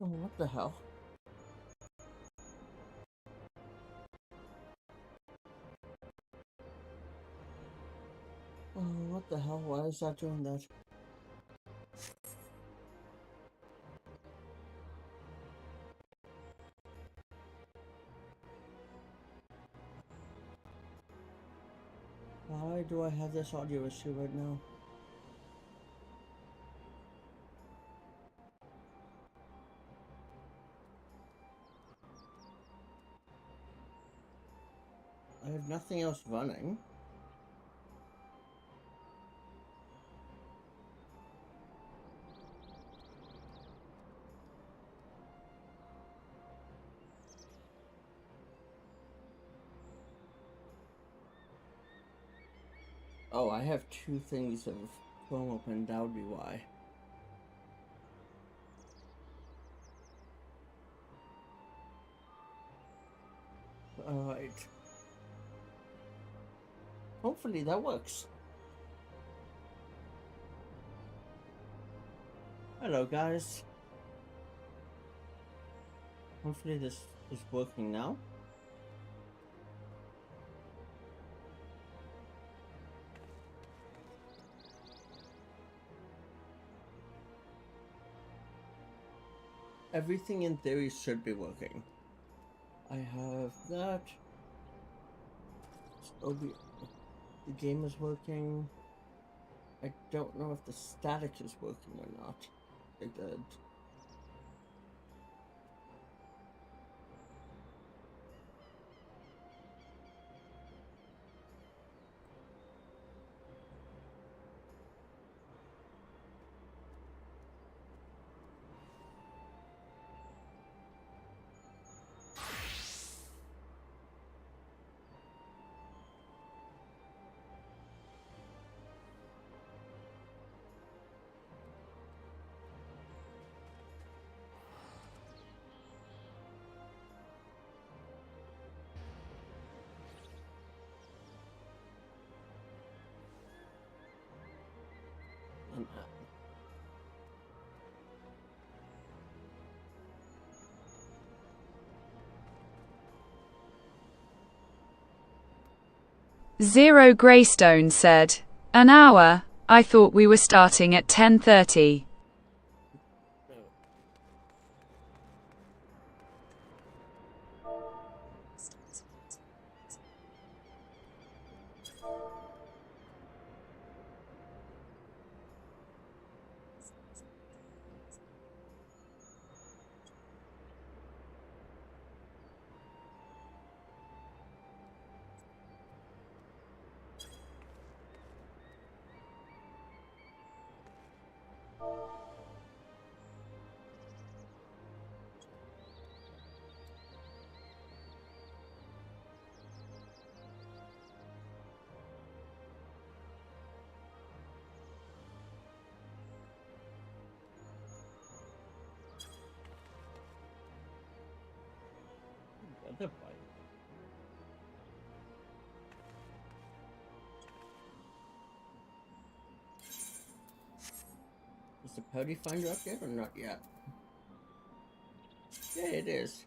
Oh, what the hell? Oh, what the hell? Why is that doing that? Why do I have this audio issue right now? I have nothing else running. Oh, I have two things of Chrome open, that would be why. Alright. Hopefully that works. Hello guys. Hopefully this is working now. Everything in theory should be working. I have that. The game is working. I don't know if the static is working or not. It did. And, Zero Greystone said, "An hour? I thought we were starting at 10:30. other bike. Is the Pody Finder up yet or not yet? Yeah, it is.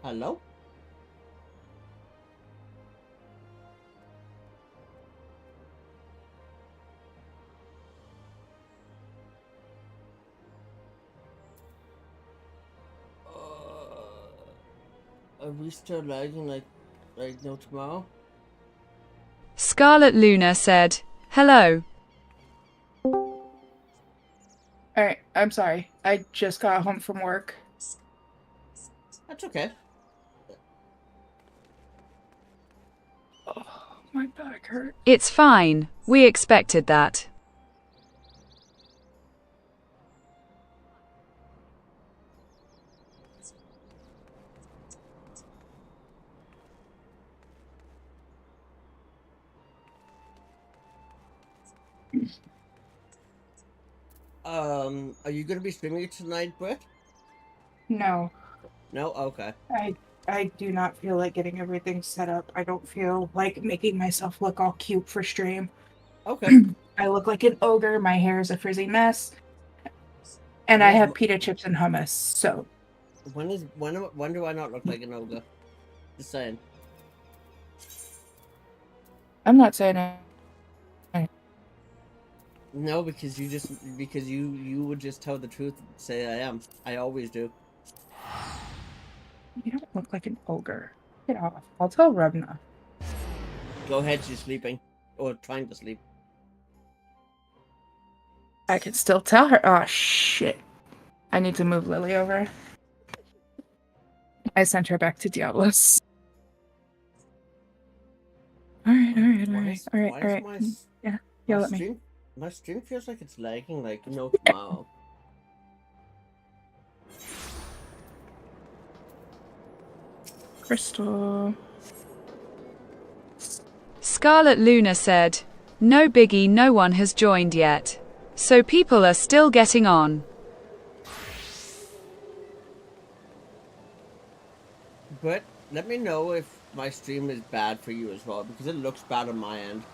Hello? Are we still lagging like no tomorrow? Scarlet Luna said, hello. Alright, I'm sorry. I just got home from work. That's okay. Oh, my back hurt. It's fine. We expected that. Are you gonna be streaming it tonight, Brett? No, No? Okay. I do not feel like getting everything set up. I don't feel like making myself look all cute for stream. Okay. I look like an ogre, my hair is a frizzy mess, and I have pita chips and hummus, so. When do I not look like an ogre? Just saying. I'm not saying it. No, because you would just tell the truth and say I am. I always do. You don't look like an ogre. Get off. I'll tell Rubna. Go ahead, she's sleeping. Or trying to sleep. I can still tell her. Oh, shit. I need to move Lily over. I sent her back to Diablos. Alright. Yeah, yell at me. My stream feels like it's lagging like no tomorrow. Crystal. Scarlet Luna said, no biggie, no one has joined yet. So people are still getting on. But let me know if my stream is bad for you as well, because it looks bad on my end.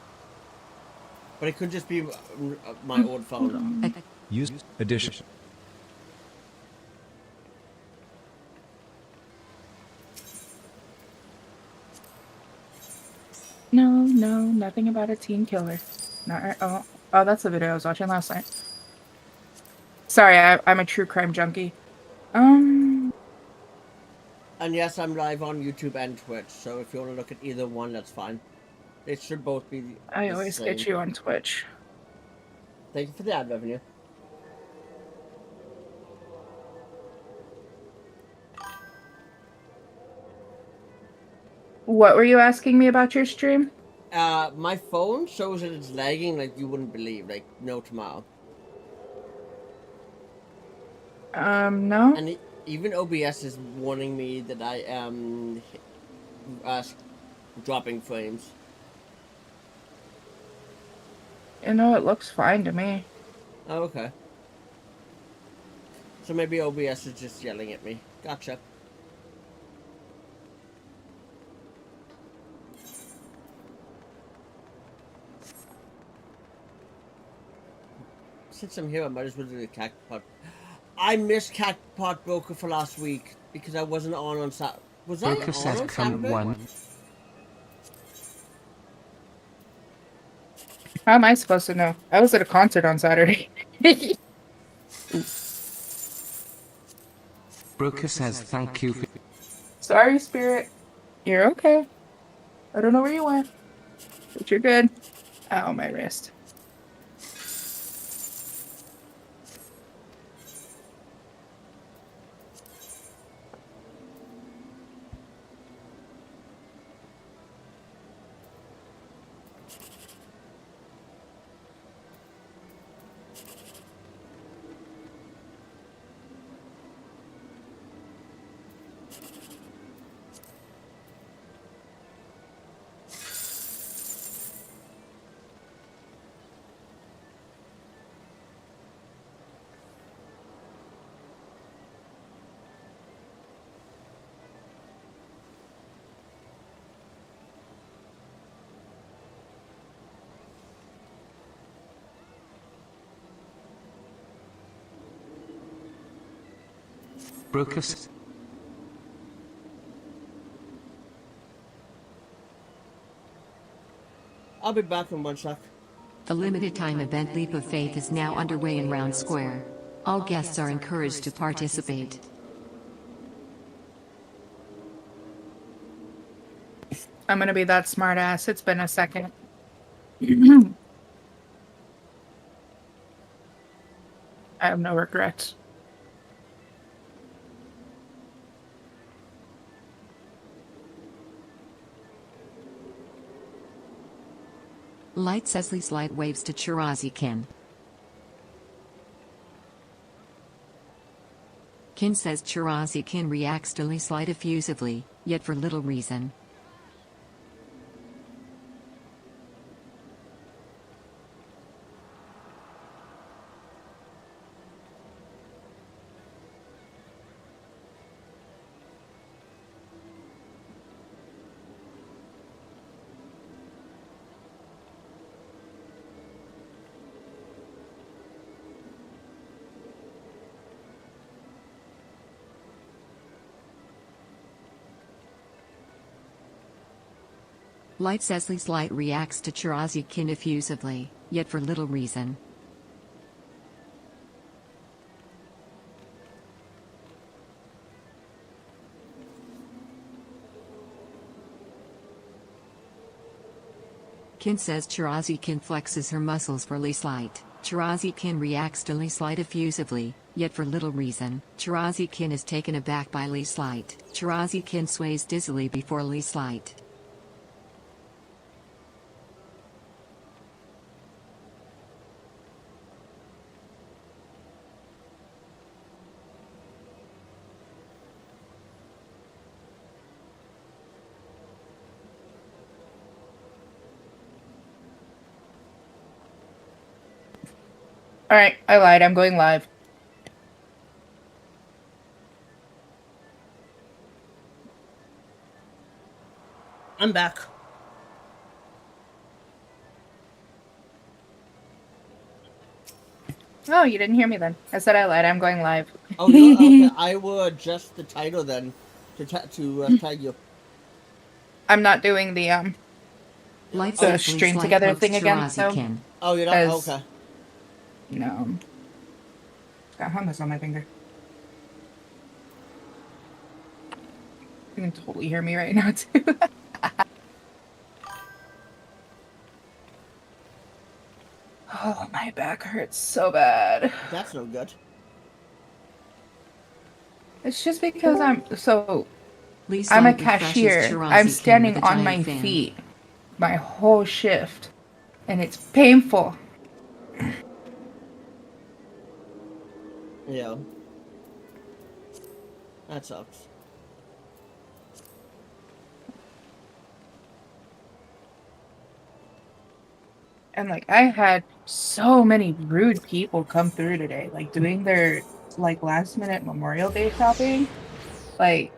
But it could just be my old phone. Use addition. No, nothing about a teen killer. Not right. Oh, that's the video I was watching last night. Sorry, I'm a true crime junkie. And yes, I'm live on YouTube and Twitch, so if you want to look at either one, that's fine. They should both be I always same. get you on Twitch. Thank you for the ad revenue. What were you asking me about your stream? My phone shows that it's lagging like you wouldn't believe, like no tomorrow. No. And even OBS is warning me that I am dropping frames. You know, it looks fine to me. Oh, okay. So maybe OBS is just yelling at me. Gotcha. Since I'm here, I might as well do the Cactpot. I missed Cactpot Broker for last week because I wasn't on Saturday. Was I Broker on says on come Saturday? one. How am I supposed to know? I was at a concert on Saturday. Broker says thank you for Sorry, Spirit. You're okay. I don't know where you went, but you're good. Ow, my wrist. Brocus. I'll be back in one sec. The limited time event Leap of Faith is now underway in Round Square. All guests are encouraged to participate. I'm gonna be that smart ass. It's been a second. I have no regrets. Light says Lee's light waves to Chirazi Kin. Kin says Chirazi Kin reacts to Lee's light effusively, yet for little reason. Light says Lee's light reacts to Chirazi Kin effusively, yet for little reason. Kin says Chirazi Kin flexes her muscles for Lee's light. Chirazi Kin reacts to Lee's light effusively, yet for little reason. Chirazi Kin is taken aback by Lee's light. Chirazi Kin sways dizzily before Lee's light. Alright, I lied. I'm going live. I'm back. Oh, you didn't hear me then. I said I lied. I'm going live. Oh, no? Okay. I will adjust the title then to tag you. I'm not doing the Light The says Lee's string light together pokes thing again, Chirazi so- Kin. Oh, you're not? As- Okay. No. Got hummus on my finger. You can totally hear me right now, too. Oh, my back hurts so bad. That's no good. It's just because Lee's I'm a light refreshes cashier. Chirazi I'm Kin standing with a on giant my fan. feet my whole shift, and it's painful. Yeah. That sucks. And like I had so many rude people come through today, like doing their like last minute Memorial Day shopping. Like,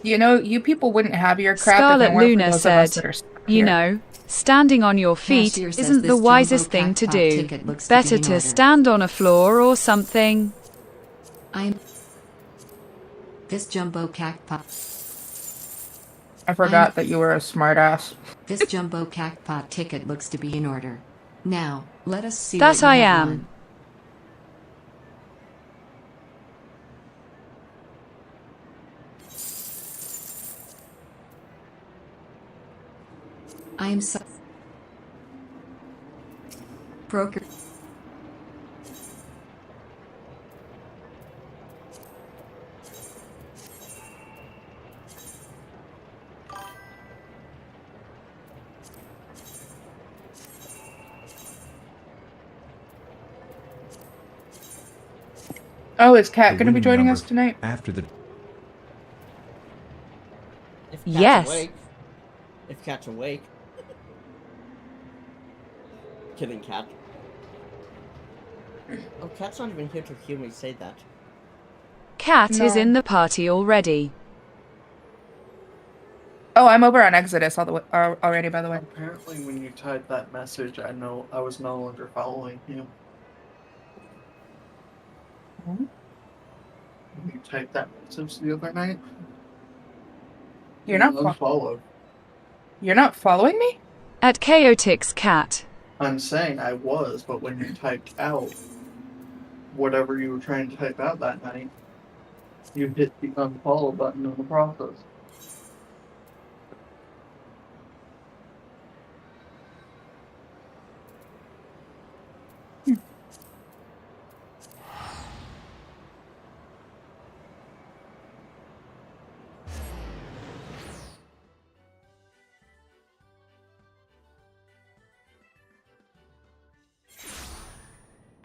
you know, you people wouldn't have your crap Scarlet if it weren't Luna for those of us said, that are stuck You here. know, standing on your feet Cashier says isn't this the jumbo wisest thing to crackpot do. ticket looks to be Better in to order. stand on a floor or something. This jumbo crackpot. I forgot that you were a smartass. This jumbo crackpot ticket looks to be in order. Now, let us see That what you I have am. won. I am so... Broker. Oh, is Kat The going to be winning joining number us tonight? After the If Cat's Yes. awake. If Cat's awake. Kidding, Cat. Oh, Cat's not even here to hear me say that. Cat is No. in the party already. Oh, I'm over on Exodus already, by the way. Apparently, when you typed that message, I was no longer following you. When you typed that message the other night, You're you not unfollowed. You're not following me? At Chaotix Cat. I'm saying I was, but when you typed out whatever you were trying to type out that night, you hit the unfollow button in the process.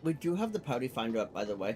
We do have the Pouty Finder up, by the way.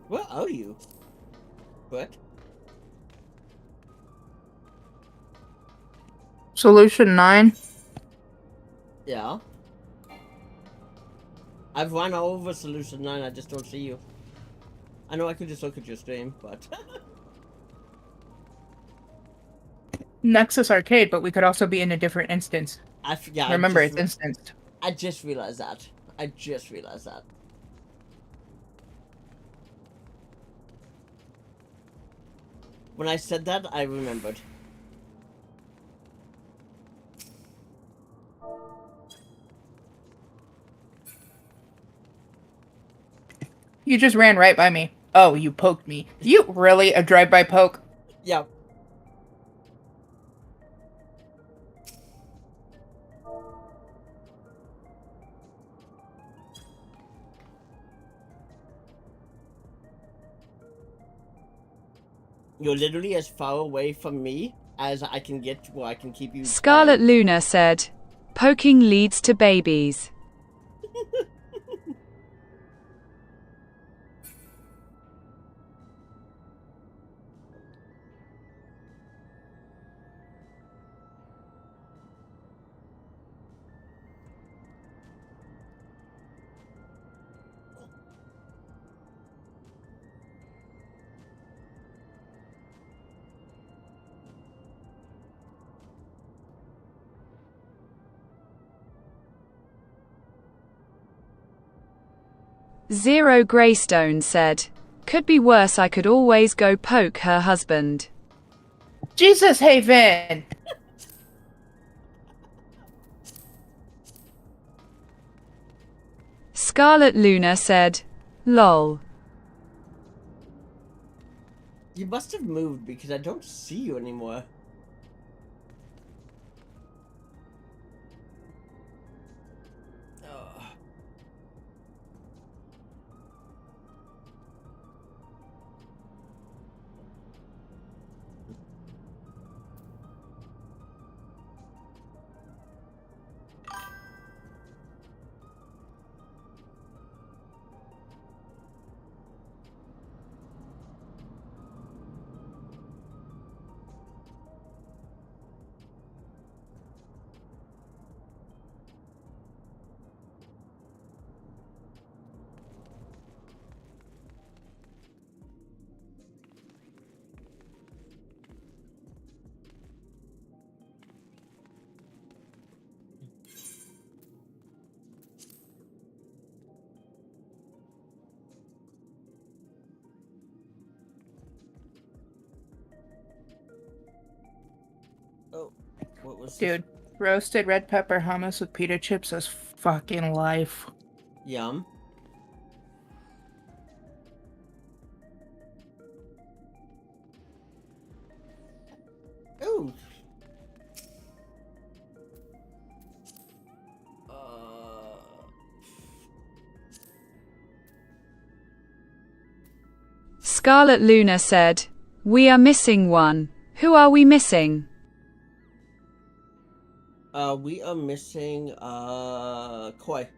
Where are you? What? Solution 9. Yeah. I've run over Solution 9, I just don't see you. I know I could just look at your stream, but... Nexus Arcade, but we could also be in a different instance. Yeah, Remember, it's instanced. I just realized that. I just realized that. When I said that, I remembered. You just ran right by me. Oh, you poked me. You really a drive-by poke? Yep. You're literally as far away from me as I can get where I can keep you. Scarlet Luna said, poking leads to babies. Zero Greystone said, could be worse, I could always go poke her husband. Jesus, Haven! Scarlet Luna said, lol. You must have moved because I don't see you anymore. Ugh. Oh, what was this? Dude, roasted red pepper hummus with pita chips is fucking life. Yum. Ooh. Scarlet Luna said, "We are missing one. Who are we missing?" We are missing, Koi.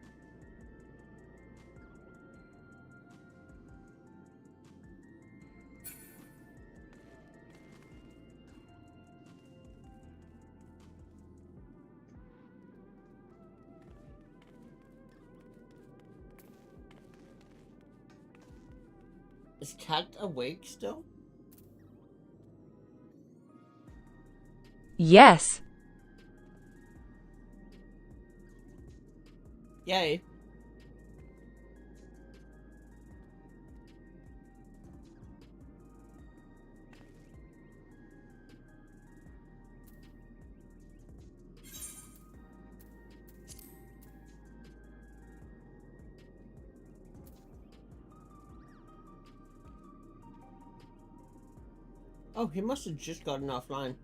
Is Cat awake still? Yes. Yay. Oh, he must have just gotten offline.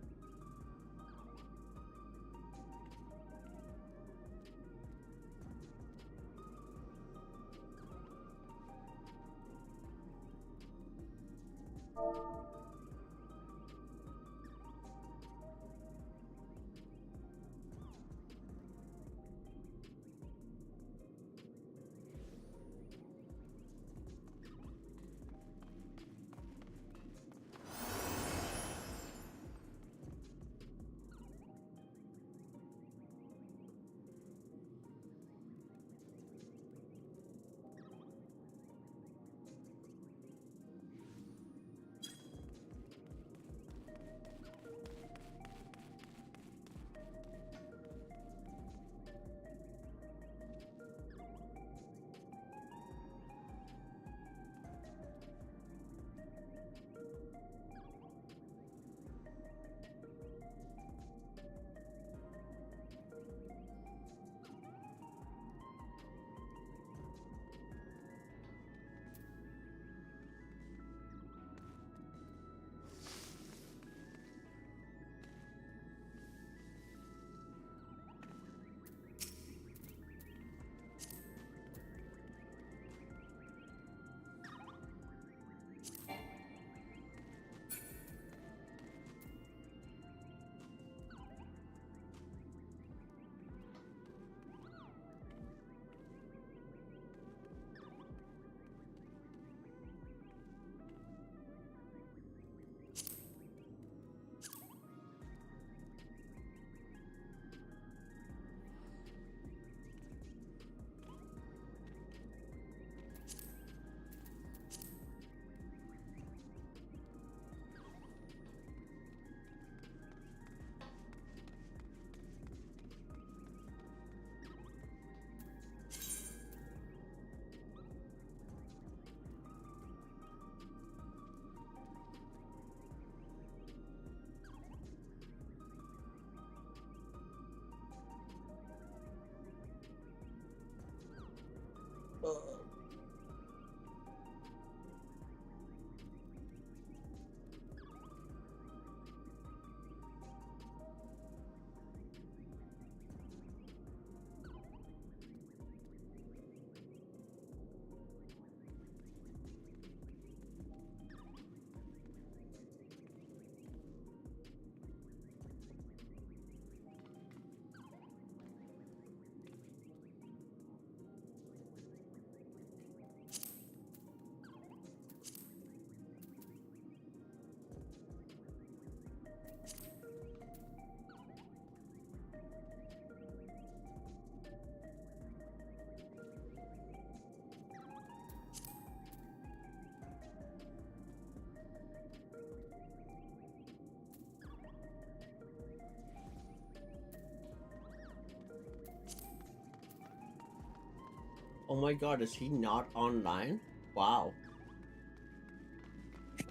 Oh my god, is he not online? Wow.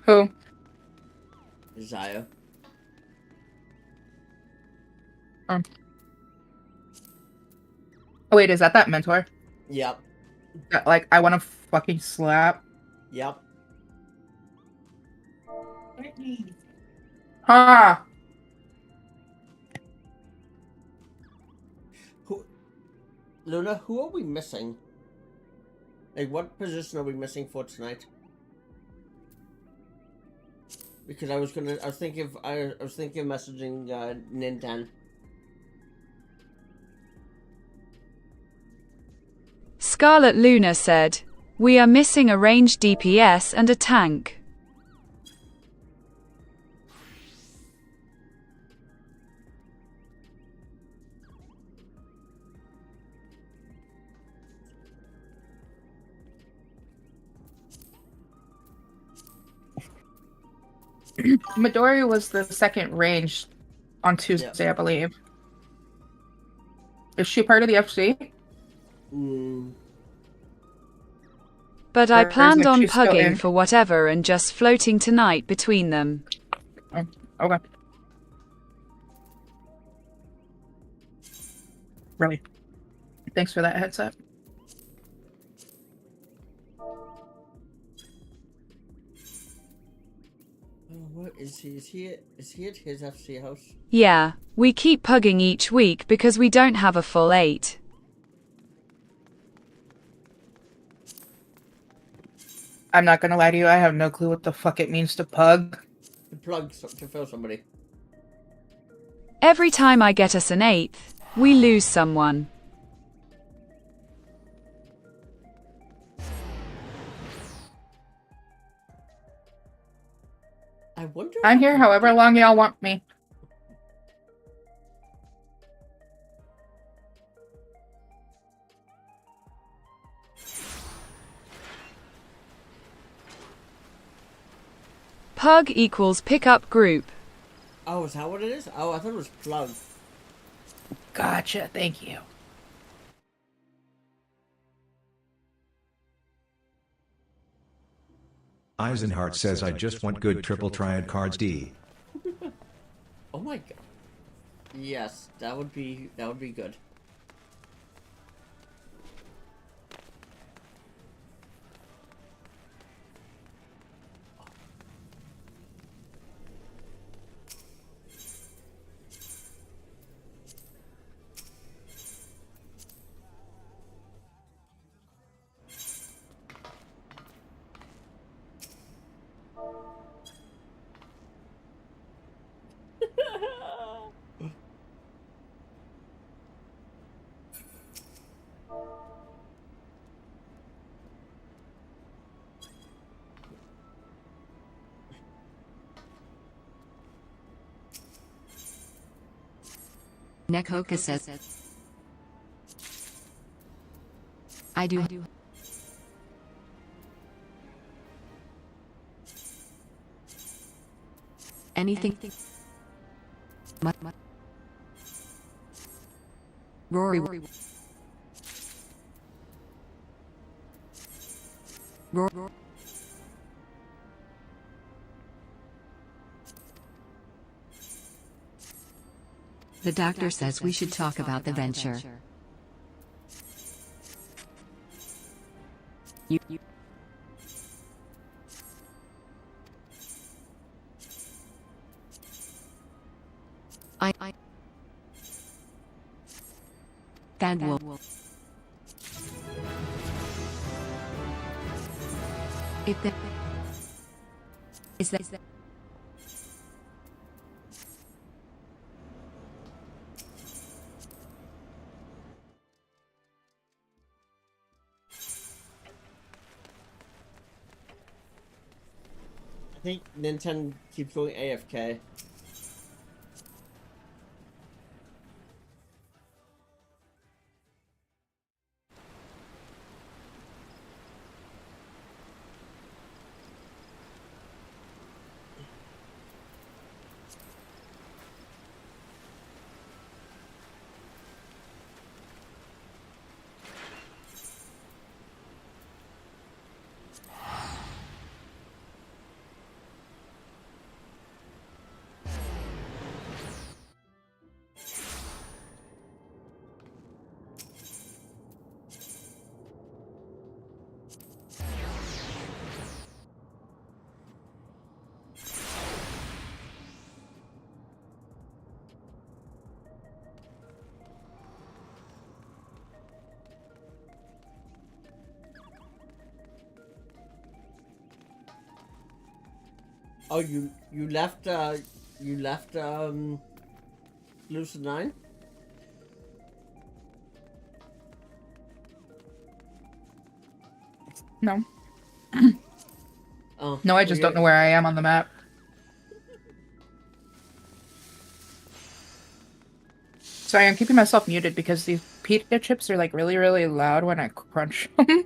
Who? Zaya. Oh wait, is that mentor? Yep. That, like, I want to fucking slap. Yep. Ha! Who, Luna, who are we missing? Like, what position are we missing for tonight? Because I was thinking of messaging Ninten. Scarlet Luna said, "We are missing a ranged DPS and a tank." Midori was the second range on Tuesday, I believe. Is she part of the FC? But I Or is planned it on she's still pugging in? for whatever and just floating tonight between them. Oh, okay. Really? Thanks for that heads up. What is he? Is he at his FC house? Yeah, we keep pugging each week because we don't have a full 8. I'm not gonna lie to you, I have no clue what the fuck it means to pug. To fill somebody. Every time I get us an 8th, we lose someone. I wonder. I'm here however long y'all want me. Pug equals pickup group. Oh, is that what it is? Oh, I thought it was plug. Gotcha, thank you. Eisenhart says I just want good triple triad cards D. Oh my god. Yes, that would be good. Nekoka says, I do. Anything. Rory. Rory. The doctor says we should talk about the venture. You. I. That will. If that is that. I think Nintendo keeps going AFK. Oh, you left Lucid 9? No. Oh. No, I just don't know where I am on the map. Sorry, I'm keeping myself muted because these pita chips are like really, really loud when I crunch them.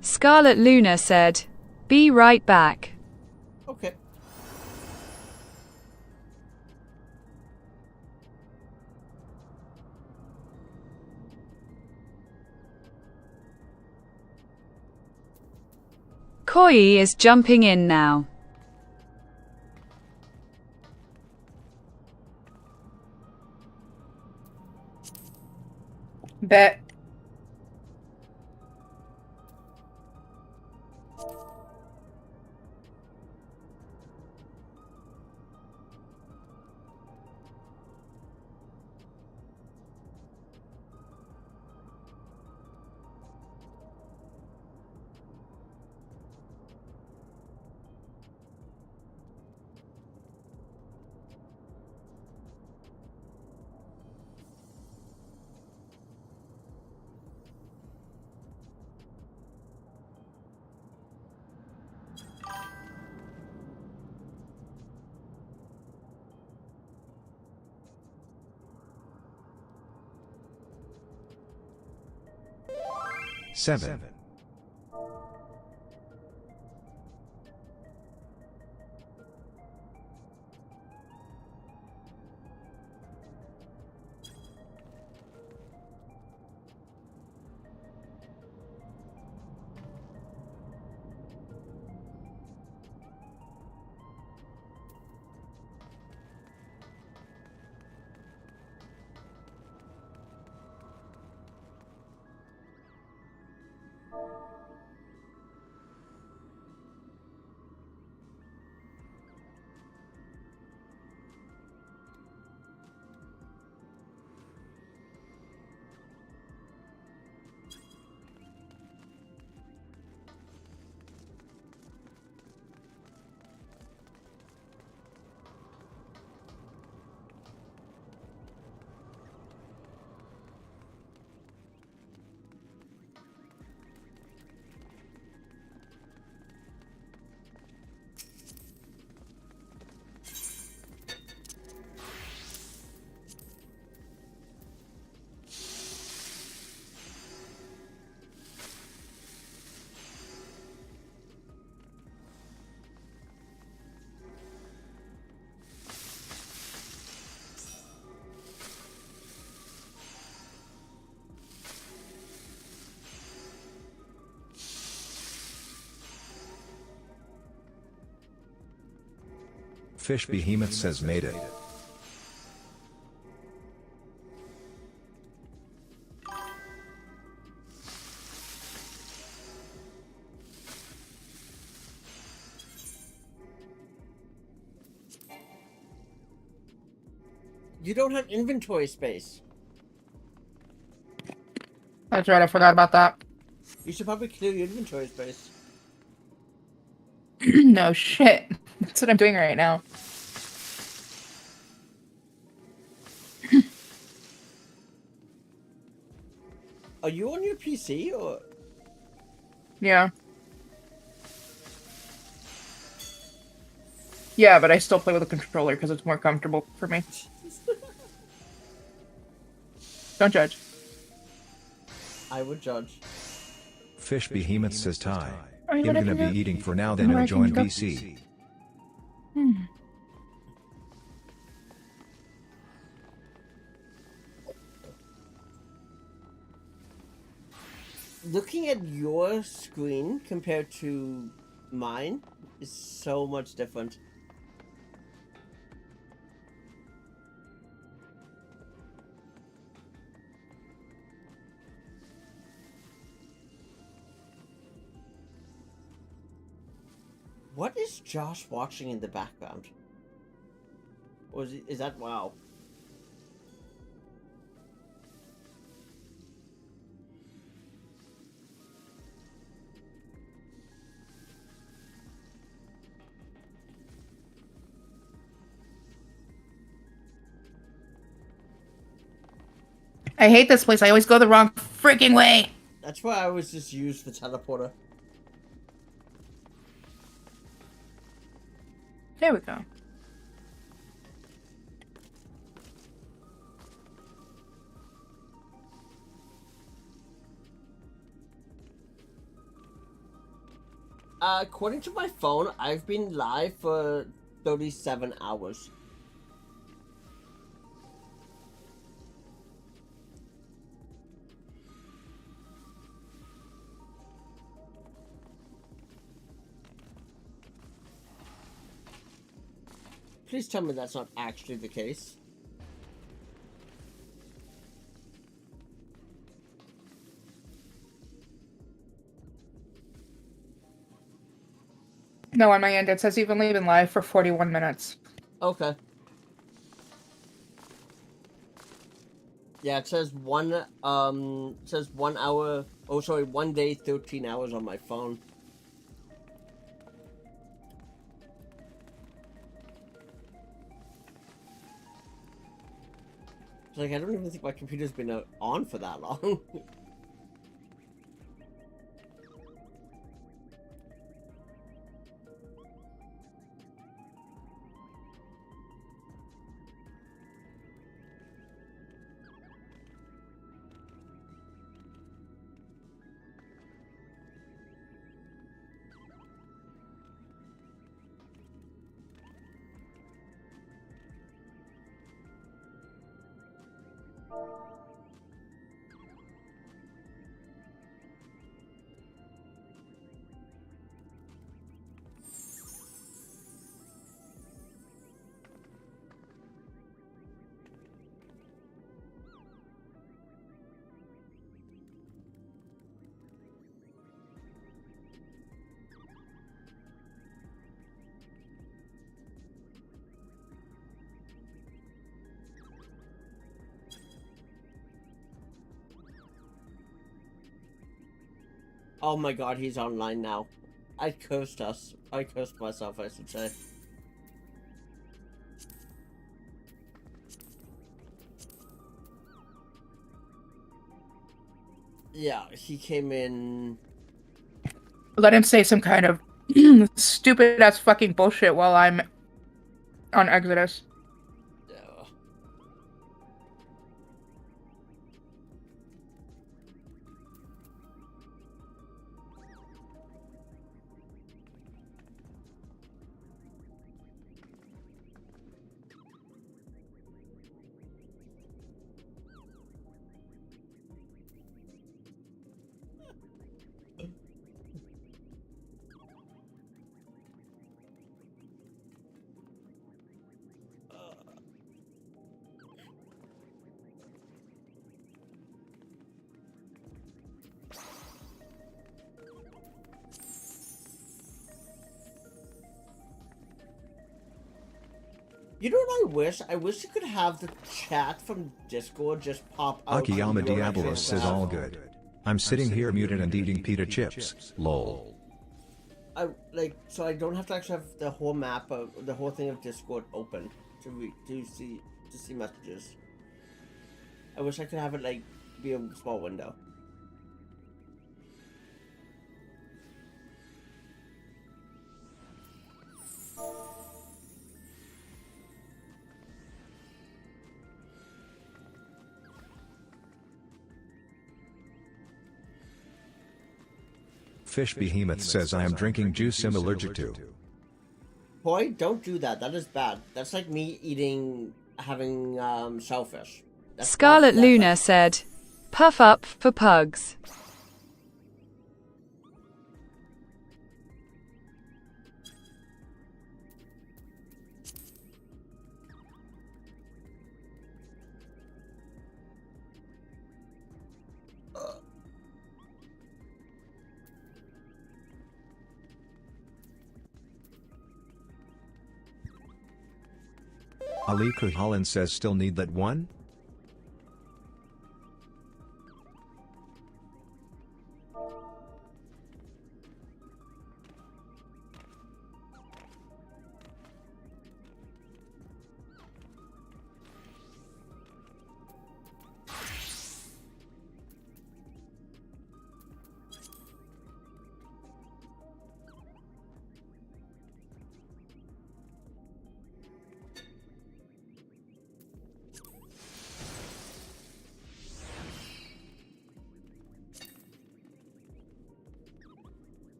Scarlet Luna said, "Be right back." Okay. Koi is jumping in now. Bet. Seven. Fish Behemoth says made it. You don't have inventory space. That's right, I forgot about that. You should probably clear your inventory space. No shit. That's what I'm doing right now. Are you on your PC or? Yeah. Yeah, but I still play with a controller because it's more comfortable for me. Don't judge. I would judge. Fish Behemoth says Ty. Are you I'm ready gonna to be go? eating for now, then Where I'll I can join go? BC. Looking at your screen compared to mine is so much different. What is Josh watching in the background? Or is that WoW? I hate this place. I always go the wrong freaking way. That's why I always just use the teleporter. There we go. According to my phone, I've been live for 37 hours. Please tell me that's not actually the case. No, on my end, it says you've only been live for 41 minutes. Okay. Yeah, it says one hour, oh sorry, 1 day, 13 hours on my phone. It's like, I don't even think my computer's been on for that long. Oh my god, he's online now. I cursed us. I cursed myself, I should say. Yeah, he came in... Let him say some kind of stupid ass fucking bullshit while I'm on Exodus. You know what I wish? I wish you could have the chat from Discord just pop out. Akiyama when you're actually Diabolus says live. all good. I'm sitting here muted and eating pita chips. Lol. So I don't have to actually have the whole map of the whole thing of Discord open to see messages. I wish I could have it like be a small window. Fish Behemoth says I am drinking juice I'm allergic to. Boy, don't do that. That is bad. That's like me having shellfish. Scarlet Luna said, "Puff up for pugs." Ali Kuhalan says still need that one?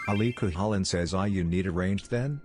Ali Kuhalan says you need arranged then?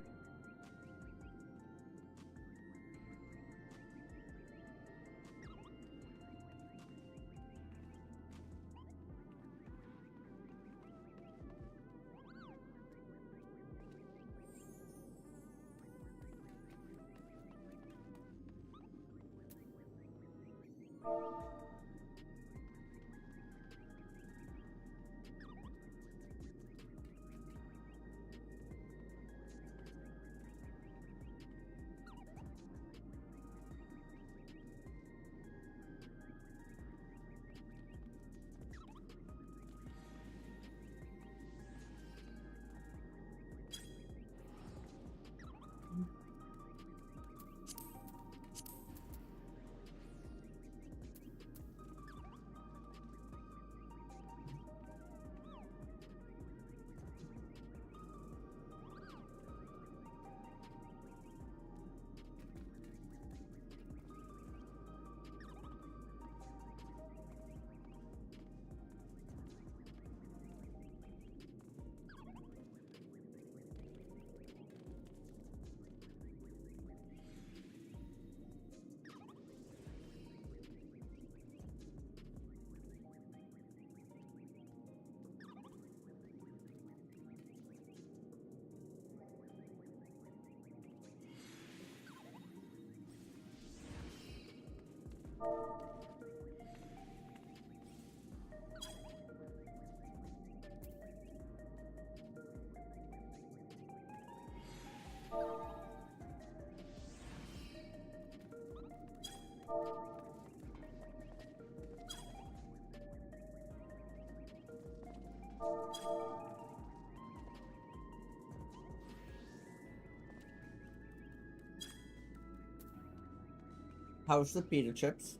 How's the pita chips?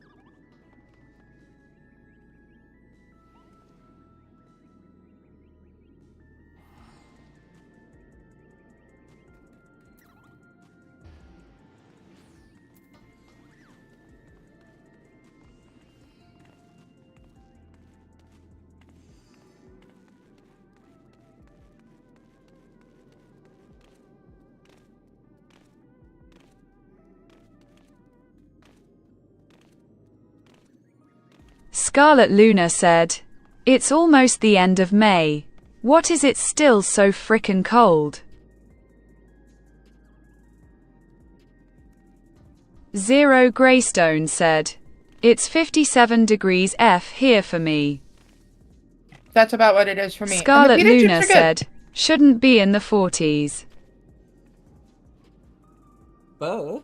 Scarlet Luna said, "It's almost the end of May. What is it still so frickin' cold?" Zero Greystone said, "It's 57 degrees F here for me." That's about what it is for me. Scarlet And the pita Luna chips are good. said, "Shouldn't be in the 40s." But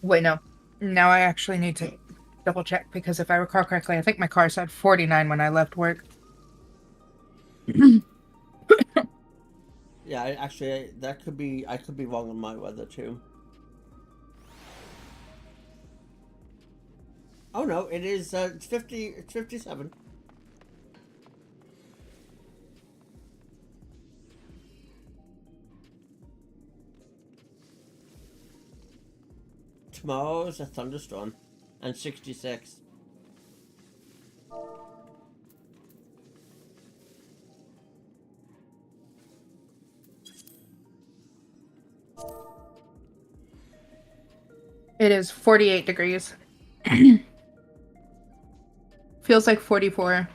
Wait, no. Now I actually need to double check because if I recall correctly, I think my car said 49 when I left work. yeah, that could be. I could be wrong on my weather too. Oh no, it is. It's 50. It's 57. Tomorrow's a thunderstorm. And 66. It is 48 degrees. Feels like 44.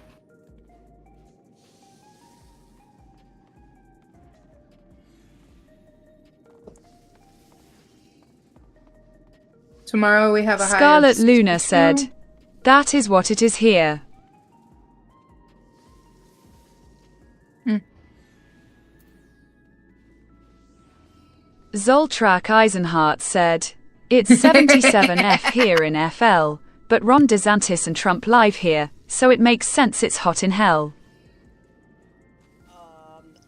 Tomorrow we have a high of Scarlet Luna 62. said, "That is what it is here." Zoltrak Eisenhart said, "It's 77F here in FL, but Ron DeSantis and Trump live here, so it makes sense it's hot in hell."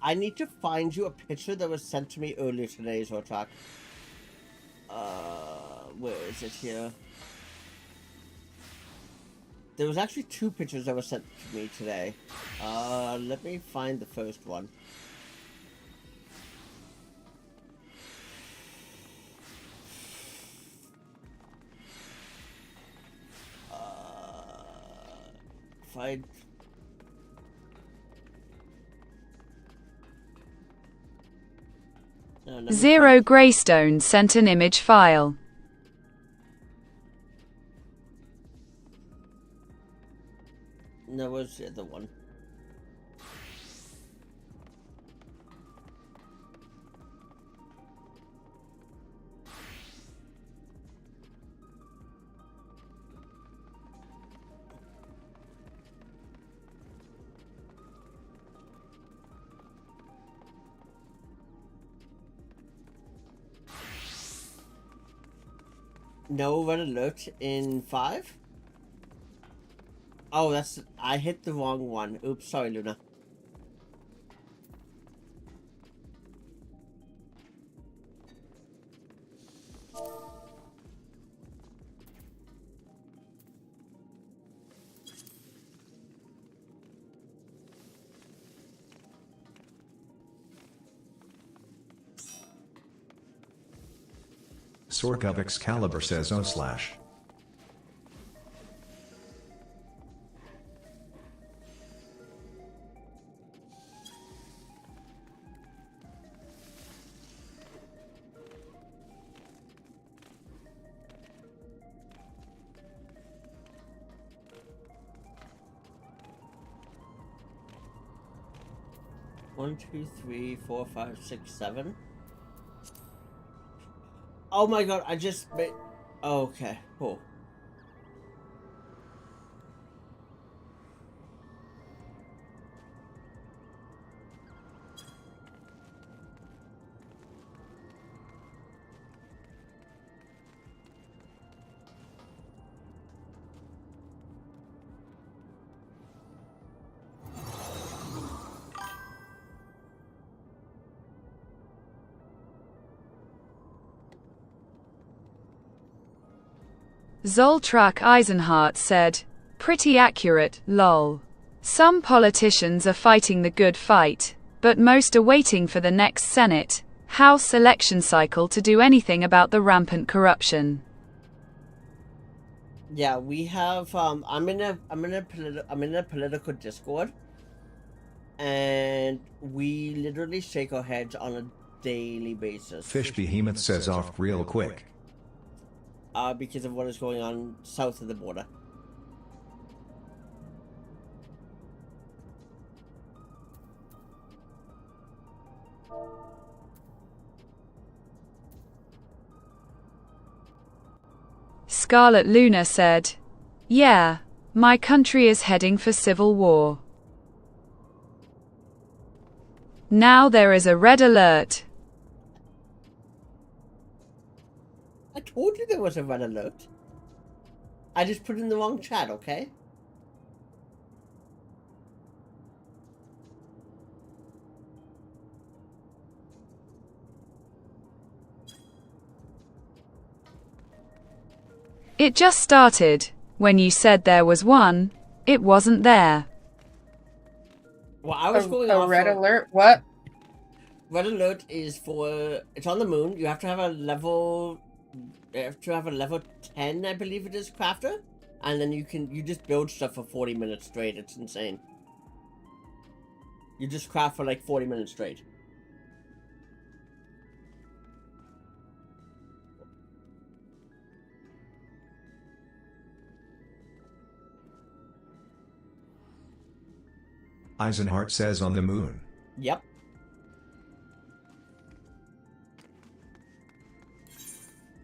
I need to find you a picture that was sent to me earlier today, Zoltrak. Where is it here? There was actually 2 pictures that were sent to me today. Let me find the first one. Find. Zero Greystone sent an image file. No, where's the other one? No red alert in 5? Oh, that's... I hit the wrong one. Oops, sorry, Luna. Sork of Excalibur says oh slash. One, two, three, 4, 5, 6, 7. Oh my god, I just made... Oh, okay, cool. Zoltrak Eisenhart said, "Pretty accurate, lol. Some politicians are fighting the good fight, but most are waiting for the next Senate, House election cycle to do anything about the rampant corruption." Yeah, we have, I'm in a political Discord, and we literally shake our heads on a daily basis. Fish Behemoth says off real quick. Because of what is going on south of the border. Scarlet Luna said, "Yeah, my country is heading for civil war. Now there is a red alert." I told you there was a red alert. I just put it in the wrong chat, okay? It just started. When you said there was one, it wasn't there. Well, I was going A off red of- alert? What? Red alert is for... It's on the moon. You have to have a level to have a level 10, I believe it is, crafter, and then you just build stuff for 40 minutes straight. It's insane. You just craft for like 40 minutes straight. Eisenhart says on the moon. Yep.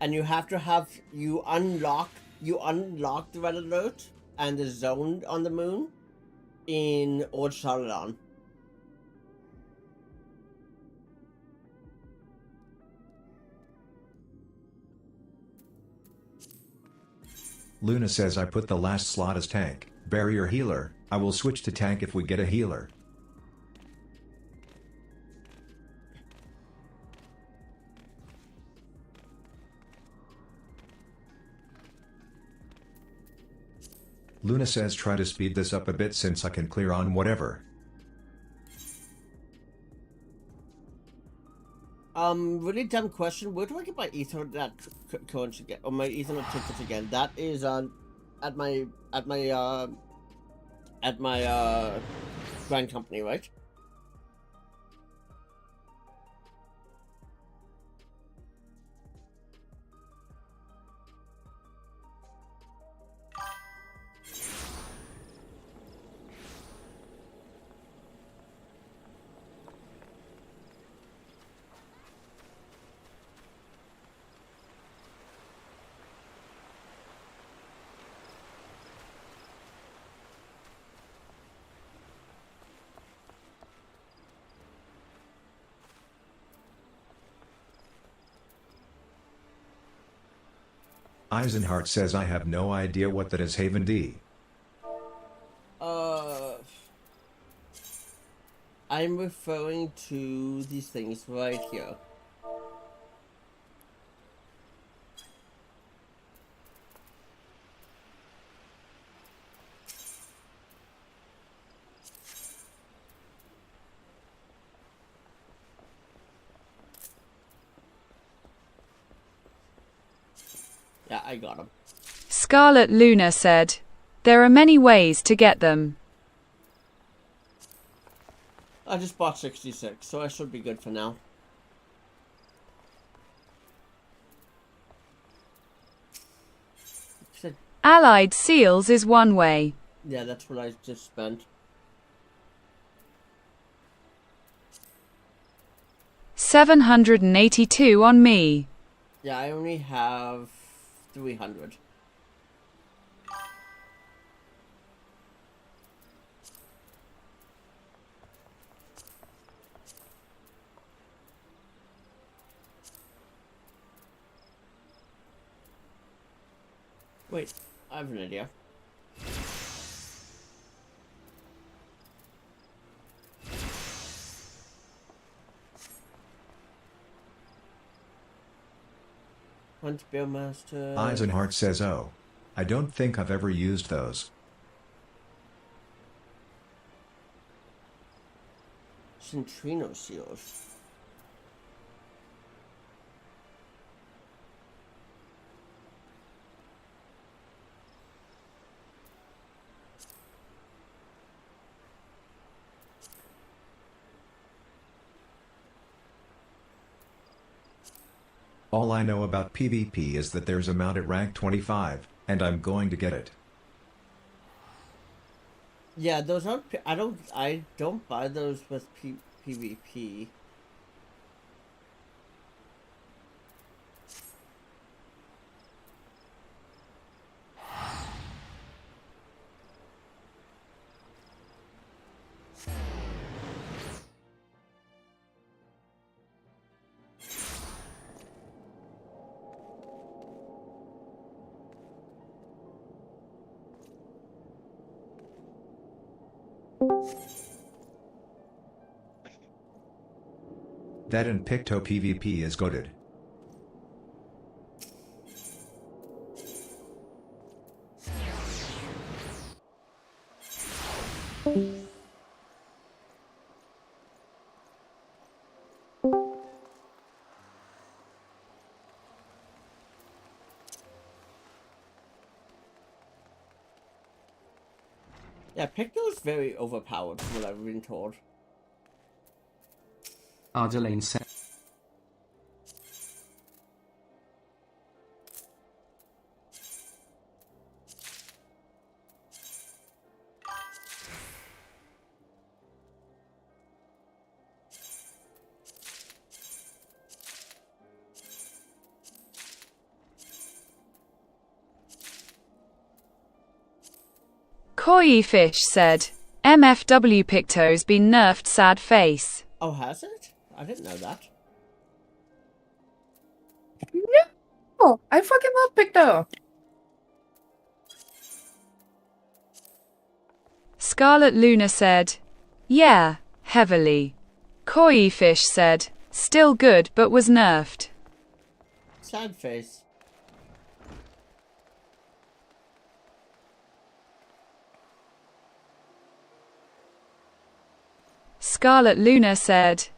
And you have to have you unlock the red alert and the zone on the moon in Old Saladon. Luna says I put the last slot as tank, barrier healer. I will switch to tank if we get a healer. Luna says try to speed this up a bit since I can clear on whatever. Really dumb question. Where do I get my Ethernet codes again? Or my Ethernet tickets again? That is at my brand company, right? Eisenhart says I have no idea what that is. Haven D. I'm referring to these things right here. Yeah, I got them. Scarlet Luna said, there are many ways to get them. I just bought 66, so I should be good for now. Allied seals is one way. Yeah, that's what I just spent. 782 on me. Yeah, I only have 300. Wait, I have an idea. Hunt Bearmaster. Eisenhart says oh. I don't think I've ever used those. Centrino seals. All I know about PvP is that there's a mount at rank 25, and I'm going to get it. Yeah, those aren't. I don't buy those with PvP. That in Picto PvP is goated. Yeah, Picto is very overpowered from what I've been told. Ardelane said. Koi Fish said, MFW Picto's been nerfed, sad face. Oh, has it? I didn't know that. Oh, I fucking love Picto. Scarlet Luna said, yeah, heavily. Koi Fish said, still good but was nerfed. Sad face. Scarlet Luna said,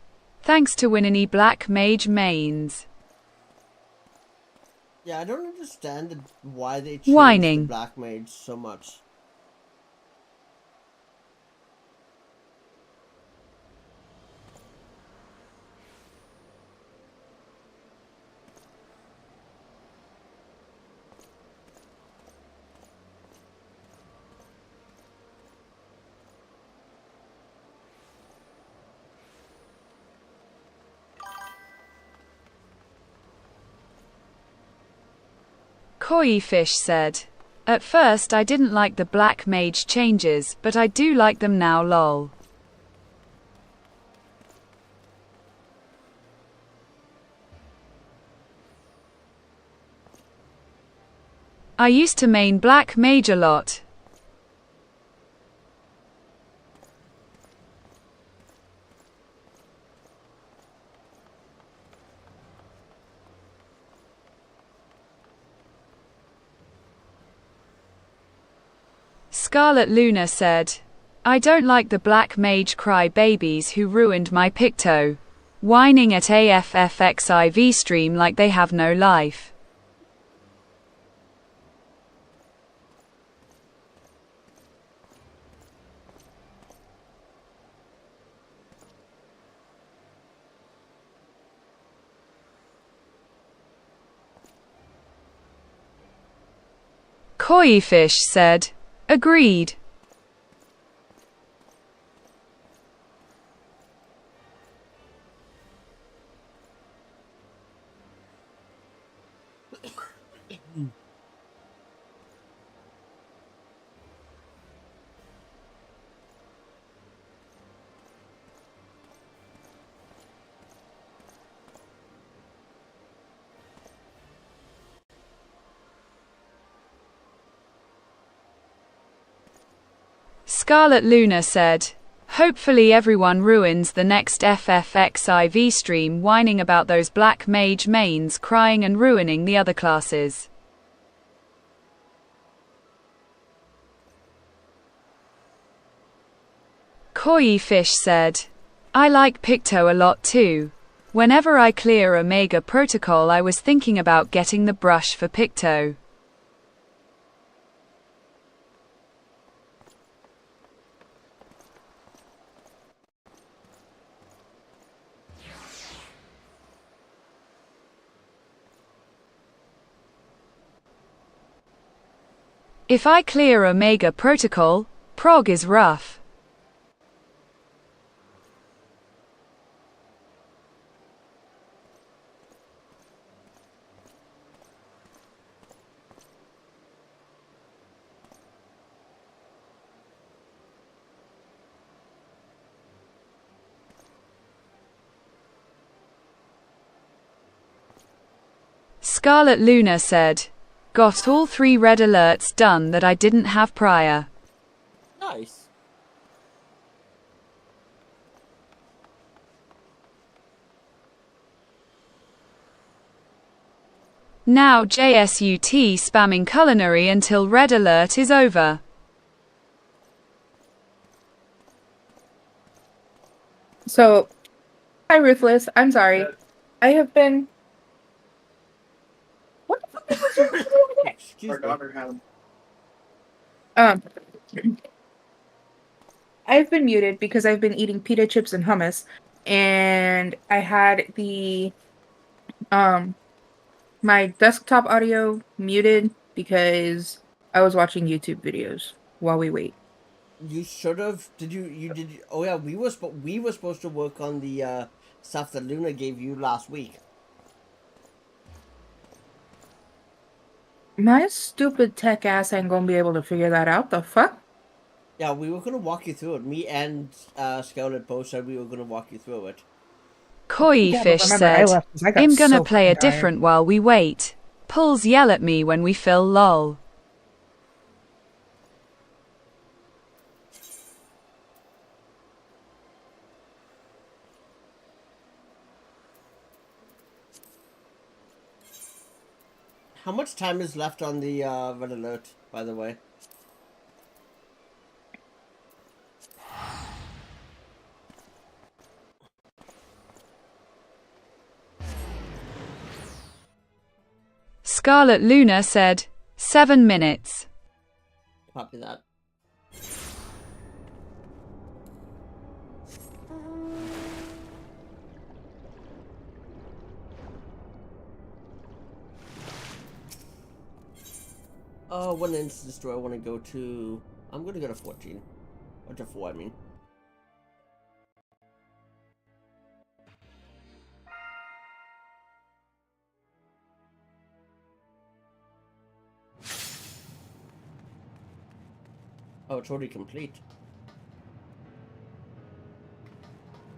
thanks to Winnie Black Mage mains. Yeah, I don't understand why they changed Whining. the Black Mage so much. Koi Fish said, at first I didn't like the Black Mage changes, but I do like them now, lol. I used to main Black Mage a lot. Scarlet Luna said, I don't like the Black Mage cry babies who ruined my Picto. Whining at AFFXIV stream like they have no life. Koi Fish said, agreed. Scarlet Luna said, hopefully everyone ruins the next FFXIV stream whining about those Black Mage mains crying and ruining the other classes. Koi Fish said, I like Picto a lot too. Whenever I clear Omega Protocol I was thinking about getting the brush for Picto. If I clear Omega Protocol, prog is rough. Scarlet Luna said, got all 3 red alerts done that I didn't have prior. Nice. Now JSUT spamming culinary until red alert is over. So, hi Ruthless, I'm sorry. I have been... What the fuck was your Excuse Our me. daughter had him. I've been muted because I've been eating pita chips and hummus, and I had the my desktop audio muted because I was watching YouTube videos while we wait. You should have. Did you? You did. Oh yeah, we were supposed to work on the stuff that Luna gave you last week. My stupid tech ass ain't gonna be able to figure that out. The fuck? Yeah, we were gonna walk you through it. Me and Scarlet both said we were gonna walk you through it. Koi Yeah, but Fish remember, I said, left 'cause I got I'm gonna so play a fucking tired. different while we wait. Pulls yell at me when we fill lol. How much time is left on the red alert, by the way? Scarlet Luna said, 7 minutes. Copy that. Oh, what instance do I want to go to? I'm gonna go to 14. Or to 4, I mean. Oh, it's already complete.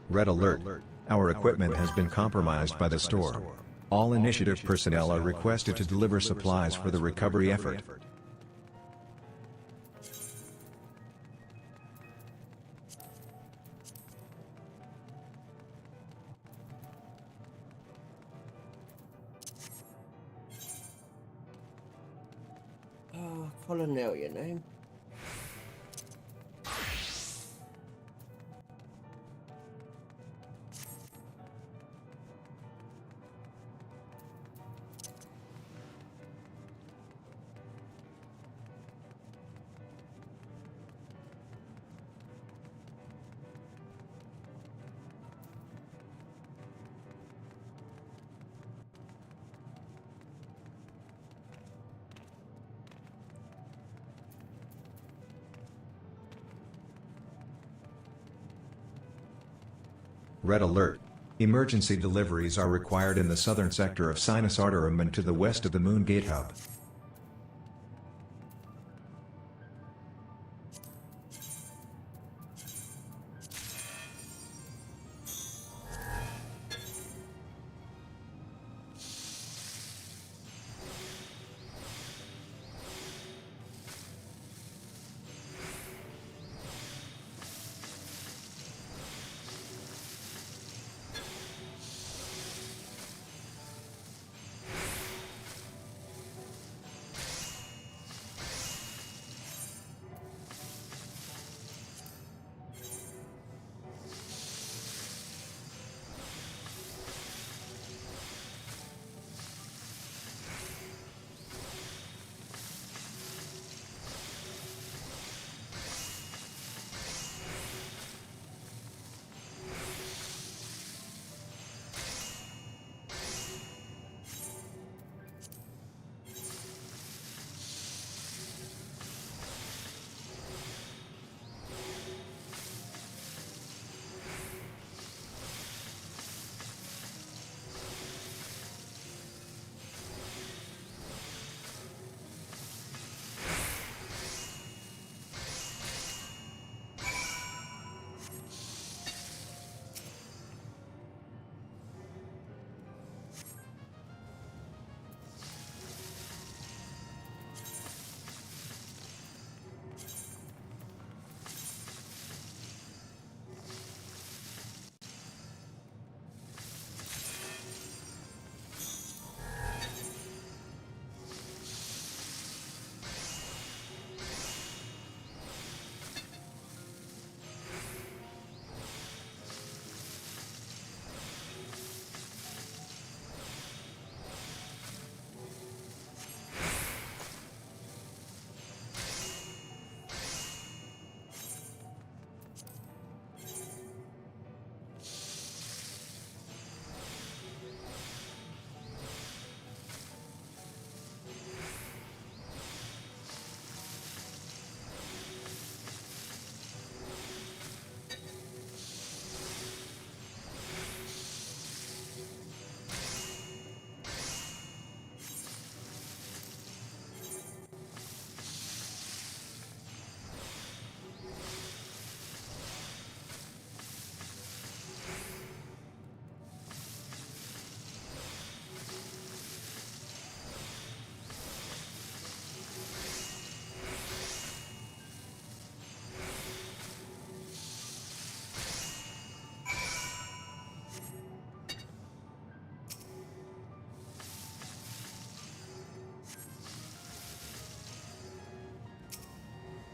Red alert. Our equipment has been compromised by the storm. All initiative personnel are requested to deliver supplies for the recovery effort. Oh, Colonel, your name? Red alert. Emergency deliveries are required in the southern sector of Sinus Arterum and to the west of the Moongate Hub.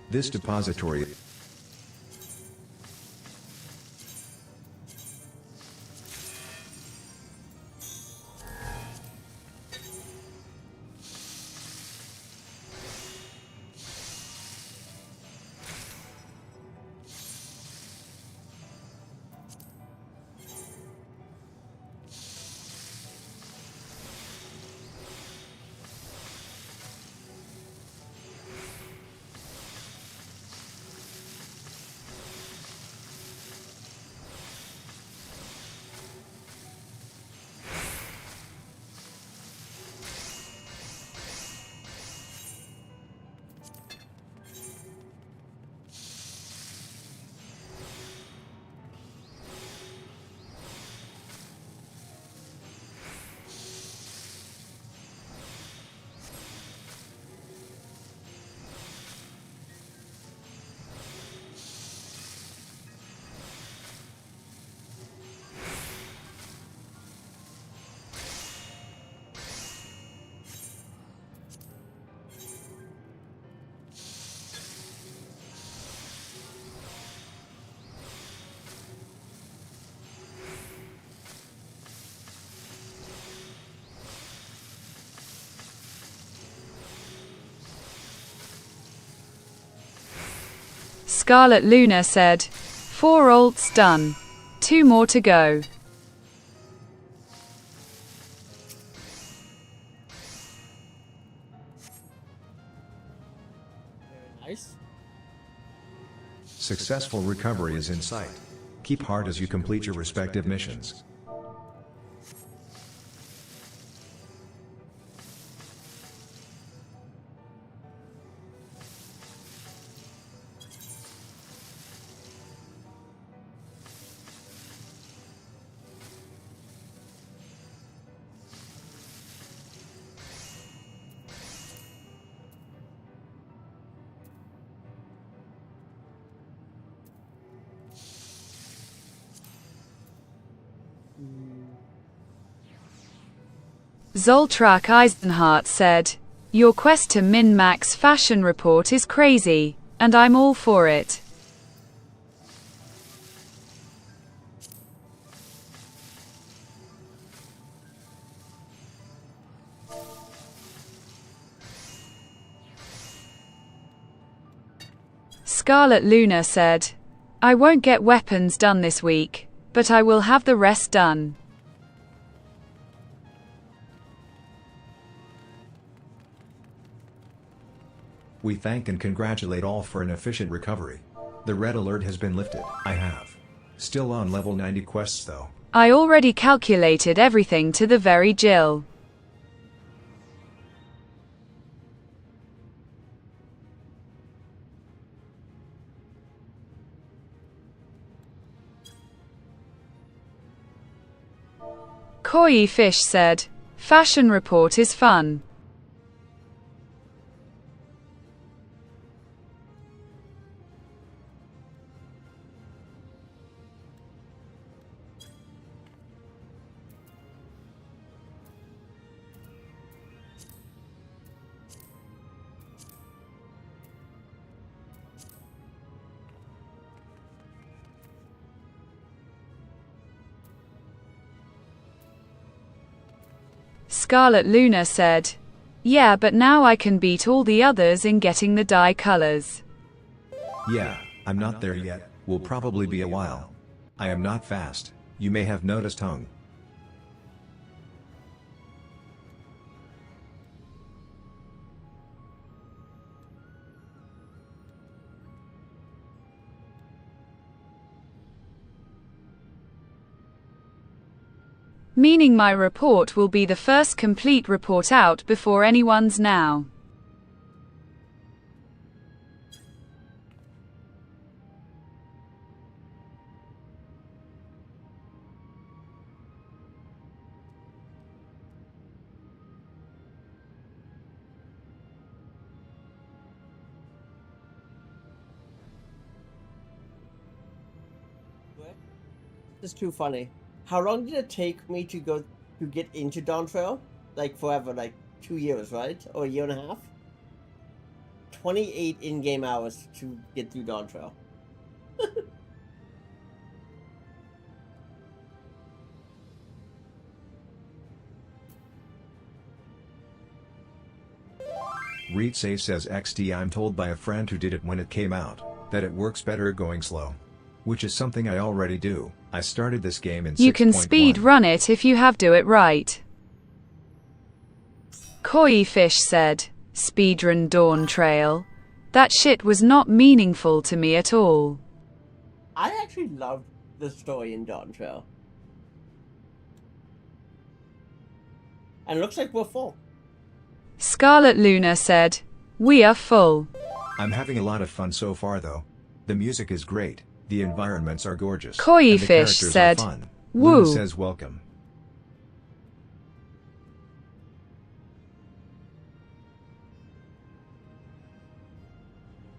This depository Scarlet Luna said, 4 alts done. 2 more to go. Very nice. Successful recovery is in sight. Keep hard as you complete your respective missions. Zoltrak Eisenhart said, your quest to min-max fashion report is crazy, and I'm all for it. Scarlet Luna said, I won't get weapons done this week, but I will have the rest done. We thank and congratulate all for an efficient recovery. The red alert has been lifted. I have. Still on level 90 quests though. I already calculated everything to the very Jill. Koi Fish said, fashion report is fun. Scarlet Luna said, yeah, but now I can beat all the others in getting the dye colors. Yeah, I'm not there yet, will probably be a while. I am not fast, you may have noticed Hung. Meaning my report will be the first complete report out before anyone's now. This is too funny. How long did it take me to get into Dawntrail? Like forever, like 2 years, right? Or a year and a half? 28 in-game hours to get through Dawn Trail. Reetsay says XD, I'm told by a friend who did it when it came out, that it works better going slow. Which is something I already do. I started this game in 6.1. You can speed run it if you have do it right. Koi Fish said, speedrun Dawn Trail. That shit was not meaningful to me at all. I actually loved the story in Dawn Trail. And it looks like we're full. Scarlet Luna said, we are full. I'm having a lot of fun so far though. The music is great, the environments are gorgeous. Koi and the Fish characters said, are fun. woo. Luna says welcome.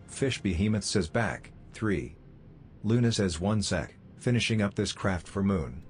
Fish Behemoth says back, 3. Luna says 1 sec, finishing up this craft for Moon.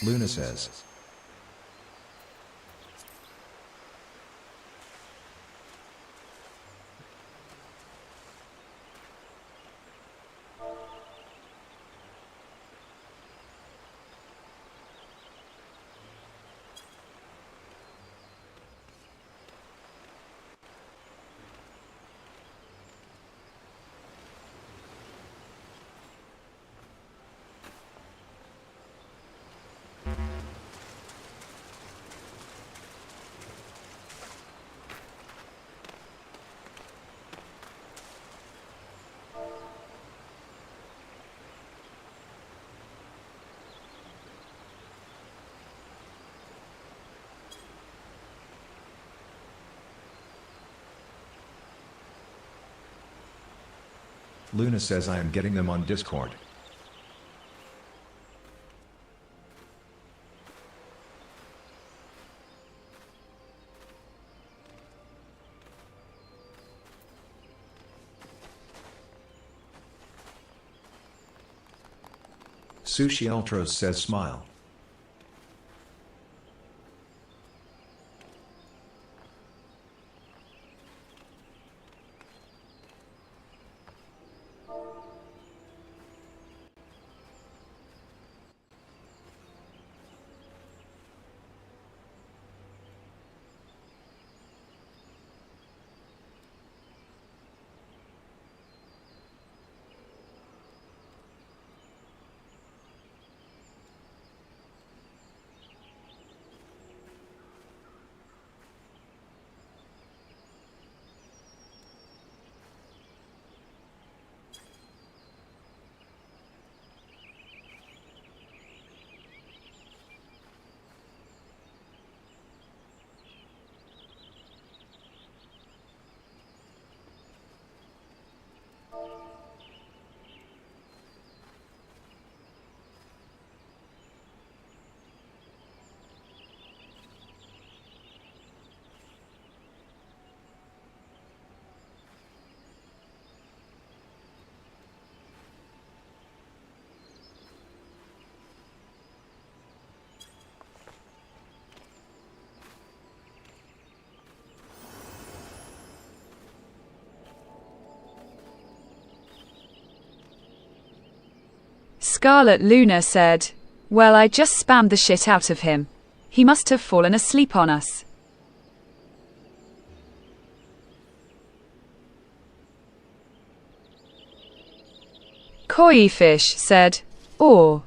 Luna says. Luna says I am getting them on Discord. Sushi Ultros says smile. Scarlet Luna said, "Well, I just spammed the shit out of him. He must have fallen asleep on us." Koi Fish said, "Or."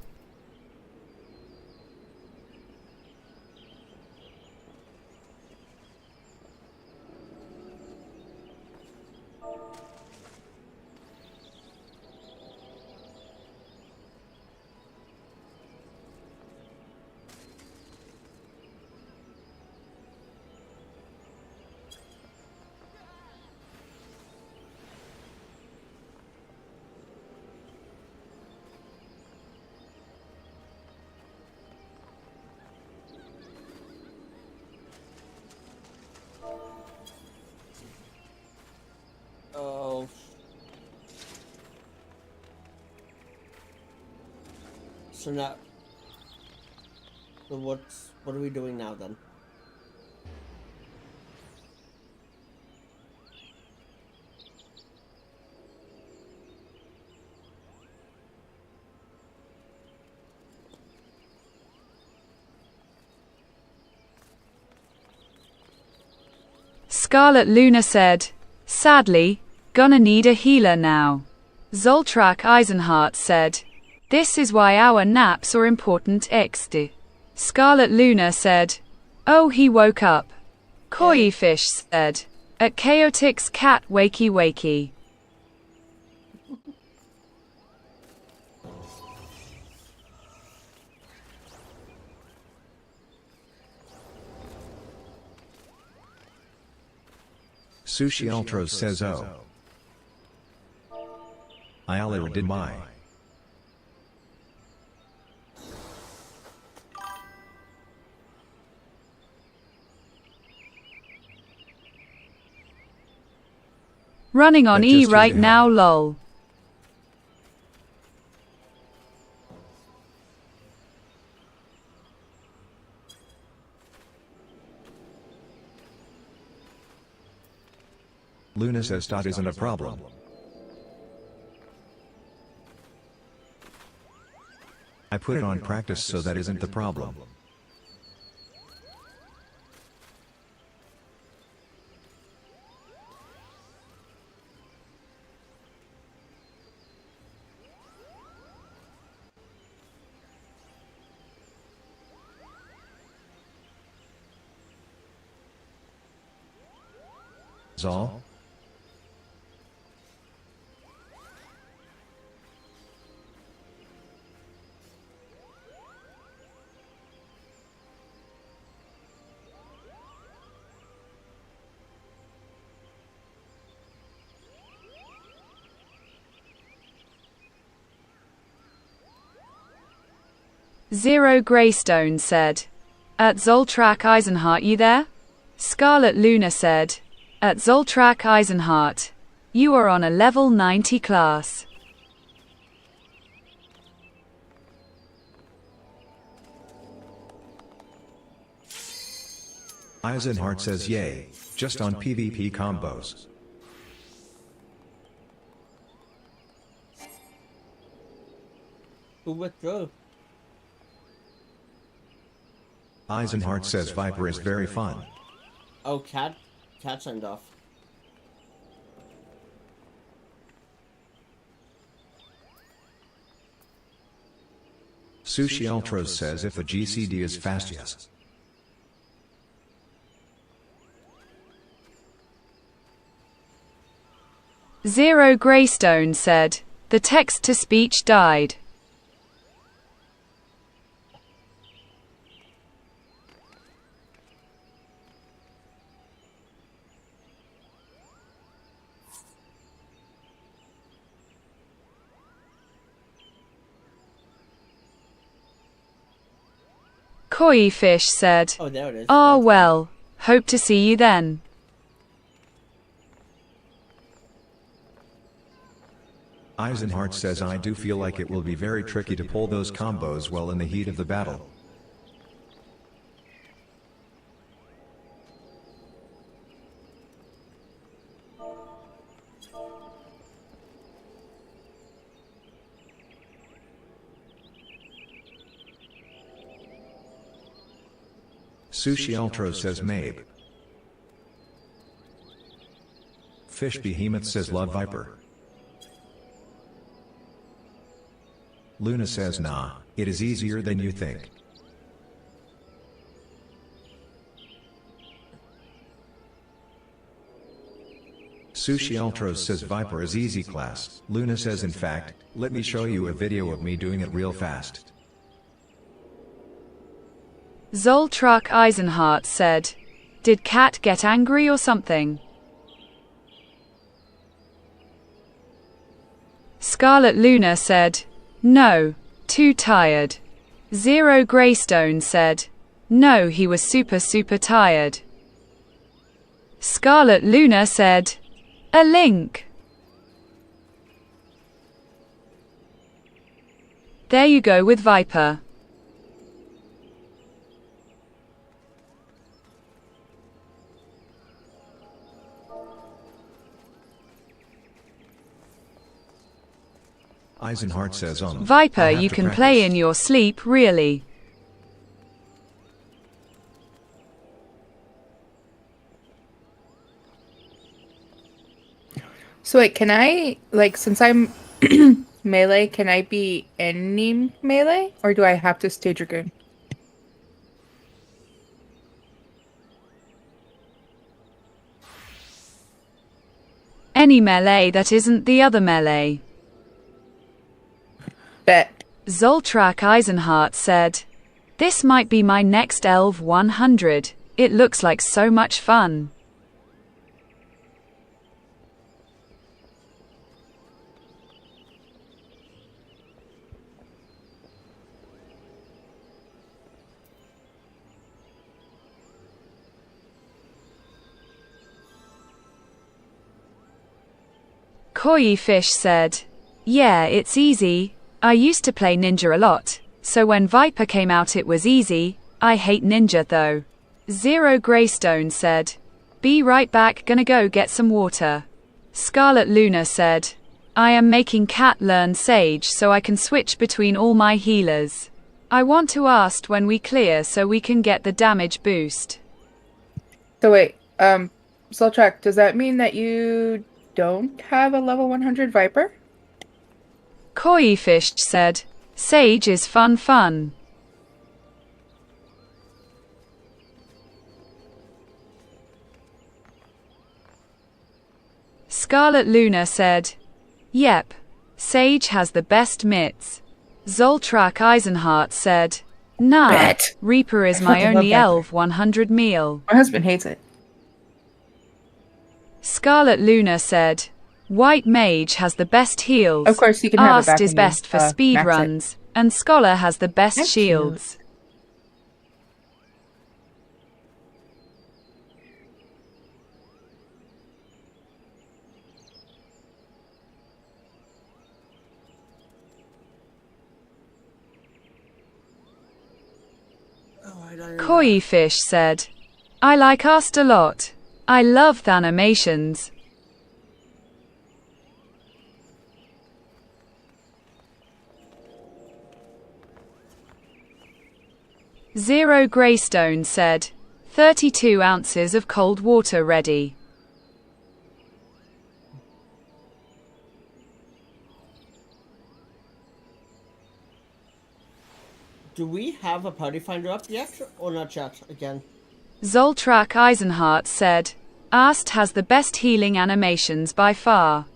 Oh. So now, so what are we doing now then? Scarlet Luna said, "Sadly, gonna need a healer now." Zoltrak Eisenhart said, "This is why our naps are important XD." Scarlet Luna said, "Oh, he woke up." Koi Fish said, "At Chaotix cat wakey wakey." Sushi Ultros says, "Oh, I already did my." Running on But E just right choosing now how. lol. Luna says dot isn't a problem. I put it on practice, so that isn't the problem. Zal? Zero Greystone said, "At Zoltrak Eisenhart, you there?" Scarlet Luna said, "At Zoltrak Eisenhart, you are on a level 90 class." Eisenhart says, "Yay, just on PvP combos." Who withdrew? Eisenhart says, "Viper is very fun." Oh, cat signed off. Sushi Ultros says, "If the GCD is fast, yes." Zero Greystone said, "The text-to-speech died." Koi Fish said, Oh, there it is. "Ah That's well, hope to see you then." Eisenhart says, "I do feel like it will be very tricky to pull those combos well in the heat of the battle." Sushi Ultra says Mabe. Fish Behemoth says love Viper. Luna says nah, it is easier than you think. Sushi Ultros says Viper is easy class. Luna says in fact, let me show you a video of me doing it real fast. Zoltrak Eisenhart said, did Cat get angry or something? Scarlet Luna said, no, too tired. Zero Greystone said, no, he was super tired. Scarlet Luna said, a link. There you go with Viper. Eisenhart says Viper, you can play in your sleep, really. So wait, can I, like, since I'm melee, can I be any melee? Or do I have to stay Dragoon? Any melee that isn't the other melee. Bet. Zoltrak Eisenhart said, this might be my next ELV 100. It looks like so much fun. Koi Fish said, yeah, it's easy. I used to play Ninja a lot, so when Viper came out it was easy. I hate Ninja though. Zero Greystone said, be right back, gonna go get some water. Scarlet Luna said, I am making Cat learn Sage so I can switch between all my healers. I want to ask when we clear so we can get the damage boost. So wait, Zoltrak, does that mean that you don't have a level 100 Viper? Koi Fish said, Sage is fun. Scarlet Luna said, yep, Sage has the best mitts. Zoltrak Eisenhart said, nah, Bet. Reaper is my I love only that. ELV 100 meal. My husband hates it. Scarlet Luna said, White Mage has the best heals. Of course, you can have it Arst back is when you, best for speed max it. runs, and Scholar has the best That's shields. Koi Fish said, I like Arst a lot. I love the animations. Zero Greystone said, 32 ounces of cold water ready. Do we have a party finder up yet, or not yet? Again, Zoltrak Eisenhart said, Arst has the best healing animations by far.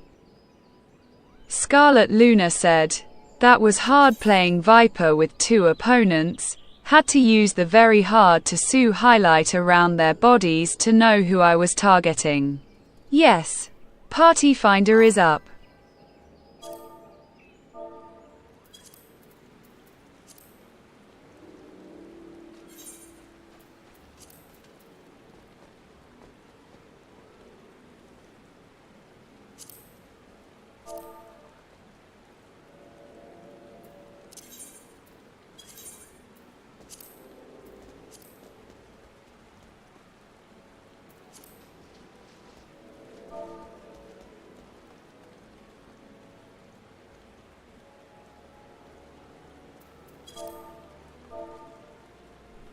Scarlet Luna said, that was hard playing Viper with two opponents. Had to use the very hard to sue highlight around their bodies to know who I was targeting. Yes, Party Finder is up.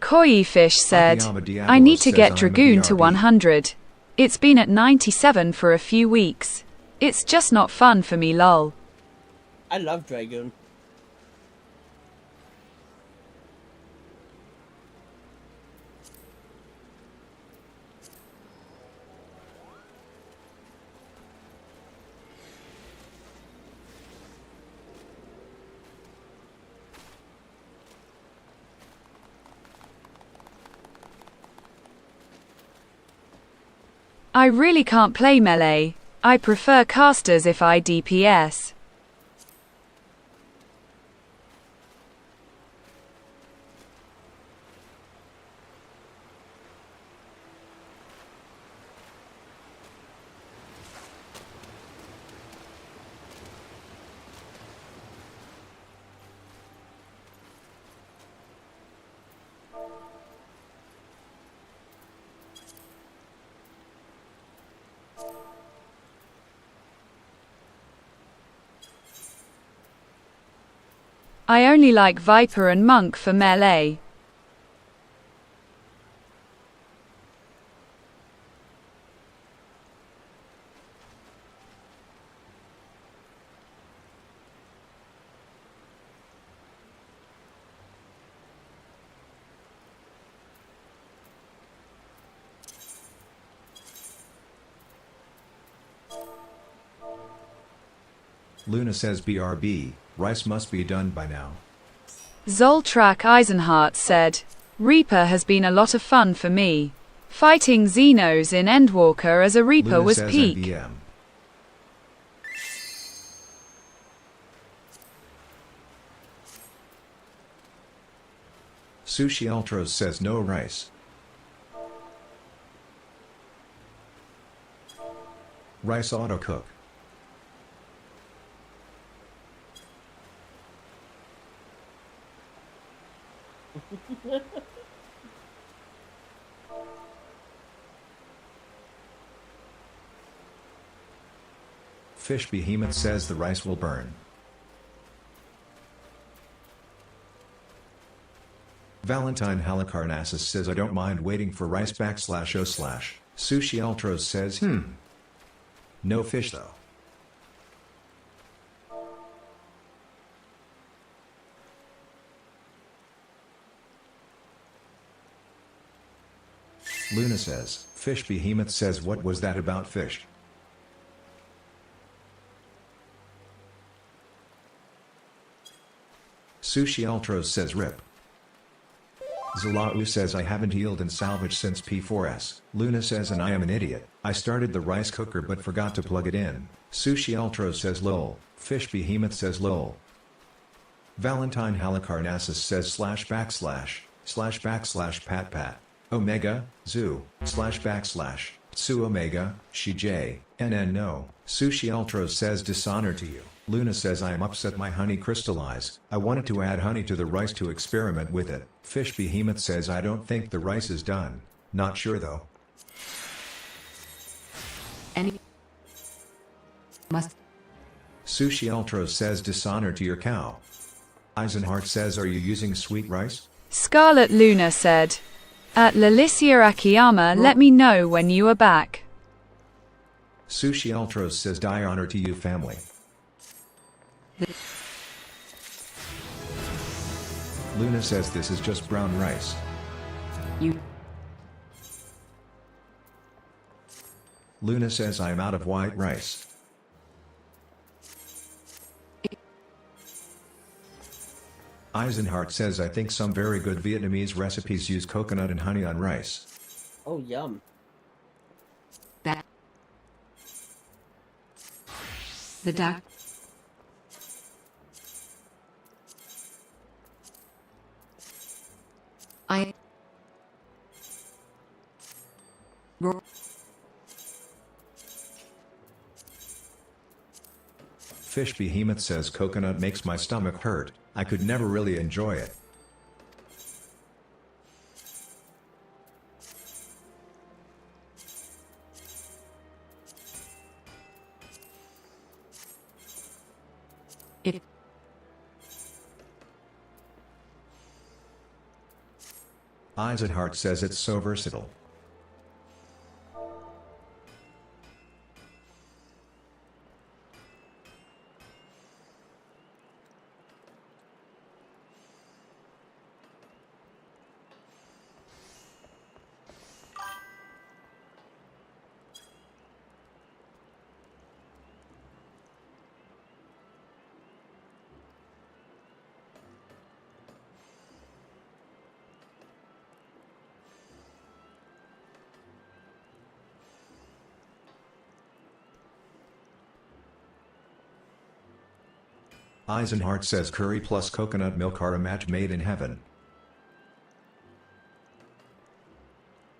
Koi Fish said, Akiyama Diablo I need to says get I'm a Dragoon to BRB. 100. It's been at 97 for a few weeks. It's just not fun for me lol. I love Dragoon. I really can't play melee. I prefer casters if I DPS. I only like Viper and Monk for melee. Luna says BRB, rice must be done by now. Zoltrak Eisenhart said, Reaper has been a lot of fun for me. Fighting Xenos in Endwalker as a Reaper Luna was says peak. NVM. Sushi Ultros says no rice. Rice auto cook. Fish Behemoth says the rice will burn. Valentine Halicarnassus says I don't mind waiting for rice / o/. Sushi Ultros says no fish though. Luna says, Fish Behemoth says what was that about fish? Sushi Ultros says rip. Zalau says I haven't healed and salvaged since P4S. Luna says and I am an idiot. I started the rice cooker but forgot to plug it in. Sushi Ultros says lol. Fish Behemoth says lol. Valentine Halicarnassus says // pat pat. Omega, Zoo, / Su Omega, Shij, NN no. Sushi Ultros says dishonor to you. Luna says I am upset my honey crystallized. I wanted to add honey to the rice to experiment with it. Fish Behemoth says I don't think the rice is done. Not sure though. Any must Sushi Ultros says dishonor to your cow. Eisenhart says are you using sweet rice? Scarlet Luna said, at Lalicia Akiyama, let me know when you are back. Sushi Ultros says die honor to you family. Luna says this is just brown rice. you Luna says I am out of white rice. Eisenhart says I think some very good Vietnamese recipes use coconut and honey on rice. Oh, yum. that the doc I Ro- Fish Behemoth says coconut makes my stomach hurt. I could never really enjoy it. if Eyes at Heart says it's so versatile. Eisenhart says curry plus coconut milk are a match made in heaven.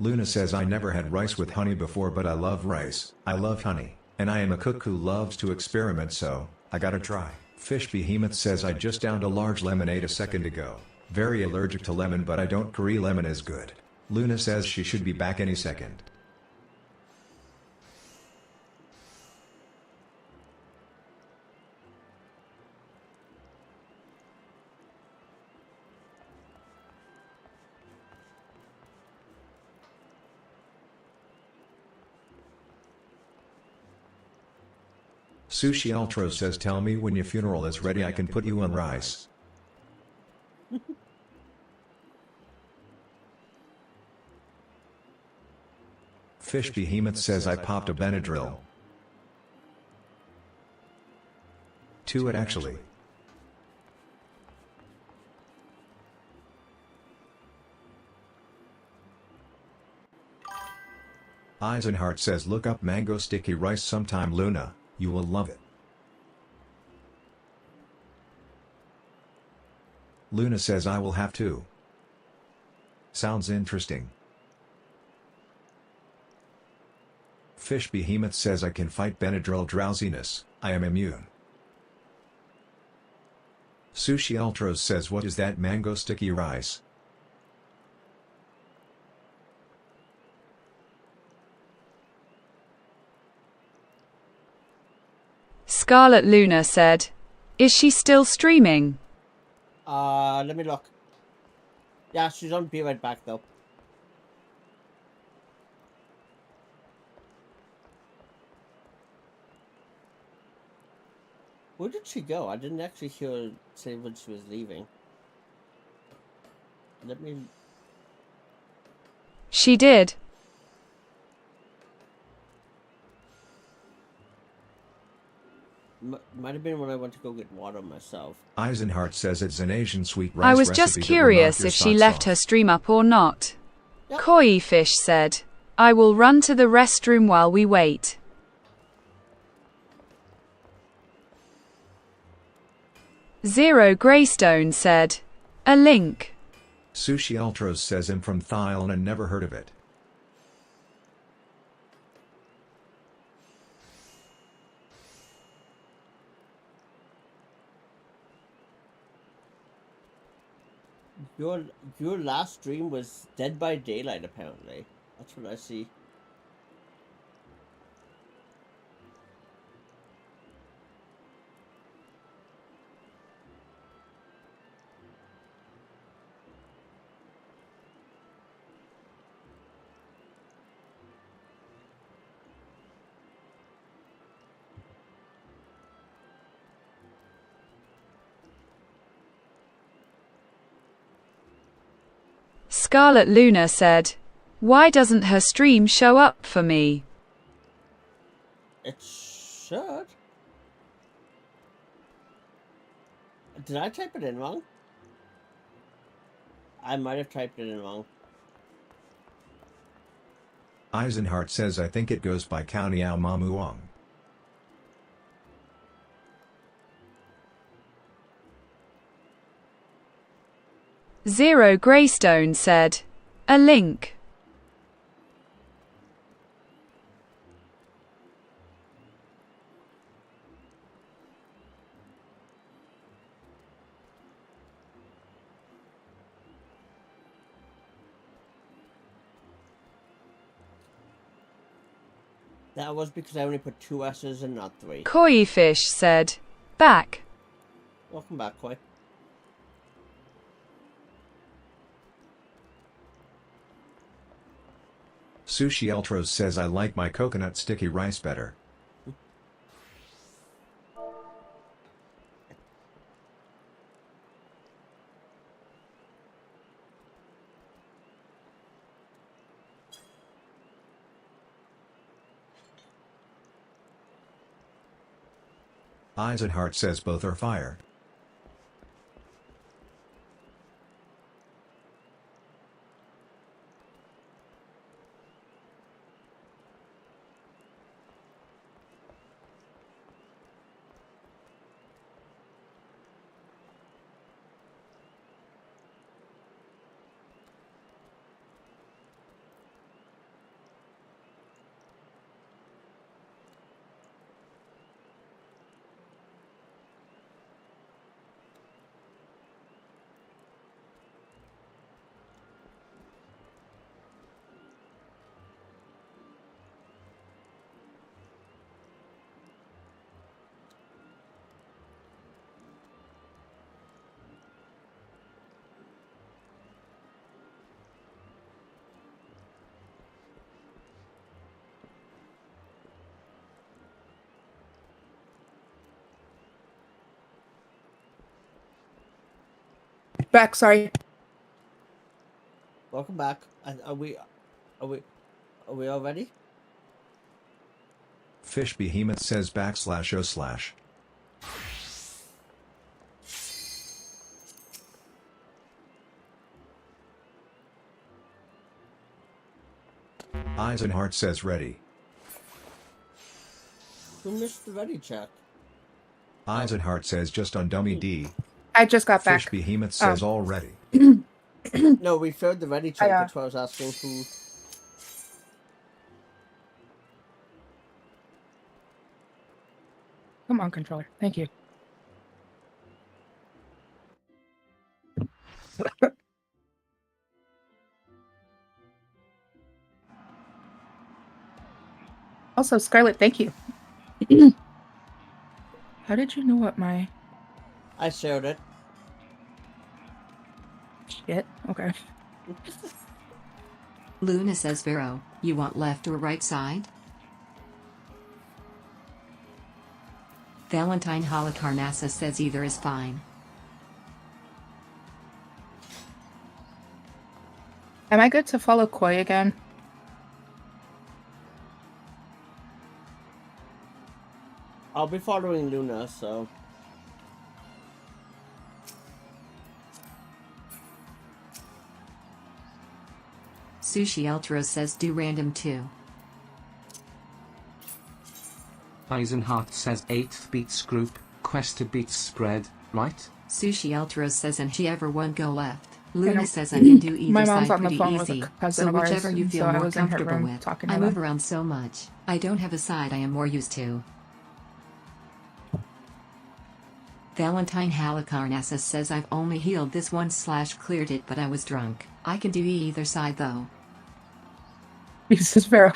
Luna says I never had rice with honey before, but I love rice. I love honey. And I am a cook who loves to experiment, so I gotta try. Fish Behemoth says I just downed a large lemonade a second ago. Very allergic to lemon, but I don't curry lemon is good. Luna says she should be back any second. Sushi Ultra says tell me when your funeral is ready, I can put you on rice. Fish Behemoth says I popped a Benadryl. To it actually. Eisenhart says look up mango sticky rice sometime, Luna. You will love it. Luna says I will have to. Sounds interesting. Fish Behemoth says I can fight Benadryl drowsiness, I am immune. Sushi Ultros says what is that mango sticky rice? Scarlet Luna said, is she still streaming? Let me look. Yeah, she's on Be Right Back though. Where did she go? I didn't actually hear her say when she was leaving. Let me... She did. Might have been when I went to go get water myself. Eisenhart says it's an Asian sweet rice I was recipe just that will curious knock your if she socks left off. her stream up or not. Yep. Koi Fish said, I will run to the restroom while we wait. Zero Greystone said, a link. Sushi Ultros says I'm from Thailand and never heard of it. Your last stream was Dead by Daylight, apparently. That's what I see. Scarlet Luna said, why doesn't her stream show up for me? It should. Did I type it in wrong? I might have typed it in wrong. Eisenhart says I think it goes by County Ao Mamuong. Zero Greystone said, a link. That was because I only put 2 S's and not 3. Koi Fish said, back. Welcome back, Koi. Sushi Eltros says I like my coconut sticky rice better. Eisenhart says both are fire. Back, sorry. Welcome back. Are we all ready? Fish Behemoth says /o/. Eisenhart says ready. Who missed the ready check? Eisenhart says just on Dummy D. I just got Fish back. Behemoth says all ready. No, we failed the ready check. I, That's why I was asking who. Come on, controller. Thank you. Also, Scarlett, thank you. How did you know what my I shared it. shit? Okay. Luna says Vero, you want left or right side? Valentine Holocarnassa says either is fine. Am I good to follow Koi again? I'll be following Luna, so. Sushi Eltros says do random too. Eisenhart says 8th beats group, Questa beats spread, right? Sushi Eltros says and she ever one go left. I Luna know. says I can do either My mom's side on the pretty phone with a easy. cousin So of ours, whichever you and feel so I more was in her comfortable room with. talking I to move them. around so much. I don't have a side I am more used to. Valentine Halicarnassus says I've only healed this once/cleared it but I was drunk. I can do either side though. This is Vero.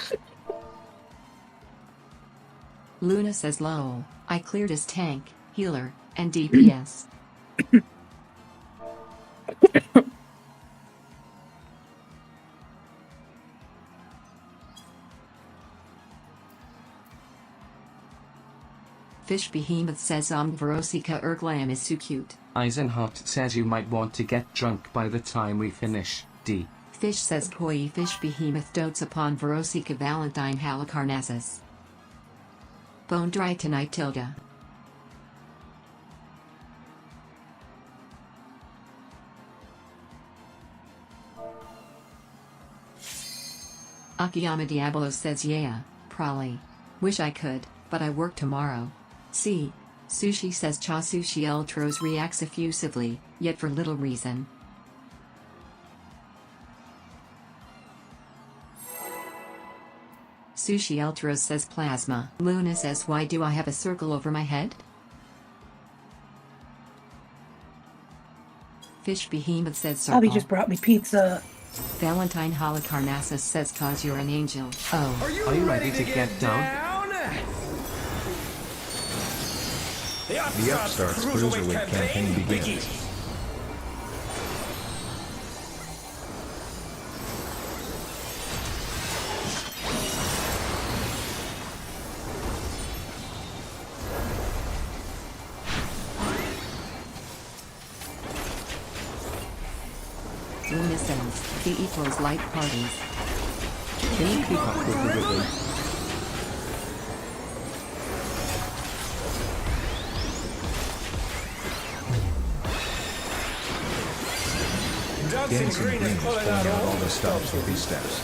Luna says lol. I cleared his tank, healer, and DPS. Fish Behemoth says Verosica Erglam is so cute. Eisenhart says you might want to get drunk by the time we finish, D. Fish says Koi Fish Behemoth dotes upon Verosica Valentine Halicarnassus. Bone dry tonight Tilda. Akiyama Diablo says yeah, probably. Wish I could, but I work tomorrow. See. Sushi says Cha Sushi Eltros reacts effusively, yet for little reason. Sushi Eltros says plasma. Luna says why do I have a circle over my head? Fish Behemoth says circle. Bobby just brought me pizza. Valentine Holocarnassus says cause you're an angel. Oh. Are you ready to get down? The Upstarts Cruiserweight campaign begins. Luna says, V equals light parties. Can you keep up with the rhythm? Dancing Green is pulling out all the stops with these steps.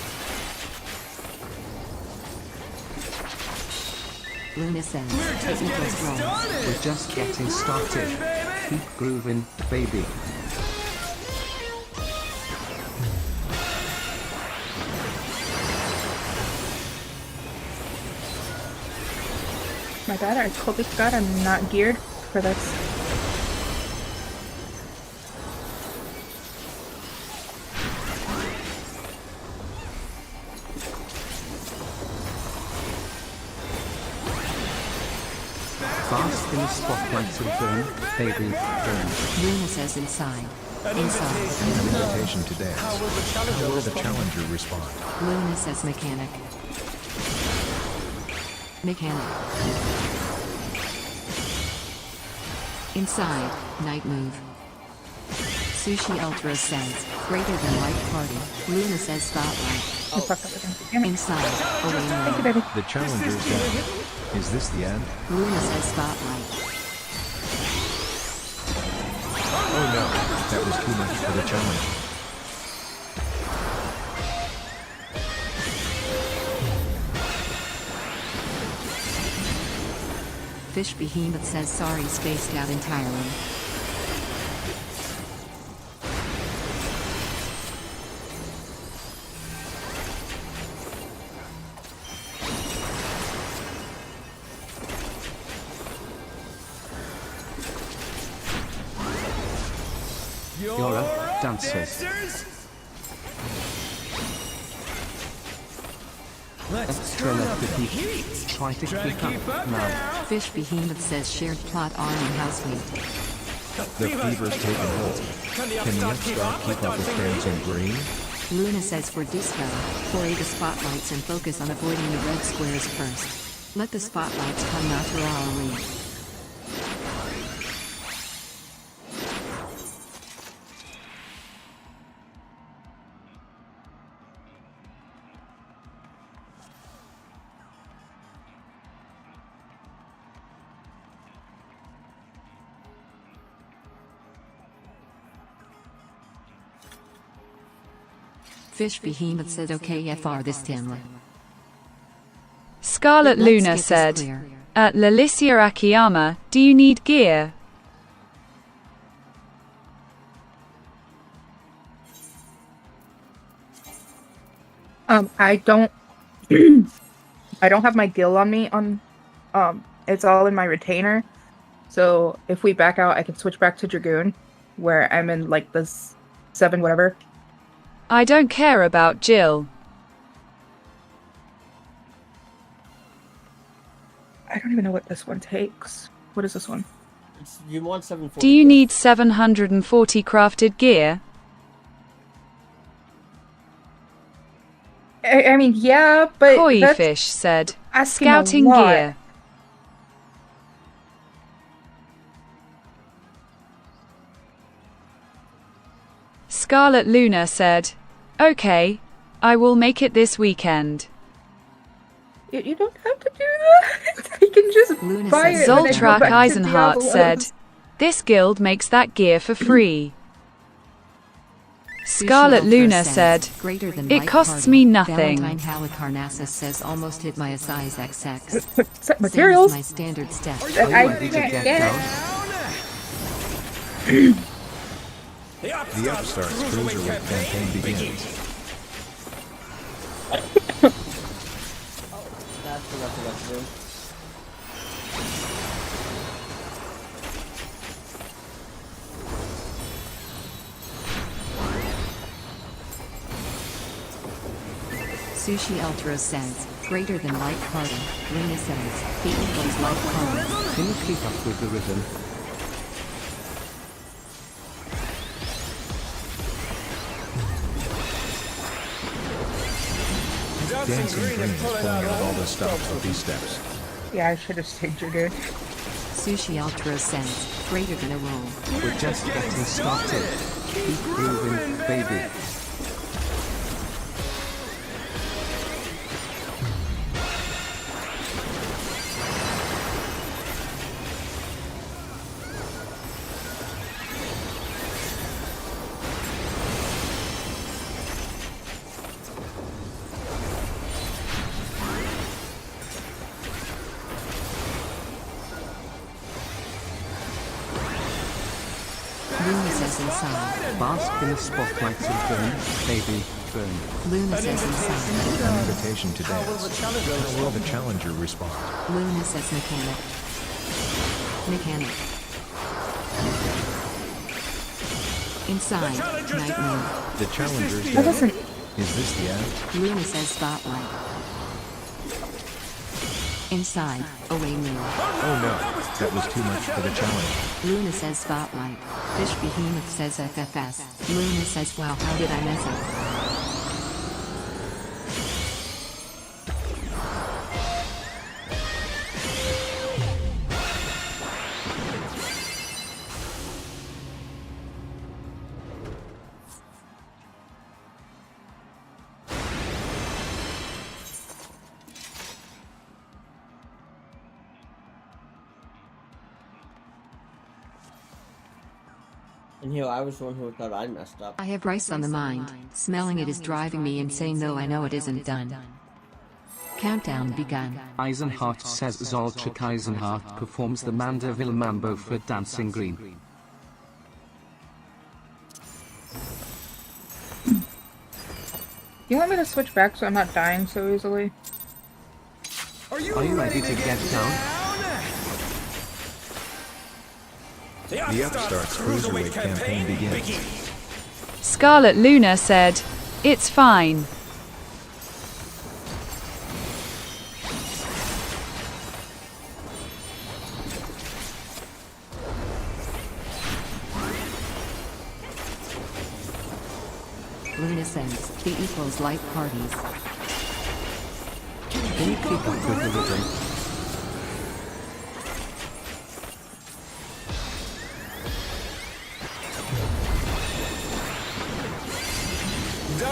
Luna says, V equals roll. We're just getting started. Keep grooving, baby. My bad, I totally forgot I'm not geared for this. Fast in the spotlight and burn, baby, burn. Luna says inside. Inside. An invitation to dance. How will the challenger respond? Luna says mechanic. Mechanic. Inside, night move. Sushi Ultra says, greater than light party. Luna says spotlight. I fucked up again. Damn it. Inside, away Thank you, mode. baby. The challenger's down. Is this the end? Luna says spotlight. Oh no, that was too much for the challenger. Fish Behemoth says sorry, spaced out entirely. You're up, dancers. Let's turn up the heat. Try to keep up now. Fish Behemoth says shared plot army housemate. The fever's taken hold. Can the upstart keep up with Dancing Green? Luna says for disco, 4A the spotlights and focus on avoiding the red squares first. Let the spotlights come naturally. Fish Behemoth said okay FR this Tamra. Scarlet Let's Luna get this said, clear. at Lalicia Akiyama, do you need gear? I don't I don't have my gill on me it's all in my retainer. So if we back out I can switch back to Dragoon where I'm in like this 7 whatever. I don't care about Jill. I don't even know what this one takes. What is this one? You want 740. Do you need 740 crafted gear? I mean, yeah, but Koi that's Fish said, asking a scouting lot. gear. Scarlet Luna said, okay, I will make it this weekend. You don't have to do that. I can just Luna buy says it. when I go Zoltrak back to Eisenhart Diablo. said, this guild makes that gear for free. Scarlet Sushi Luna Ultra said, says, greater than it light costs party. me nothing. Valentine Halicarnassus says almost hit my size XX. Set Same as materials. my standard step. Are you I ready to can't get get down? The Upstarts Cruiserweight campaign begins. That's what I forgot to do. Sushi Ultra says, greater than light party. Luna says, V equals light party. Can you keep up with the rhythm? Dancing Green is pulling out all the stops with these steps. Yeah, I should have stayed Dragoon. Sushi Ultra says, greater than a roll. We're just getting started. Keep grooving, baby. says inside. Bask in the spotlight and burn, baby, burn. Luna says inside. An invitation to dance. How will the challenger respond? Luna says mechanic. Mechanic. Inside. Night moon. The challenger's That dead. doesn't. Is this the end? Luna says spotlight. Inside. Away moon. Oh no, that was too much for the challenger. Luna says spotlight. Fish behemoth says FFS. Luna says wow, how did I mess up? And here I was the one who thought I messed up. I have rice on the mind. Smelling it is driving me insane, though I know it isn't done. Countdown begun. Eisenhart says Zolchuk Eisenhart performs the Mandeville Mambo for Dancing Green. You want me to switch back so I'm not dying so easily? Are you ready to get down? The Upstarts Cruiserweight campaign begins. Scarlet Luna said, "It's fine." Luna says the equals light parties. Can you keep up with the rhythm?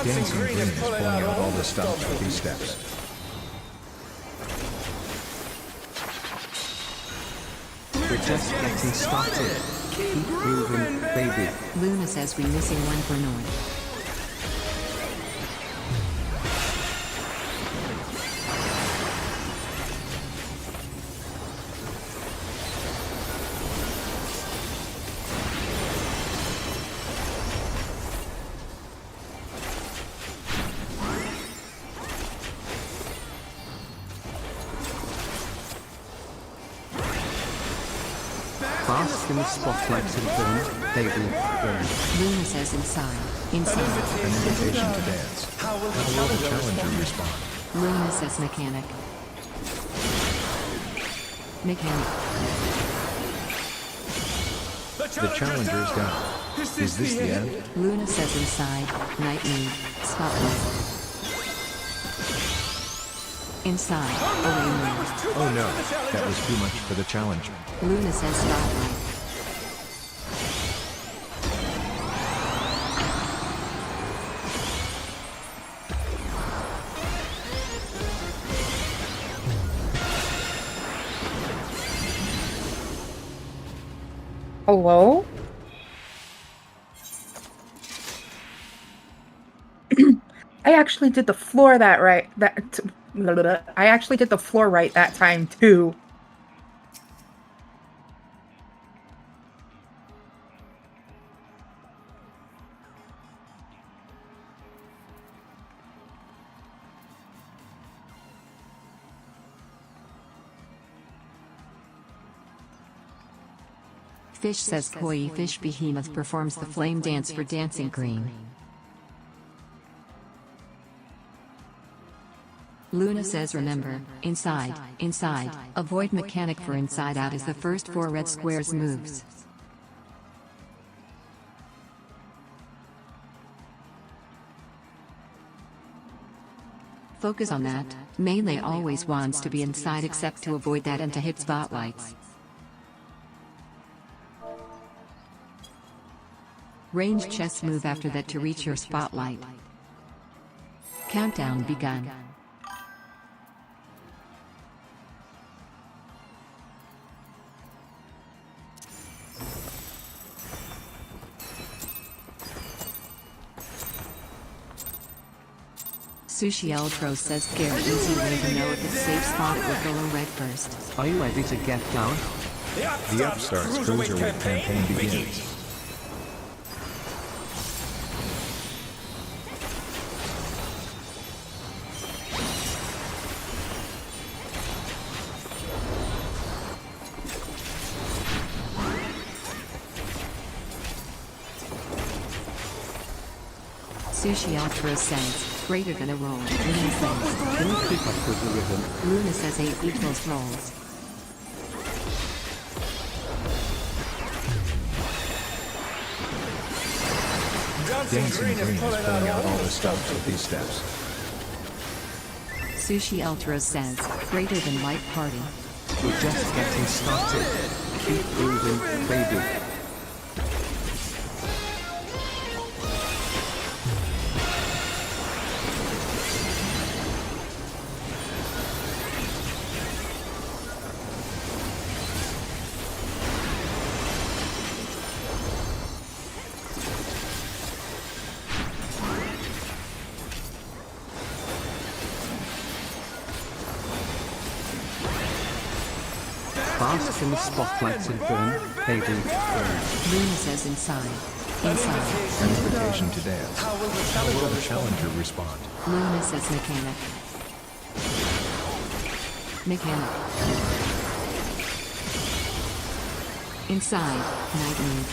Dancing Green is pulling out all the stops with these steps. We're just getting started. Keep moving, baby. Luna says we missing one for North. Bask in the spotlight and burn, baby, burn. Luna says inside. Inside. An invitation to dance. How will the challenger respond? Luna says mechanic. Mechanic. The challenger is down. Is this the end? Luna says inside. Night moon. Spotlight. Inside. Away moon. Oh no, that was too much for the challenger. Luna says spotlight. Hello? I actually did the floor that right. I actually did the floor right that time too. Fish says Koi Fish Behemoth performs the flame dance for Dancing Green. Luna says remember, inside, inside, avoid mechanic for inside out is the first 4 red squares moves. Focus on that. Melee always wants to be inside except to avoid that and to hit spotlights. Range chess move after that to reach your spotlight. Countdown begun. Sushi Eltro says scare easy way to know if it's safe spot it with below red first. Are you ready to get down? The Upstarts Cruiserweight campaign begins. Sushi Ultra says, greater than a roll. Luna says, Can you keep up with the rhythm? Luna says 8 equals rolls. Dancing Green is pulling out all the stops with these steps. Sushi Ultra says, greater than light party. We're just getting started. Keep moving, baby. Bask in the spotlights and burn, baby, burn. Luna says inside. Inside. An invitation to dance. How will the challenger respond? Luna says mechanic. Mechanic. Inside. Night moon.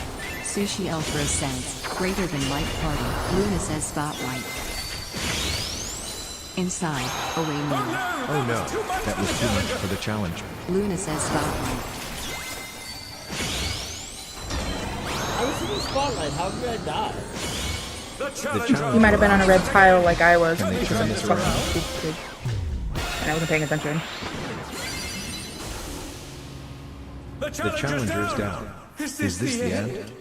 Sushi Ultra says, greater than light party. Luna says spotlight. Inside. Away moon. Oh no, that was too much for the challenger. Luna says spotlight. I was in the spotlight. How did I die? The challenger You might have been on a red tile like I was. Can they Because turn I'm this fucking around? stupid. And I wasn't paying attention. The challenger's down. Is this the end?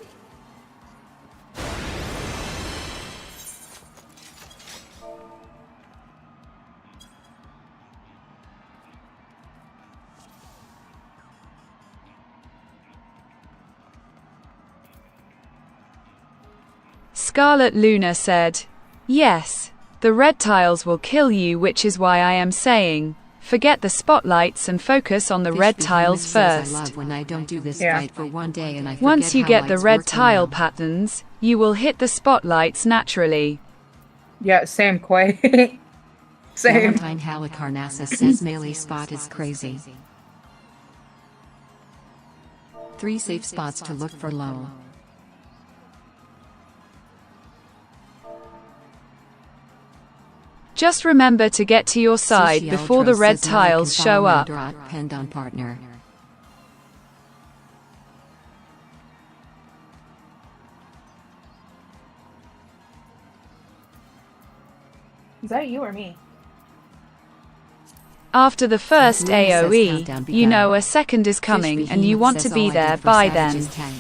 Scarlet Luna said, yes, the red tiles will kill you, which is why I am saying, forget the spotlights and focus on the Fish red Behemoth tiles says, I first. love when I don't do this Yeah. fight for one day and I forget Once you how get the lights red work tile now. patterns, you will hit the spotlights naturally. Yeah, same, Quay. Same. Valentine Halicarnassus says melee spot is crazy. 3 safe spots to look for low. Just remember to get to your side Sushi before Ultra the red says, "Now I tiles can show follow my up. Drought Penned on partner. Is that you or me? After the first Luna says countdown AoE, you begun. know a second is coming Fish and you Behemoth want to says, be all I there did for by Savage then. is tank.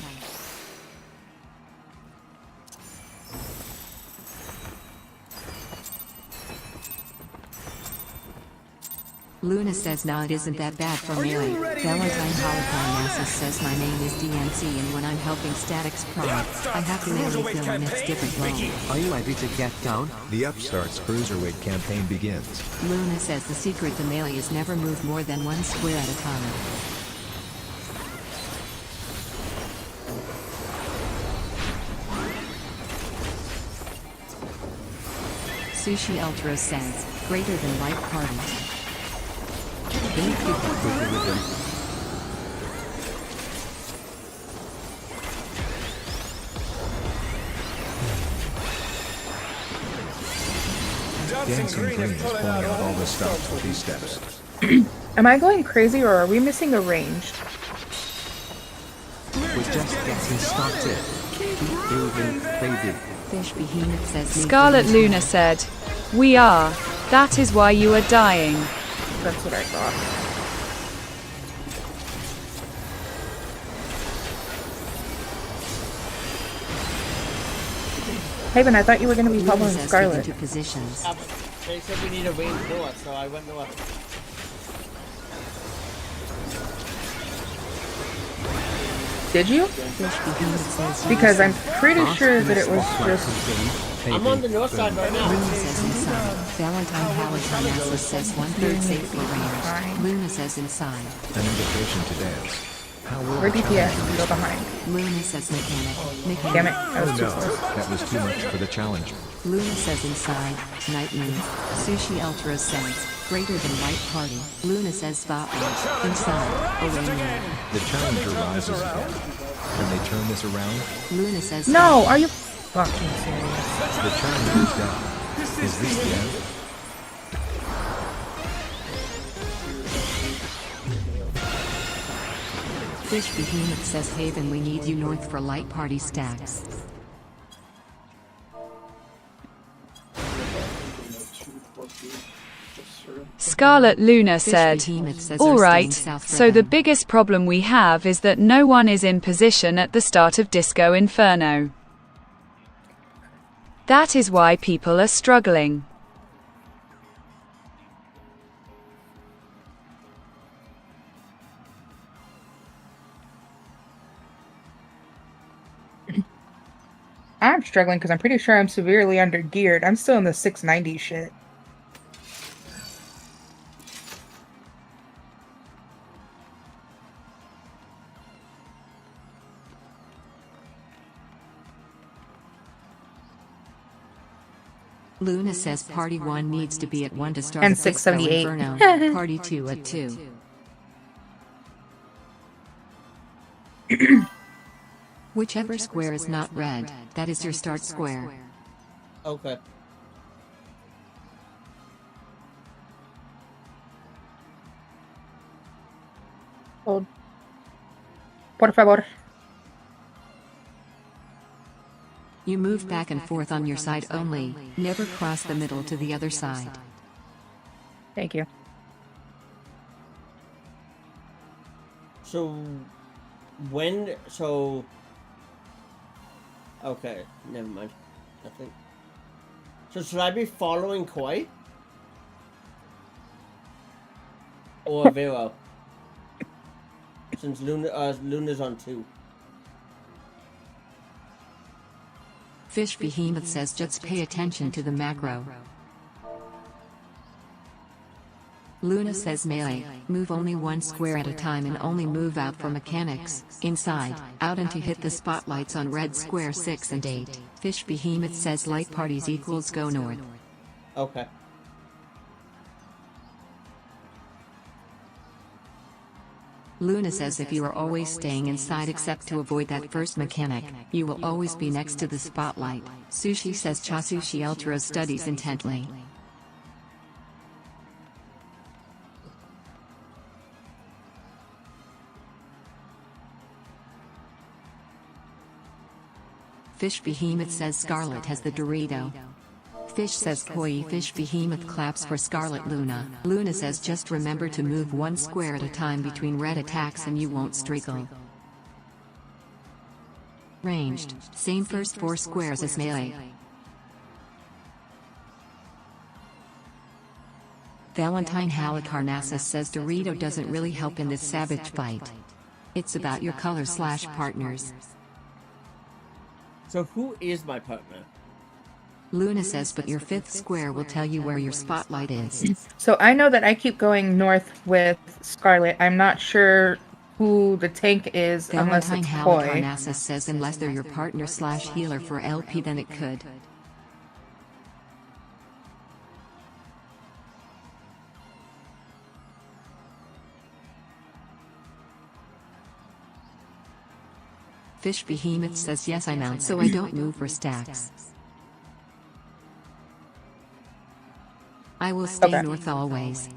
Luna says nah, it isn't that bad for melee. Valentine Holocaust says my name is DNC and when I'm helping Statics Prod, I have to melee kill and it's different role. Are you ready to get down? The Upstarts Cruiserweight campaign begins. Luna says the secret to melee is never move more than 1 square at a time. Sushi Ultra says, greater than light party. Can you keep up with the rhythm? Dancing Green is pulling out all the stops with these steps. Am I going crazy or are we missing a range? We're just getting started. Keep moving, baby. Fish Behemoth says Scarlet Luna said, we are. That is why you are dying. That's what I thought. Haven, I thought you were going to be Luna following says Scarlet. into positions. They said we need a range door, so I went north. Did you? Fish Behemoth says Because I'm pretty Bask sure in that the it was spotlights just... and burn, I'm on the baby, north side burn. right now. Luna says inside. Valentine Halicarnassus says 1/3 safe for range. Luna says inside. An invitation to dance. How will We're the DPS, challenger we go behind. Luna says mechanic. Mechanic. Damn it, I was Oh too no, close. that was too much for the challenger. Luna says inside. Night moon. Sushi Ultra says greater than light party. Luna says spotlight. Inside. Away moon. The challenger rises again. Can they turn this around? Luna says No, are you... fucking serious. The China is down. Is this the end? Fish Behemoth says Haven, we need you north for light party stacks. Scarlet Luna Fish said, Behemoth says "All are right, staying south for so the them." biggest problem we have is that no one is in position at the start of Disco Inferno. That is why people are struggling." I'm struggling because I'm pretty sure I'm severely undergeared. I'm still in the 690 shit. Luna says Party 1 needs to be at 1 to start And the Disco 678. Inferno. Party 2 at 2. Whichever square is not red, that is your start square. Okay. Hold. Por favor. You move back and forth on your side only, never cross the middle to the other side. Thank you. So, when, so, okay, never mind, nothing. So should I be following Koi? Or Vero? Since Luna's on 2. Fish Behemoth says just pay attention to the macro. Luna says melee, move only one square at a time and only move out for mechanics, inside, out and to hit the spotlights on red square 6 and 8. Fish Behemoth says light parties equals go north. Okay. Luna says if you are always staying inside except to avoid that first mechanic, you will always be next to the spotlight. Sushi says Chasushi Ultra studies intently. Fish Behemoth says Scarlet has the Dorito. Fish says Koi. Fish Behemoth claps for Scarlet Luna. Luna says just remember to move one square at a time between red attacks and you won't streakle. Ranged, same first 4 squares as melee. Valentine Halicarnassus says Dorito doesn't really help in this savage fight. It's about your color/partners. So who is my partner? Luna says but your 5th square will tell you where your spotlight is. So I know that I keep going north with Scarlet. I'm not sure who the tank is unless Valentine it's Koi. Halicarnassus says unless they're your partner/healer for LP then it could. Fish Behemoth says yes I mount so I don't move for stacks. I will stay Okay. north always.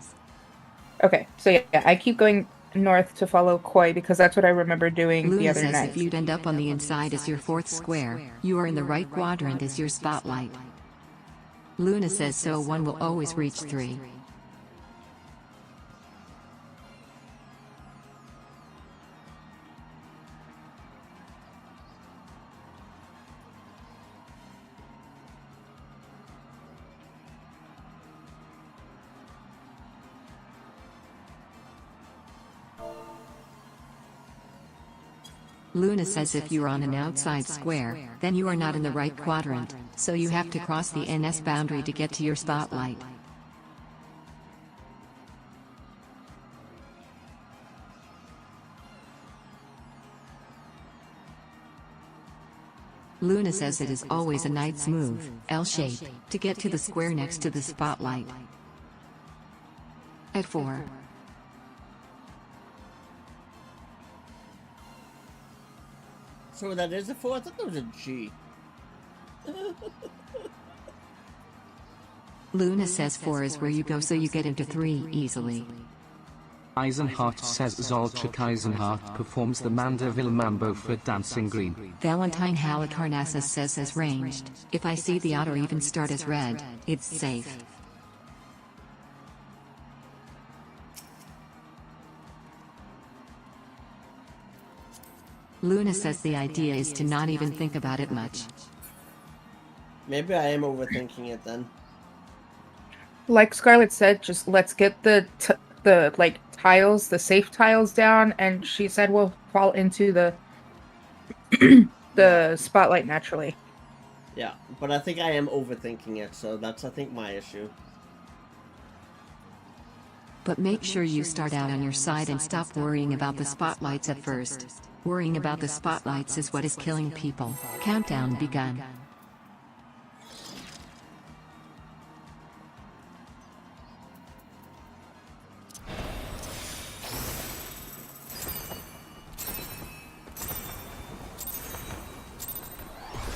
Okay, so yeah, I keep going north to follow Koi because that's what I remember doing the Luna other says night. if you'd end up on the inside as your 4th square, you are in the right quadrant as your spotlight. Luna says so 1 will always reach 3. Luna says if you're on an outside square, then you are not in the right quadrant, so you have to cross the NS boundary to get to your spotlight. Luna says it is always a knight's move, L-shape, to get to the square next to the spotlight. At 4. So that is a 4? I thought that was a G. Luna says 4 is where you go so you get into 3 easily. Eisenhart says Zolchik Eisenhart performs the Mandeville Mambo for Dancing Green. Valentine Halicarnassus says as ranged, if I see the auto even start as red, it's safe. Luna says the idea is to not even think about it much. Maybe I am overthinking it then. Like Scarlett said, just let's get the tiles, the safe tiles down, and she said we'll fall into the the spotlight naturally. Yeah, but I think I am overthinking it, so that's I think my issue. But make sure you start out on your side and stop worrying about the spotlights at first. Worrying about the spotlights is what is killing people. Countdown begun.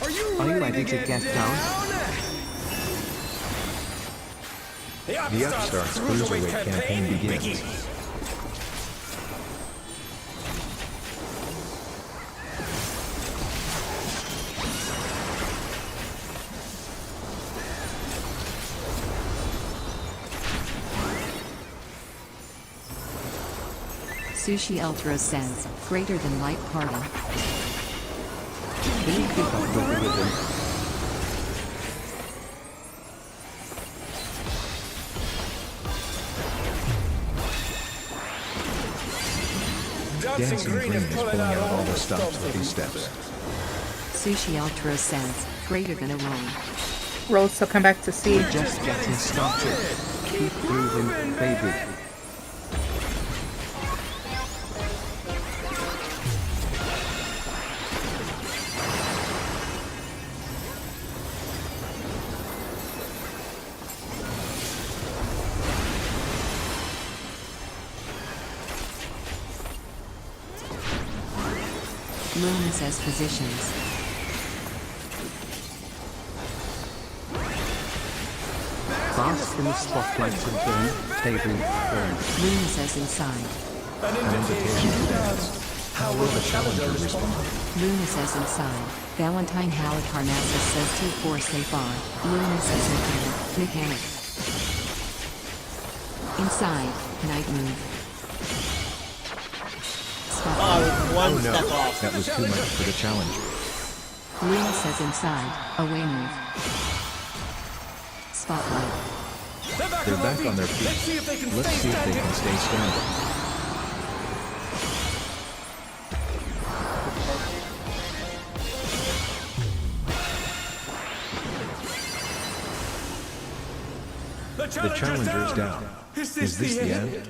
Are you ready to get down? The Upstarts Cruiserweight campaign begins. Sushi Ultra says, greater than light party. Can you keep up with the rhythm? Dancing Green is pulling out all the stops for these steps. Sushi Ultra says, greater than a roll. Rolls to come back to C. Just getting started. Keep grooving, baby. Luna says positions. Bask in the spotlight and burn, baby, burn. Luna says inside. An invitation to dance. How will the challenger respond? Luna says inside. Valentine Halicarnassus says T4 safe R. Luna says mechanic. Inside. Night move. Oh, I was one Oh step no, off. that was too much for the challenger. Luna says inside. Away move. Spotlight. They're back on their feet. Let's see if they can stay standing. The challenger is down. Is this the end?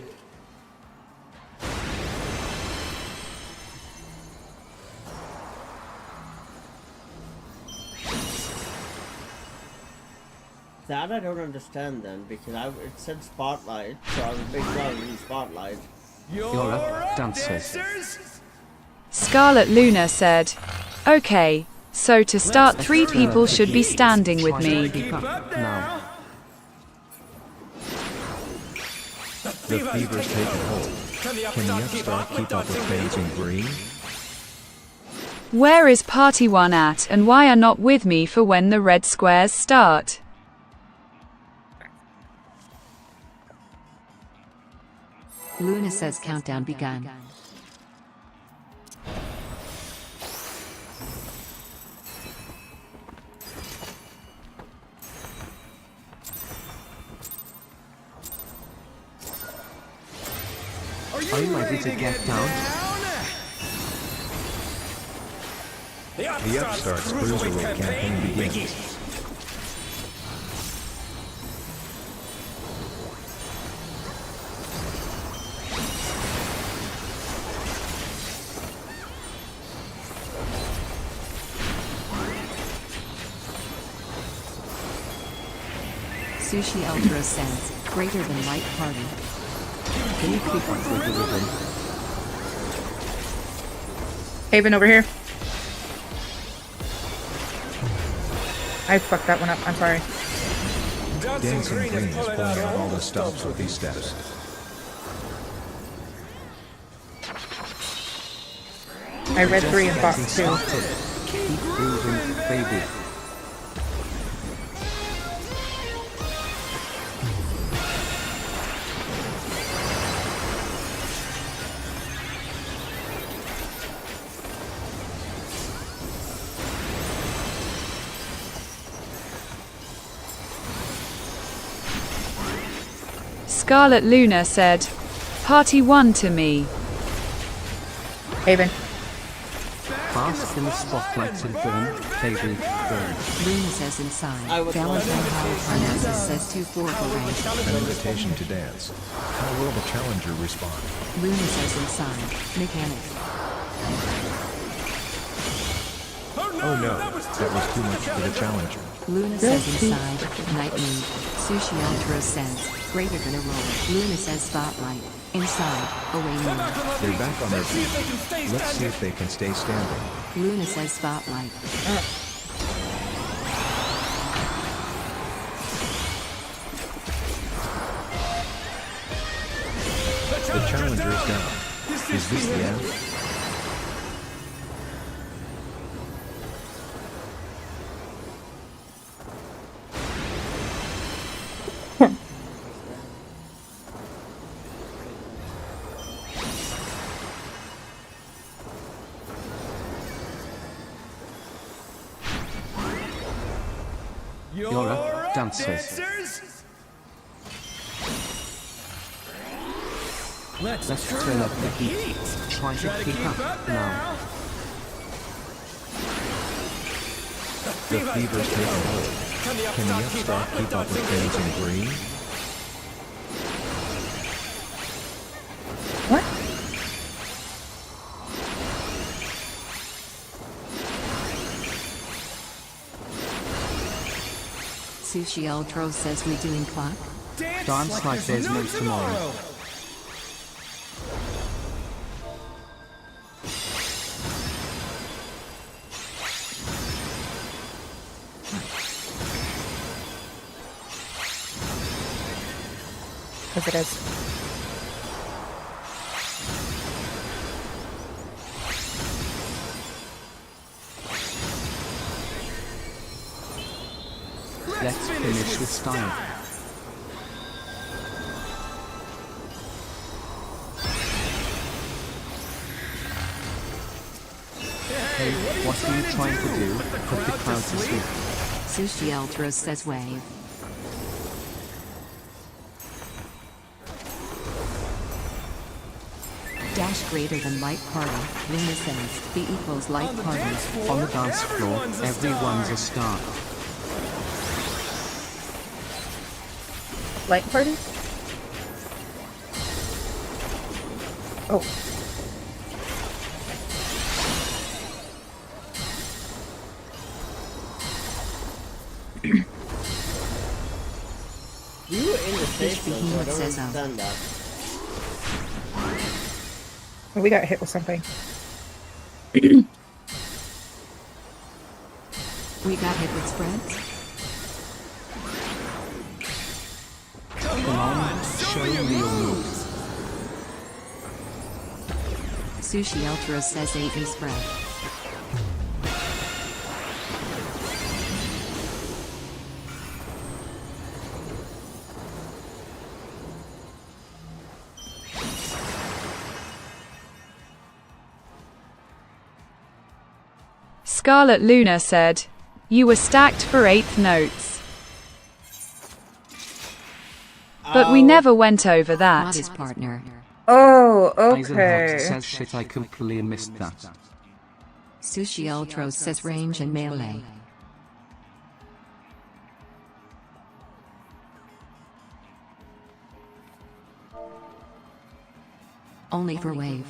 That I don't understand then, because it said spotlight, so I was big glad in spotlight. You're up, dancers. Scarlet Luna said, okay, so to start 3 people should be standing with me. Keep up now. The fever's taken hold. Can the upstart keep up with Dancing Green? Where is Party 1 at and why are not with me for when the red squares start? Luna says countdown begun. Are you ready to get down? The Upstarts Cruiserweight campaign begins. Sushi Ultra says, greater than light party. Can you keep up with the rhythm? Haven over here. I fucked that one up. I'm sorry. Dancing Green is pulling out all the stops with these steps. I read 3 and bought 2. Keep grooving, baby. Scarlet Luna said, "Party 1 to me." Haven. Bask in the spotlight and burn, baby, burn. Luna says inside. I would Valentine love Howard Parnassus says 2-4 for rank. An invitation to dance. How will the challenger respond? Luna says inside. Mechanic. Oh no, that was too much for the challenger. Luna says inside. Night mood. Sushi Ultra says greater than a roll. Luna says spotlight. Inside. Away moon. They're back on their feet. Let's see if they can stay standing. Luna says spotlight. The challenger is down. Is this the end? You're up, dancers. Let's turn up the heat. Try to keep up now. The fever's taking hold. Can the upstart keep up with Dancing Green? What? Sushi Ultra says we doing clock. Dance like there's no tomorrow. Because it is. Let's finish with style. Hey, what are you trying to do? Put the crowd to sleep. Sushi Ultra says wave. Dash greater than light party. Luna says B equals light party. On the dance floor, everyone's a star. Light party? Oh. We were in the safe zone, so I Behemoth don't says, understand that. We got hit with something. We got hit with spreads. Come on, show me your moves. Sushi Ultra says 8 me spread. Scarlet Luna said, "You were stacked for 8th notes." But we never went over Not that. his partner. Oh, Eisenhart okay. says shit, I completely missed that. Sushi Ultra says range and melee. Only for wave.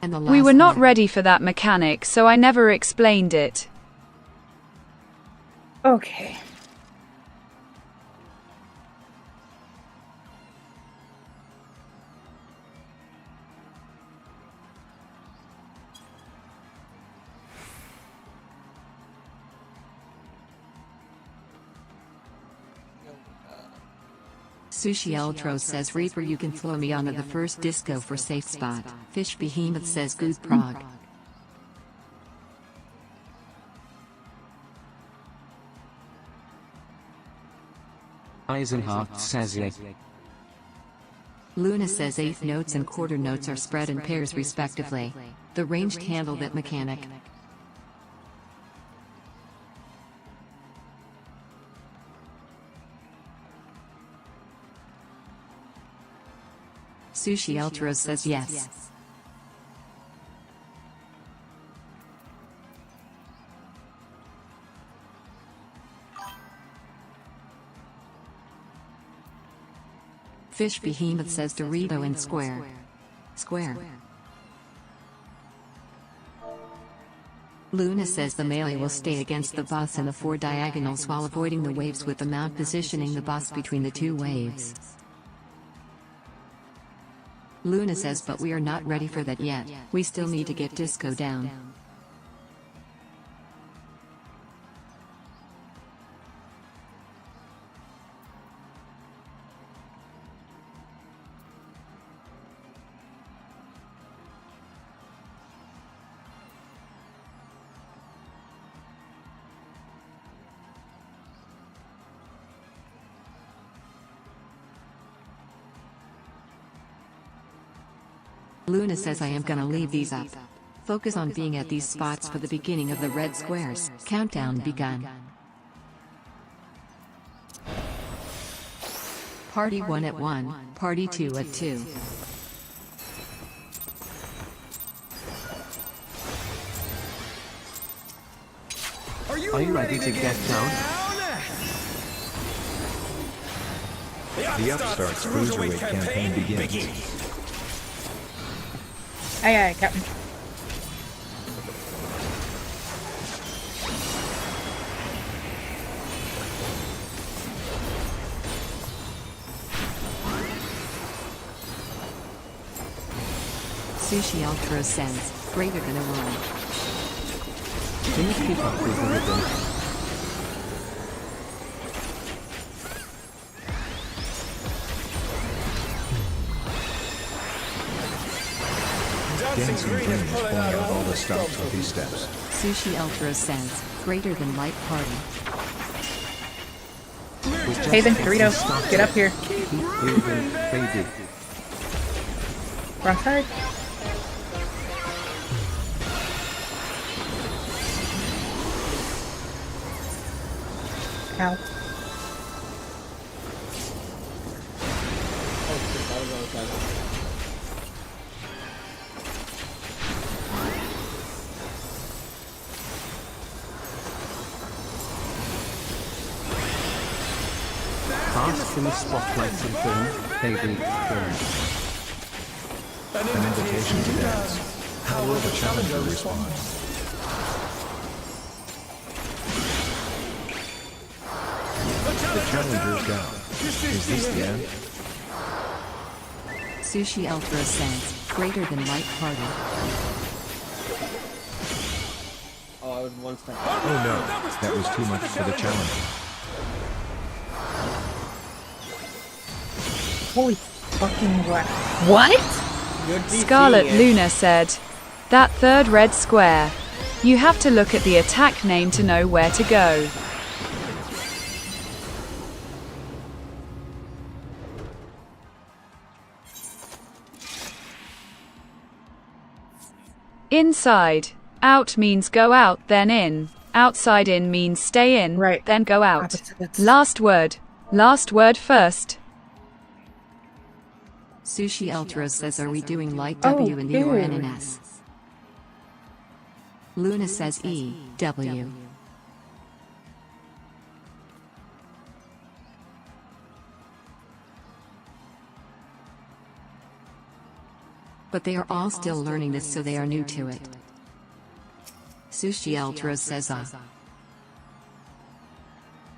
And the last We were not one. ready for that mechanic, so I never explained it. Okay. Sushi Eltros says Reaper you can flow me onto the first disco for safe spot. Fish Behemoth says good prog. Eisenhart says yeah. Luna says eighth notes and quarter notes are spread in pairs respectively. The ranged handle that mechanic. Sushi Eltros says yes. Fish Behemoth says Dorito and square. Square. Luna says the melee will stay against the boss in the 4 diagonals while avoiding the waves with the mount positioning the boss between the 2 waves. Luna says but we are not ready for that yet, we still need to get disco down. Luna says I am gonna leave these up. Focus on being at these spots for the beginning of the red squares. Countdown begun. Party 1 at 1, Party 2 at 2. Are you ready to get down? The Upstarts Cruiserweight campaign begins. Aye, aye, Captain. Sushi Ultra says, greater than a roll. Can you keep up with the rhythm? Dancing dreams pulling out all the stops with these steps. Sushi Ultra says, greater than light party. Haven, Dorito, get up here. Keep moving, baby. Wrong side. Ow. Oh shit, that was on the side. Fast in the spotlights and film, baby, film. An invitation to dance. How will the challenger respond? The challenger's down. Is this the end? Sushi Ultra says, greater than light party. Oh, I was one step. Oh no, that was too much for the challenger. Holy fucking what? What? You're DCing Scarlet it. Luna said, that third red square. You have to look at the attack name to know where to go. Inside. Out means go out, then in. Outside in means stay in, Right. then go out. Opposites. Last word. Last word first. Sushi Ultra says are we doing light Oh, W and E or N and ew. S? Luna says E, W. But they are all still learning this, so they are new to it. Sushi Ultra says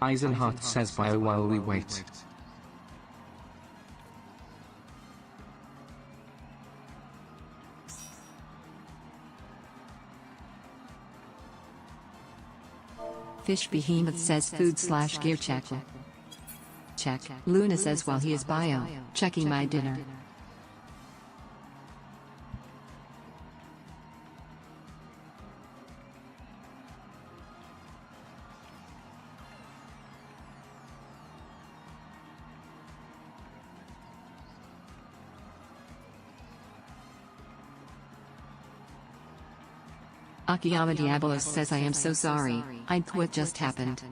Eisenhart says bio while we wait. Fish Behemoth says food/gear checker. check. Luna says while he is bio, checking my dinner. Akiyama Diabolos says I am so sorry, what just happened.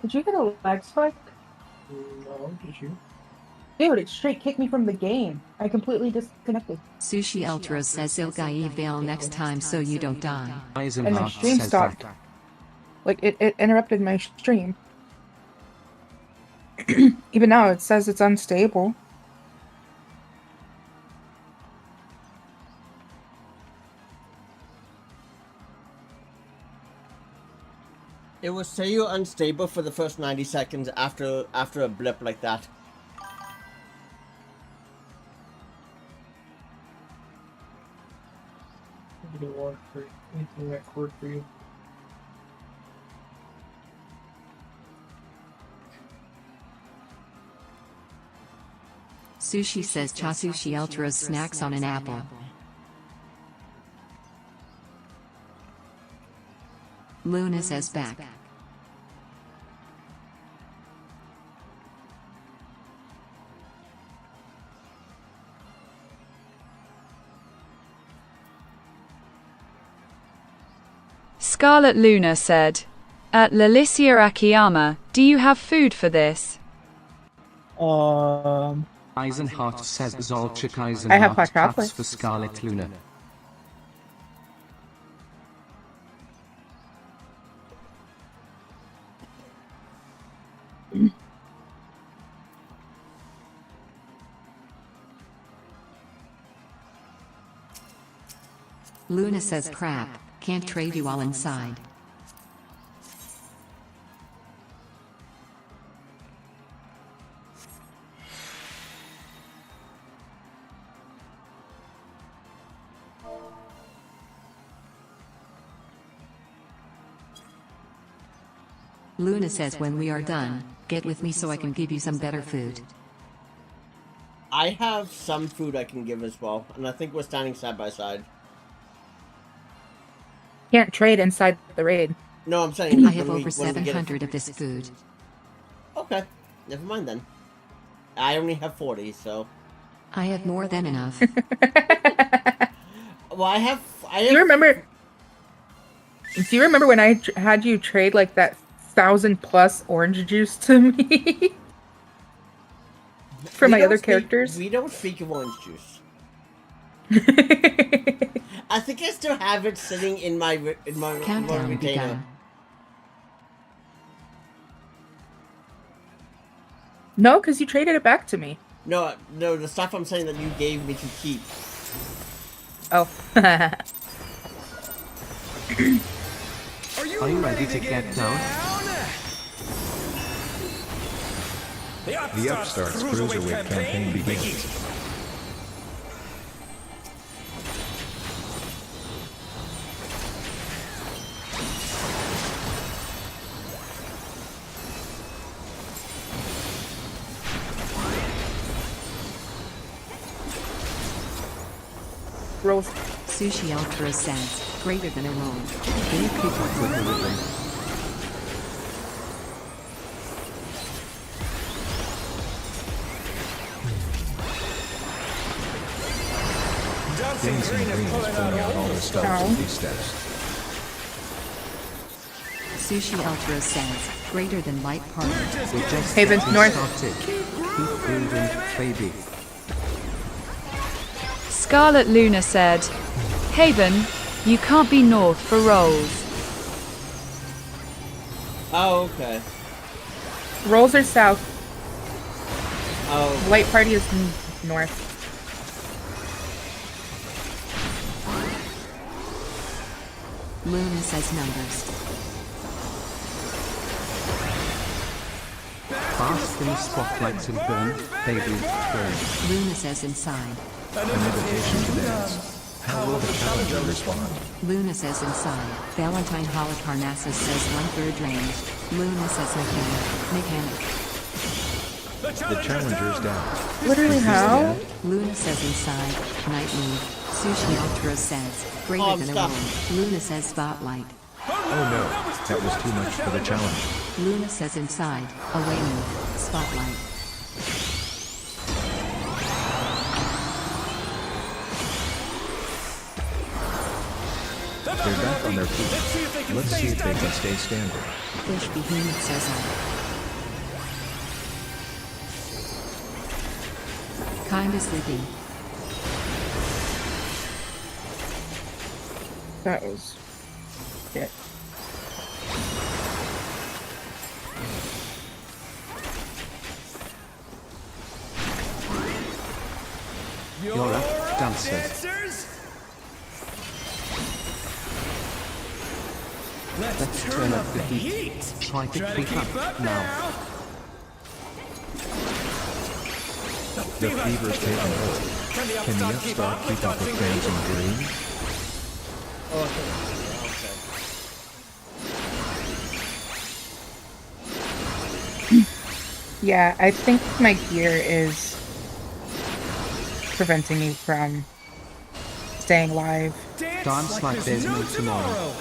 Did you get a lag spike? No, did you? Dude, it straight kicked me from the game. I completely disconnected. Sushi Ultras says Ilgai Veil next time so you don't die. And my Eisenhart stream says stopped. that. Like, it interrupted my stream. Even now, it says it's unstable. It will say you're unstable for the first 90 seconds after a blip like that. You don't want for anything that worked for you. Sushi says Chasushi Ultras snacks on an apple. Luna says back. Scarlet Luna said, "At Lalicia Akiyama, do you have food for this?" Eisenhart says Zolchik I have hot Eisenhart chocolate. claps for Scarlet Luna. Luna says crap, can't trade you all inside. Luna says when we are done, get with me so I can give you some better food. I have some food I can give as well, and I think we're standing side by side. Can't trade inside the raid. No, I'm saying I have when we- over when we get it- 700 of this food. Okay, never mind then. I only have 40, so. I have more than enough. Well, I have. Do you remember? Do you remember when I had you trade like that 1,000+ orange juice to me for We my don't other speak- characters? We don't speak of orange juice. I think I still have it sitting in my Countdown container. begun. No, because you traded it back to me. No, the stuff I'm saying that you gave me to keep. Oh. Are you ready to get down? The Upstarts Cruiserweight campaign begins. Rolls. Sushi Ultra says, greater than a roll. Can you keep up with the rhythm? Dancing Green is pulling out all the stops Ow. of these steps. Sushi Ultra says, greater than light party. We're just Haven, getting north. started. Keep breathing, baby. Scarlet Luna said, "Haven, you can't be north for rolls." Oh, okay. Rolls are south. Oh, White party is north. Luna says numbers. Bask in the spotlight and burn, baby, burn. Luna says inside. An invitation to dance. How will the challenger respond? Luna says inside. Valentine Holocarnassus says 1/3 range. Luna says mechanic. The challenger's down. Literally how? Luna says inside. Night move. Sushi Ultra says greater I'm than a stuck. roll. Luna says spotlight. Oh no, that was too much for the challenger. Luna says inside. Away move. Spotlight. They're back on their feet. Let's see if they can stay standing. Fish Behemoth says Kinda sleepy. That was it. You're up, dancers. Let's turn up the heat. Try to keep up now. The fever's taken hold. Can the upstart keep up with Dancing Dream? Oh, okay. Yeah, I think my gear is preventing me from staying live. Dance like there's no tomorrow.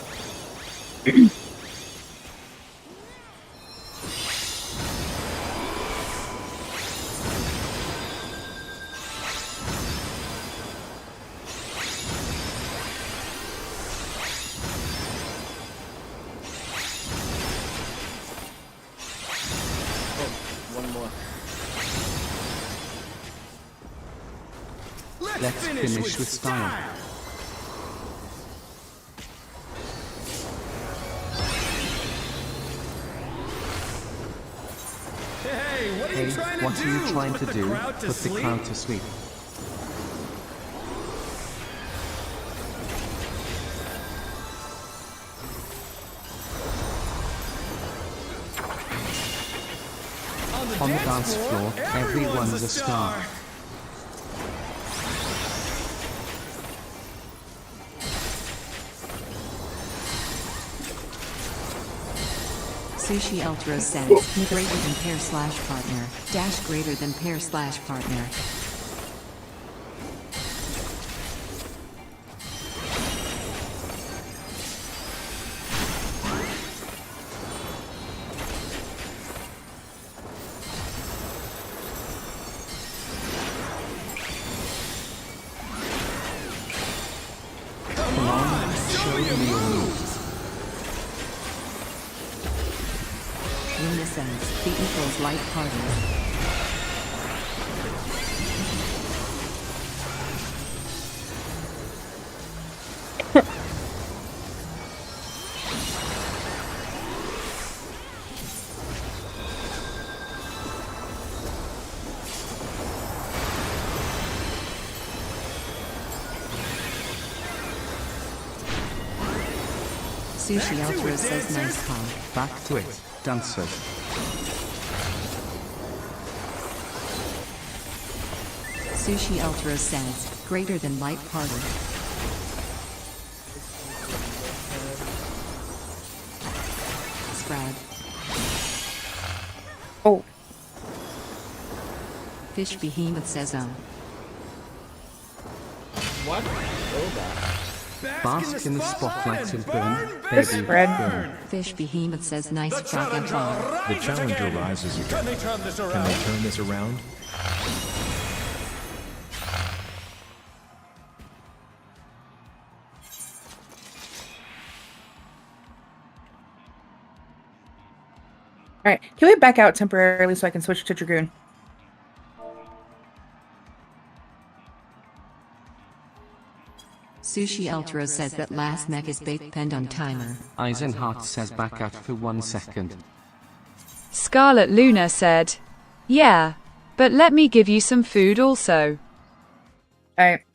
One more. Let's finish with style. Hey, what are you trying to do? Put the crowd to sleep. On the dance floor, everyone's a star. Sushi Ultra says greater than pair/partner. Dash greater than pair/partner. Come on, show me your moves. Luna says the equals light party. Sushi Ultra says nice call. Back to it, dancers. Sushi Ultra says greater than light party. Spread. Oh, Fish Behemoth says What? Yoga. Bask in the spotlight and burn, baby, spread. burn. Fish Behemoth says nice Dragon Ball. The challenger rises again. Can they turn this around? Alright, can we back out temporarily so I can switch to Dragoon? Sushi Ultra says that last mech is depend on timer. Eisenhart says back out for 1 second. Scarlet Luna said, "Yeah, but let me give you some food also." Alright.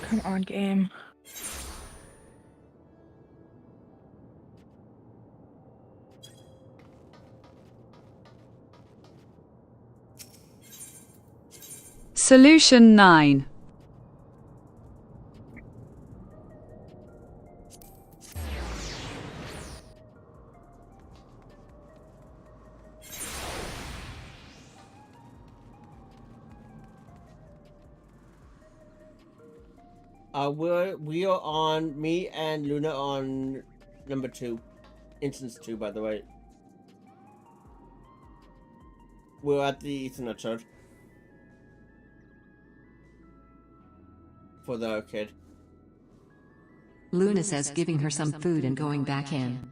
Come on, game. Solution 9. We are on, me and Luna on number 2. Instance 2, by the way. We're at the Ethernet chart. For the arcade. Luna says giving her some food and going back in.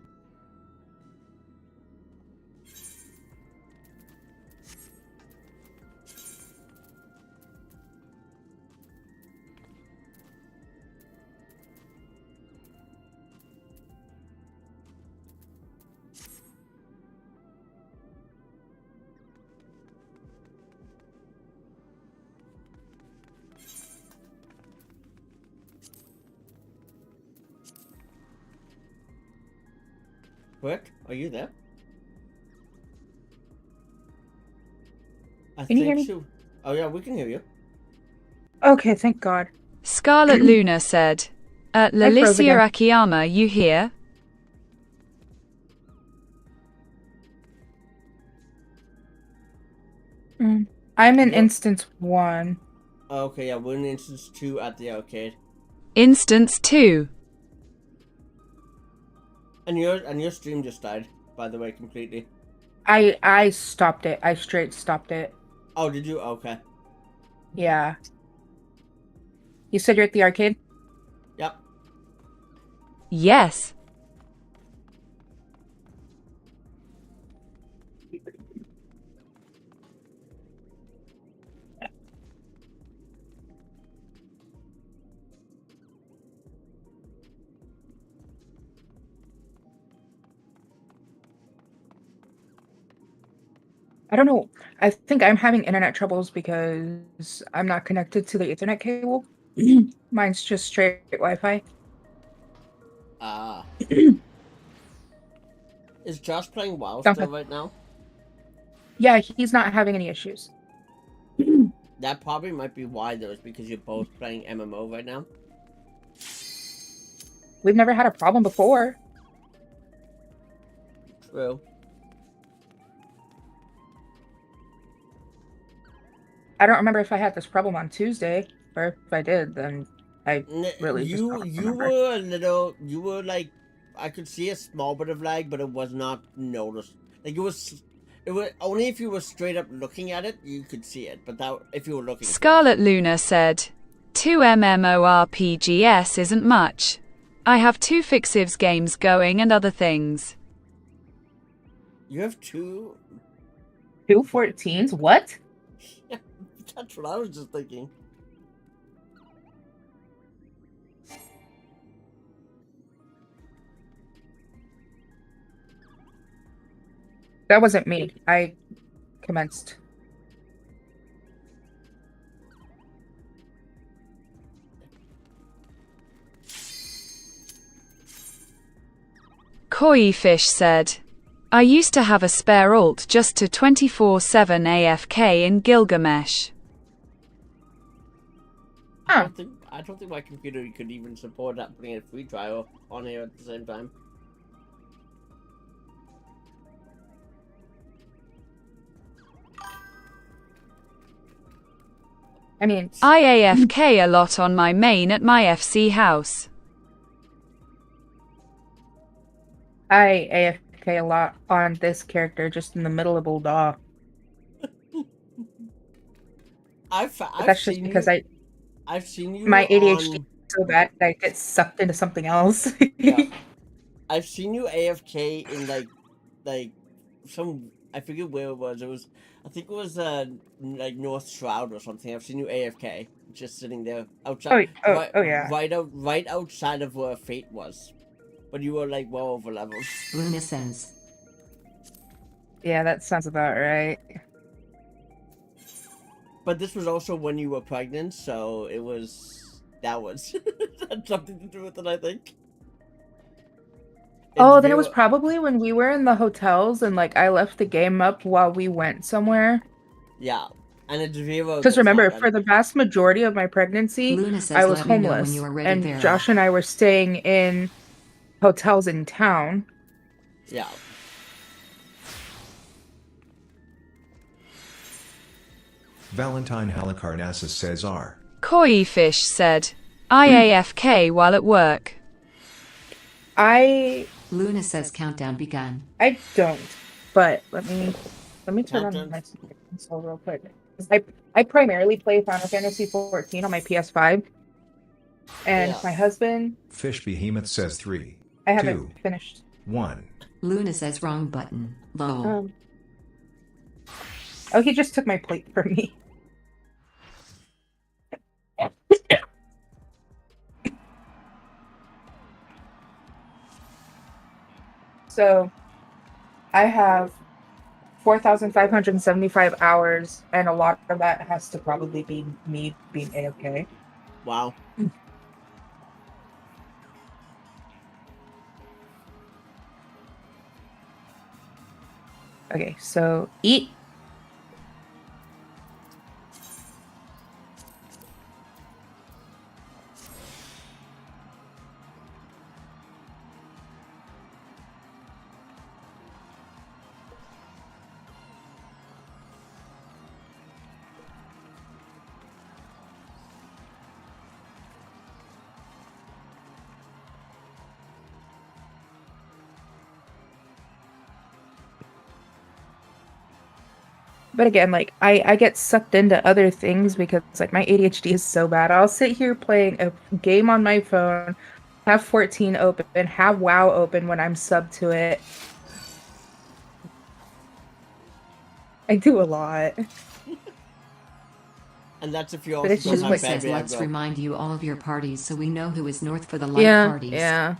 Quick, are you there? I Can you hear think me? so. Oh yeah, we can hear you. Okay, thank God. Scarlet Luna said, froze Lalicia again. Akiyama, you here? I'm in What? instance 1. Okay, yeah, we're in instance 2 at the arcade. Instance 2. And your stream just died, by the way, completely. I stopped it. I straight stopped it. Oh, did you? Okay. Yeah. You said you're at the arcade? Yep. Yes. I don't know. I think I'm having internet troubles because I'm not connected to the Ethernet cable. Mine's just straight Wi-Fi. Ah. Is Josh playing WoW Okay. still right now? Yeah, he's not having any issues. That probably might be why, though, is because you're both playing MMO right now. We've never had a problem before. True. I don't remember if I had this problem on Tuesday, or if I did, then I really just don't remember. You were like, I could see a small bit of lag, but it was not noticed. Like it was only if you were straight up looking at it, you could see it. But that if you were looking. Scarlet Luna said, 2 MMORPGs isn't much. I have 2 Fixivs games going and other things. You have 2. 2 14s? What? That's what I was just thinking. That wasn't me. I commenced. Koi Fish said, I used to have a spare alt just to 24/7 AFK in Gilgamesh. Huh. I don't think my computer could even support that, putting a free trial on here at the same time. I mean, I AFK a lot on my main at my FC house. I AFK a lot on this character just in the middle of Ul'dah. I've That's just seen because you, I've seen you my ADHD on, is so bad that I get sucked into something else. Yeah. I've seen you AFK in like some, I forget where it was. I think it was like North Shroud or something. I've seen you AFK just sitting there outside. Yeah. Right outside of where Fate was, but you were like well over leveled. Luna says. Yeah, that sounds about right. But this was also when you were pregnant, so it was that was had something to do with it, I think. Oh, And then it was Vero- probably when we were in the hotels and like I left the game up while we went somewhere. yeah, and it's Vero. Because that's remember, happened. for the vast majority of my pregnancy, Luna says, I was "Let me know when homeless, you are ready, and Vero." Josh and I were staying in hotels in town. Yeah. Valentine Halicarnassus says R. Koi Fish said, IAFK while at work. I Luna says, "Countdown begun." don't, but let me turn on Countdown. my console real quick. 'Cause I primarily play Final Fantasy 14 on my PS5, and Yeah. my husband, Fish Behemoth says 3, I haven't 2, finished. 1. Luna says, "Wrong button." Lol. Oh, he just took my plate from me. So, I have 4,575 hours, and a lot of that has to probably be me being AFK. Wow. Okay, so eat. But again, like I get sucked into other things because like my ADHD is so bad. I'll sit here playing a game on my phone, have 14 open, have WoW open when I'm sub to it. I do a lot. And that's if you But also it's don't just Luna have like- bad says, "Let's Viagra. remind you all of your parties so we know who is north for the light Yeah, parties." yeah.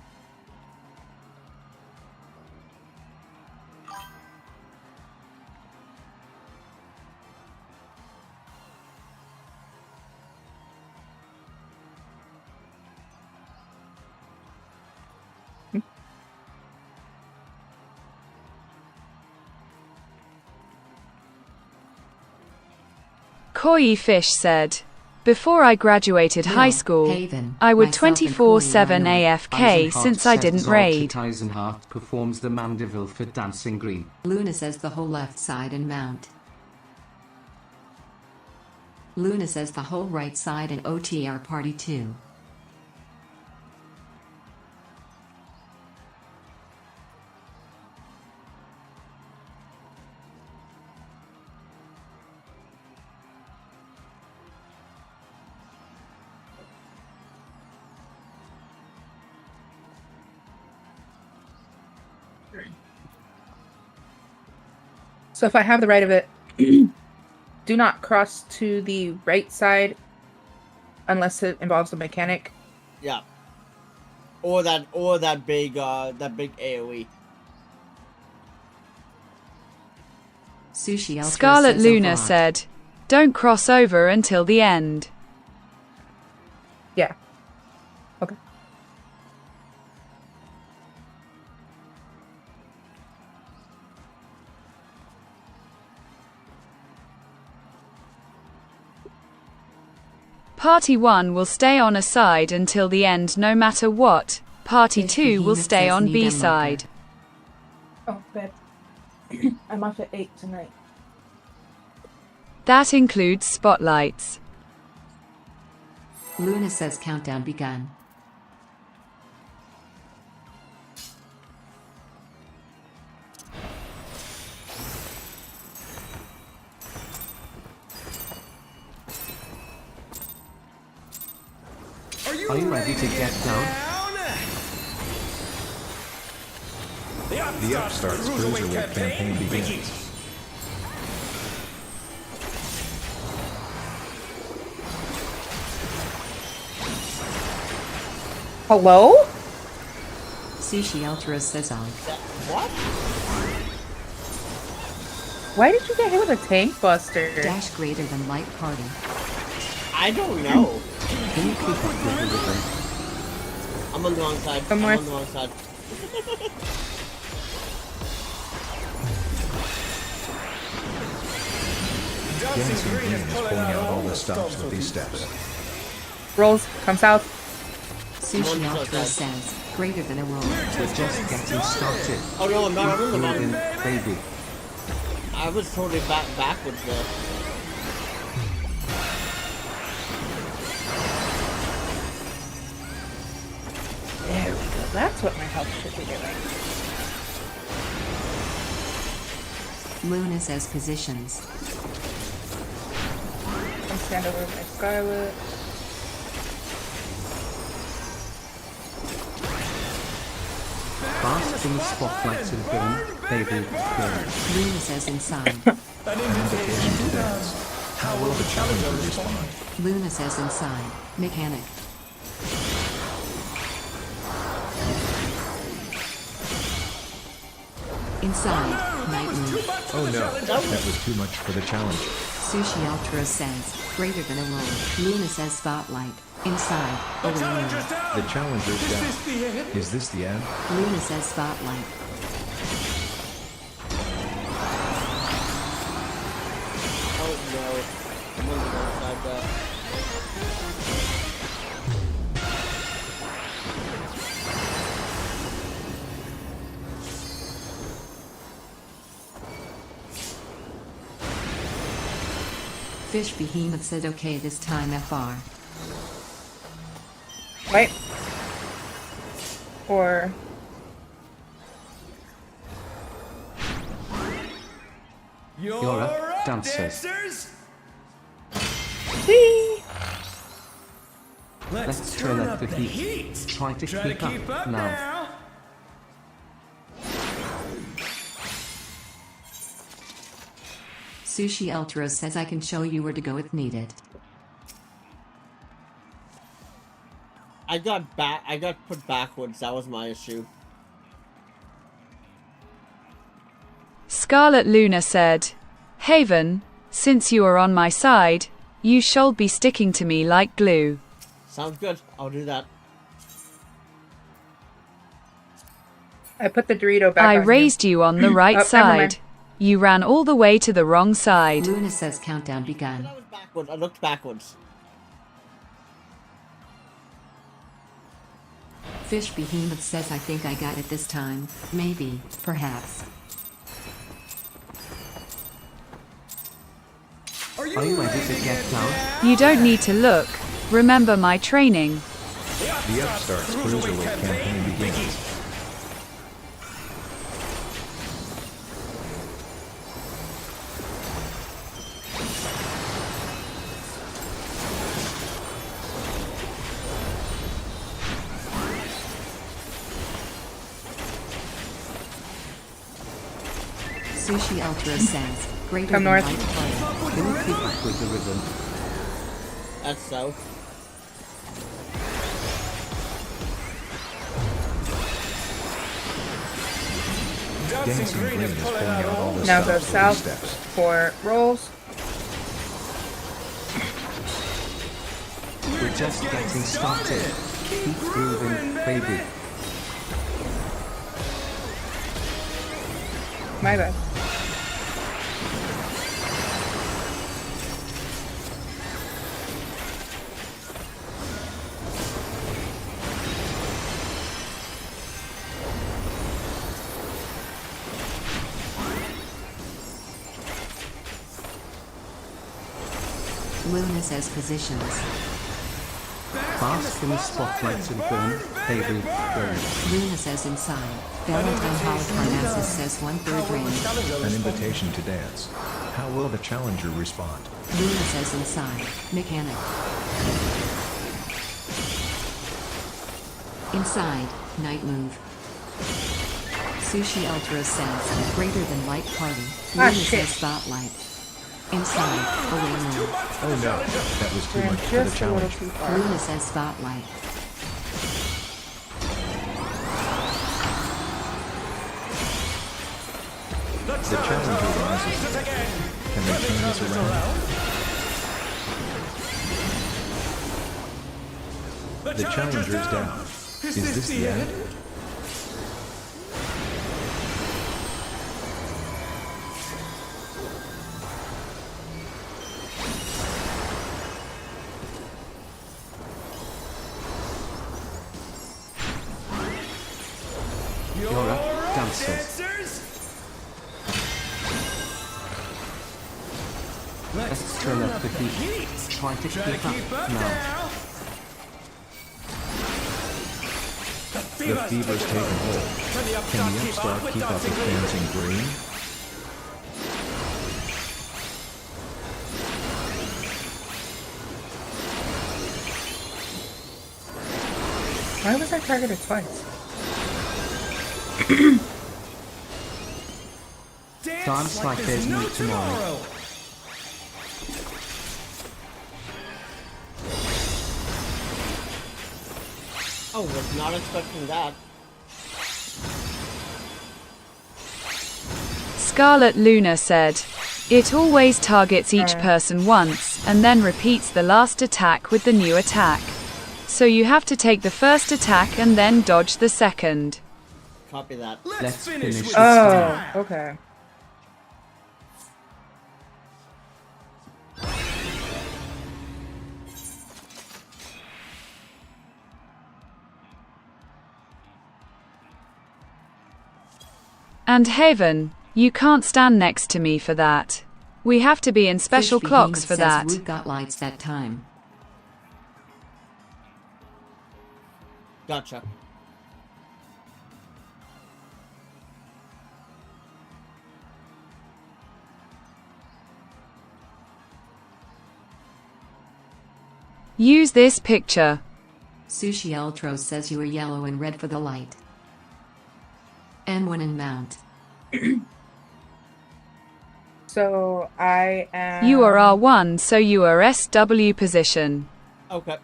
Koi Fish said, before I graduated high Will, school, Haven, I would myself and 24/7 Corey are AFK Eisenhart since I says didn't raid. Eisenhart performs the Mandeville for Dancing Green. Luna says, "The whole left side and mount." Luna says, "The whole right side and OTR party too." So if I have the right of it, do not cross to the right side unless it involves a mechanic. Yeah. Or that big AoE. Sushi Ultra Scarlet says, Luna "Overwatch." said, don't cross over until the end. Yeah. Okay. Party 1 will stay on a side until the end no matter what. Party Fish 2 will Behemoth stay says, on "Need a B locker." side. Oh, bad. I'm off at 8 tonight. That includes spotlights. Luna says, "Countdown begun." Are you ready to get down? The Upstarts Cruiserweight campaign begins. Hello? Sushi Ultra says, "On." What? Why did you get hit with a tank buster? Dash greater than light party. I don't know. Can you keep up with the rhythm? I'm on the wrong side. Somewhere. I'm on the wrong side. Dancing Green is pulling out all the stops with these steps. Rolls, come south. Sushi One Ultra second. says, greater than a roll. We're just getting started. Oh no, I'm not. I'm in the Moving, mountain. baby. I was totally backwards there. There we go. That's what my health should be doing. Luna says positions. Come stand over my Scarlet. Bask in the spotlight and burn, baby, burn. Luna says inside. An invitation to dance. How will the challenger respond? Luna says inside. Mechanic. Inside. Night moon. Oh no, that was too much for the challenger. Sushi Ultra says, greater than a roll. Luna says spotlight. Inside. Away moon. The challenger's down. Is this the end? Luna says spotlight. Oh no. I'm on the wrong side there. Fish Behemoth said okay this time FR. Wait. Or You're up, dancers. whee! Let's turn up the heat. Try to keep up now. Sushi Ultra says I can show you where to go if needed. I got put backwards. That was my issue. Scarlet Luna said, Haven, since you are on my side, you shall be sticking to me like glue. Sounds good. I'll do that. I put the Dorito back I on raised you on the right Oh, never side. mind. You ran all the way to the wrong side. Luna says countdown begun. I was backwards. I looked backwards. Fish Behemoth says I think I got it this time. Maybe. Perhaps. Are you ready to get down? You don't need to look. Remember my training. The Upstarts Cruiserweight campaign begins. Sushi Ultra says, greater Come than north. light party. Can you keep up with the rhythm? That's south. Dancing Green is pulling out all the Now go stops with these south steps. for rolls. We're just getting started. Keep moving, baby. My bad. Luna says positions. Bask in the spotlight and burn, baby, burn. Luna says inside. Valentine Holocarnassus says 1/3 range. An invitation to dance. How will the challenger respond? Luna says inside. Mechanic. Inside. Night move. Sushi Ultra says greater than light party. Ah, Luna shit. says spotlight. Inside. Away moon. Oh no, that was too Ran much for the just a little challenger. too far. Luna says spotlight. The challenger rises. Can they turn this around? The challenger's down. Is this the end? You're up, dancers. Let's turn up the heat. Try to keep up now. The fever's taken hold. Can the upstart keep up with dancing green? Why was I targeted twice? Dance like there's no tomorrow. Oh, was not expecting that. Scarlet Luna said, "It always targets each person once, and then repeats the last attack with the new attack. So you have to take the first attack and then dodge the second." Copy that. Let's finish this Oh, fight. okay. And Haven, you can't stand next to me for that. We have to be in special Fish clocks Behemoth for says that. Woot got lights that time. Gotcha. Use this picture. Sushi Ultros says you are yellow and red for the light. N1 and mount. So I am. You are R1, so you are SW position. Okay.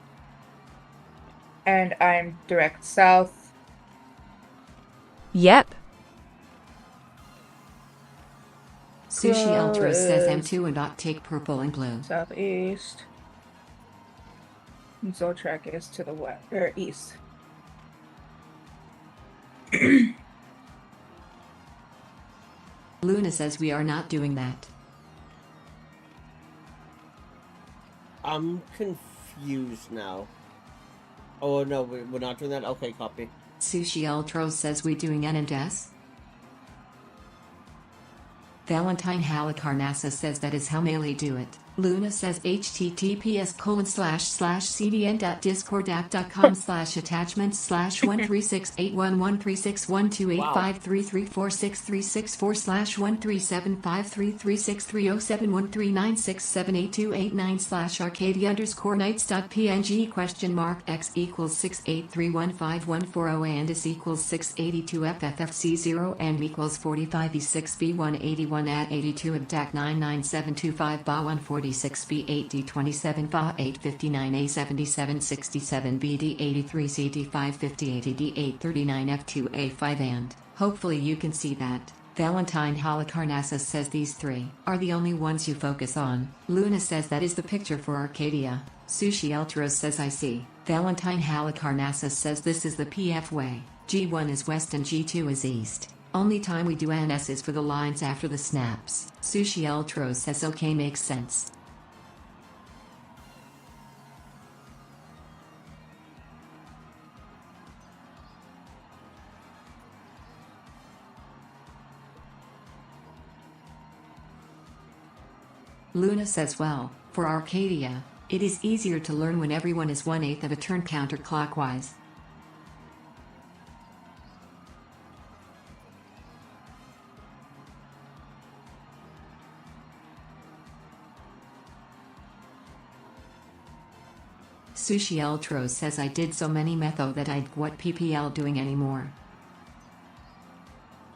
And I'm direct south. Yep. Sushi Ultros says Close. M2 and dot take purple and blue. Southeast. And Zoltrak is to the west or east. Luna says we are not doing that. I'm confused now. Oh no, we're not doing that? Okay, copy. Sushi Ultros says we doing N and S. Valentine Halicarnassa says that is how Melee do it. Luna says https://1368113612853364129678289/arcadia_nights.png?x=6831514 and is equals 682ffFC0 and equals 45e6b181 at 82 abdac 99725 ba 146b 8d27 ba 859 a77 67 bd 83 cd 558 ed 839 f2 a5 and hopefully you can see that. Valentine Halicarnassus says these three are the only ones you focus on. Luna says that is the picture for Arcadia. Sushi Ultros says I see. Valentine Halicarnassus says this is the PF way. G1 is west and G2 is east. Only time we do NS is for the lines after the snaps. Sushi Ultros says okay, makes sense. Luna says well, for Arcadia, it is easier to learn when everyone is 1/8 of a turn counterclockwise. Sushi Ultros says I did so many metho that I'd what PPL doing anymore.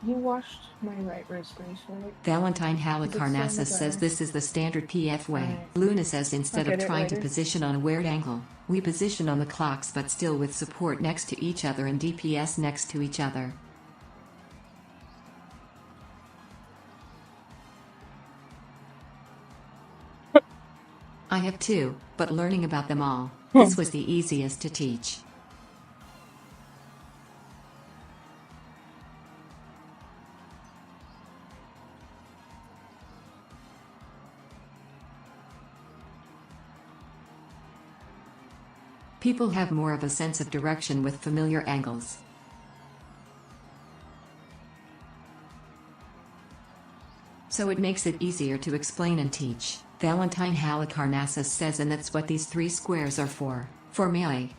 You washed my right wrist brace, right? Valentine Is it still in Halicarnassus the says dryer? this is the standard PF way. Alright. Luna says instead I'll of get it trying to later. position on a weird angle, we position on the clocks but still with support next to each other and DPS next to each other. I have two, but learning about them all. This was the easiest to teach. People have more of a sense of direction with familiar angles. So it makes it easier to explain and teach, Valentine Halicarnassus says, and that's what these 3 squares are for melee.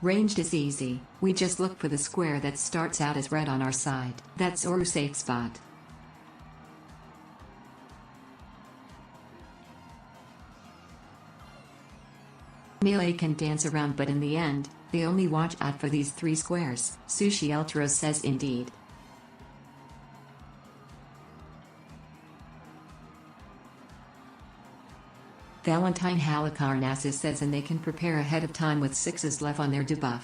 Ranged is easy, we just look for the square that starts out as red on our side. That's our safe spot. Melee can dance around, but in the end, they only watch out for these 3 squares, Sushi Ultros says. Indeed. Valentine Halicarnassus says, and they can prepare ahead of time with 6s left on their debuff.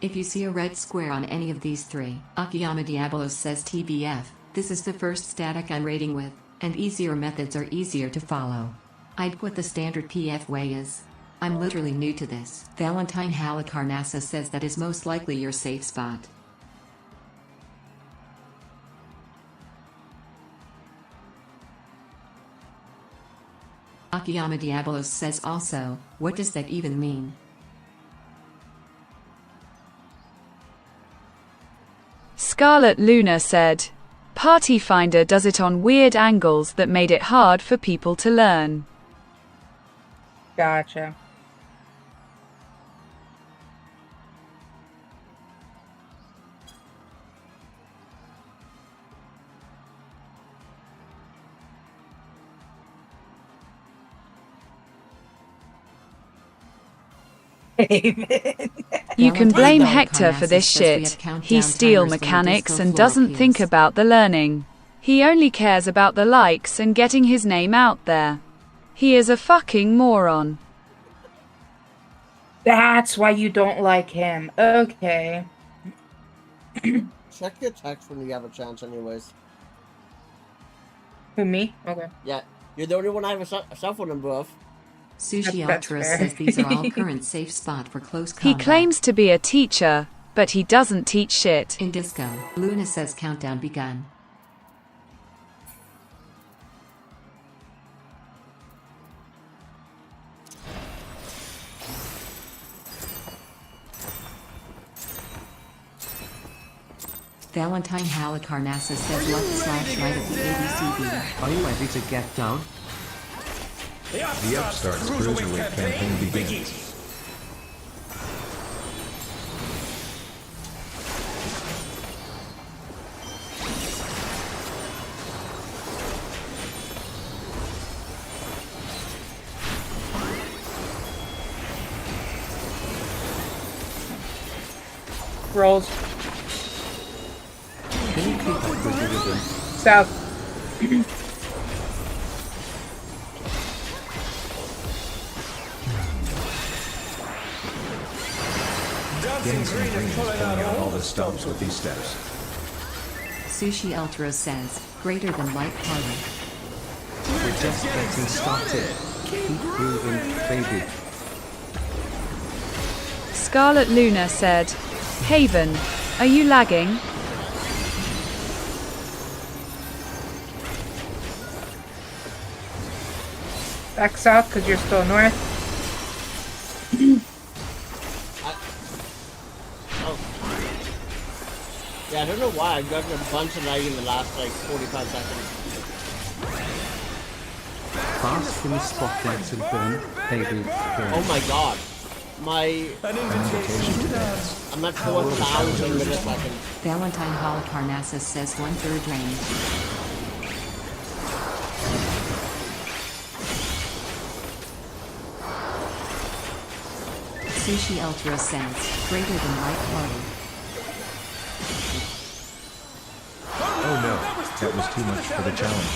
If you see a red square on any of these 3, Akiyama Diabolos says, TBF, this is the first static I'm raiding with, and easier methods are easier to follow. I'd put the standard PF way is. I'm literally new to this. Valentine Halicarnassus says that is most likely your safe spot. Akiyama Diabolos says also, what does that even mean? Scarlet Luna said, Party Finder does it on weird angles that made it hard for people to learn. Gotcha. You can Valentine blame Hector for this Halicarnassus says we shit. have countdown He steal timers when mechanics disco and floor doesn't think appears. about the learning. He only cares about the likes and getting his name out there. He is a fucking moron. That's why you don't like him. Okay. Check your text when you have a chance, anyways. Who, me? Okay. Yeah, you're the only one I have a cell phone number of. Sushi That's Ultros fair. says these are all current safe spot for close He combat. claims to be a teacher, but he doesn't teach shit. In disco, Luna says countdown begun. Valentine Halicarnassus says left/right of the ABCB. Are you ready to get down? The Upstarts Cruiserweight campaign begins. Rolls. Can you keep up with the rhythm? South. Getting some range pulling out all the stops with these steps. Sushi Ultros says, greater than light party. We're just getting started. Keep grooving, baby. Scarlet Luna said, Haven, are you lagging? Back south because you're still north. Yeah, I don't know why I got a bunch of lag in the last like 45 seconds. Fast in the spotlights and burn, baby, burn. Oh my god. An invitation to dance. I'm at 4,000 milliseconds. Valentine Halicarnassus says 1/3 range. Sushi Ultra says, greater than light party. Oh no, that was too much for the challenge.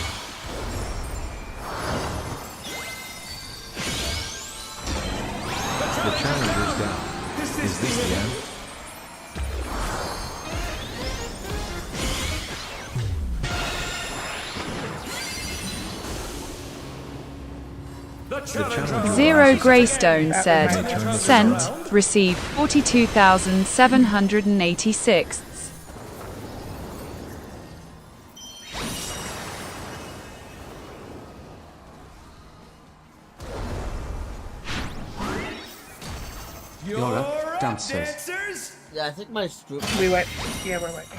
The challenger's down. Is this the end? The challenger Zero rises Greystone said, That sent, received 42,786. You're up, dancers. Yeah, I think my stroop. We went. Yeah, we're waiting.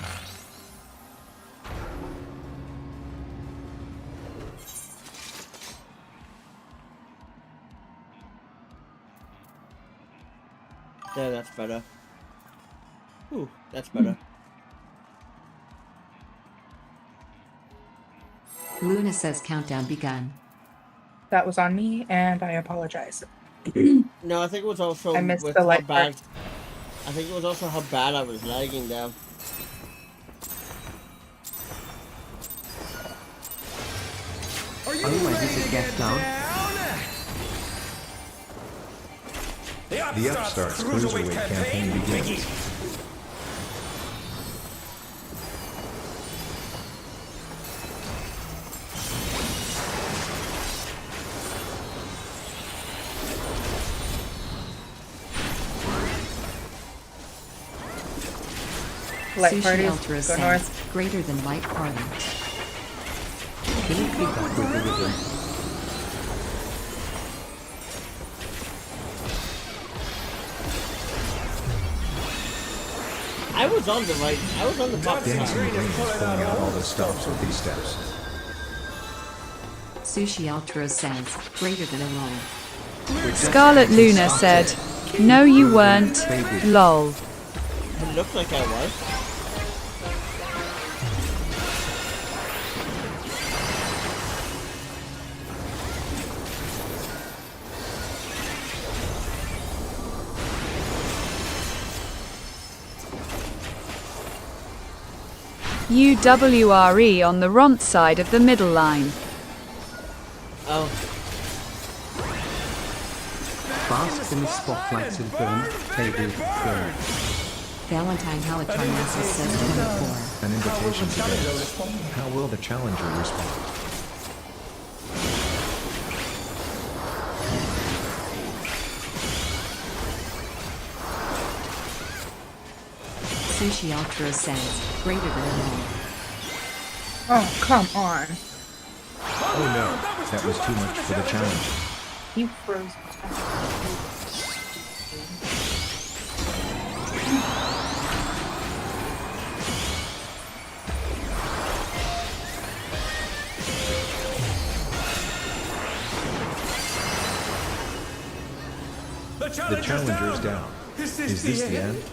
Yeah, that's better. Ooh, that's better. Luna says countdown begun. That was on me, and I apologize. No, I think it was also I missed with the how light bad. part. I think it was also how bad I was lagging down. Are you ready to get down? The Upstarts Cruiserweight campaign begins. Light Sushi parties, Ultra go says, north. greater than light party. Can you keep up with the rhythm? I was on the right. I was on the top Dancing side. Green is pulling out all the stops with these steps. Sushi Ultra says, greater than a roll. Scarlet Luna said, no you weren't, lol. It looked like I was. UWRE on the Ront side of the middle line. Oh, Bask in the spotlights and burn, baby, burn. Valentine Halicarnassus says 24. An invitation to dance. How will the challenger respond? Sushi Ultra says, greater than a roll. Oh, come on. Oh no, that was too much for the challenger. You froze. The challenger's down. Is this the end?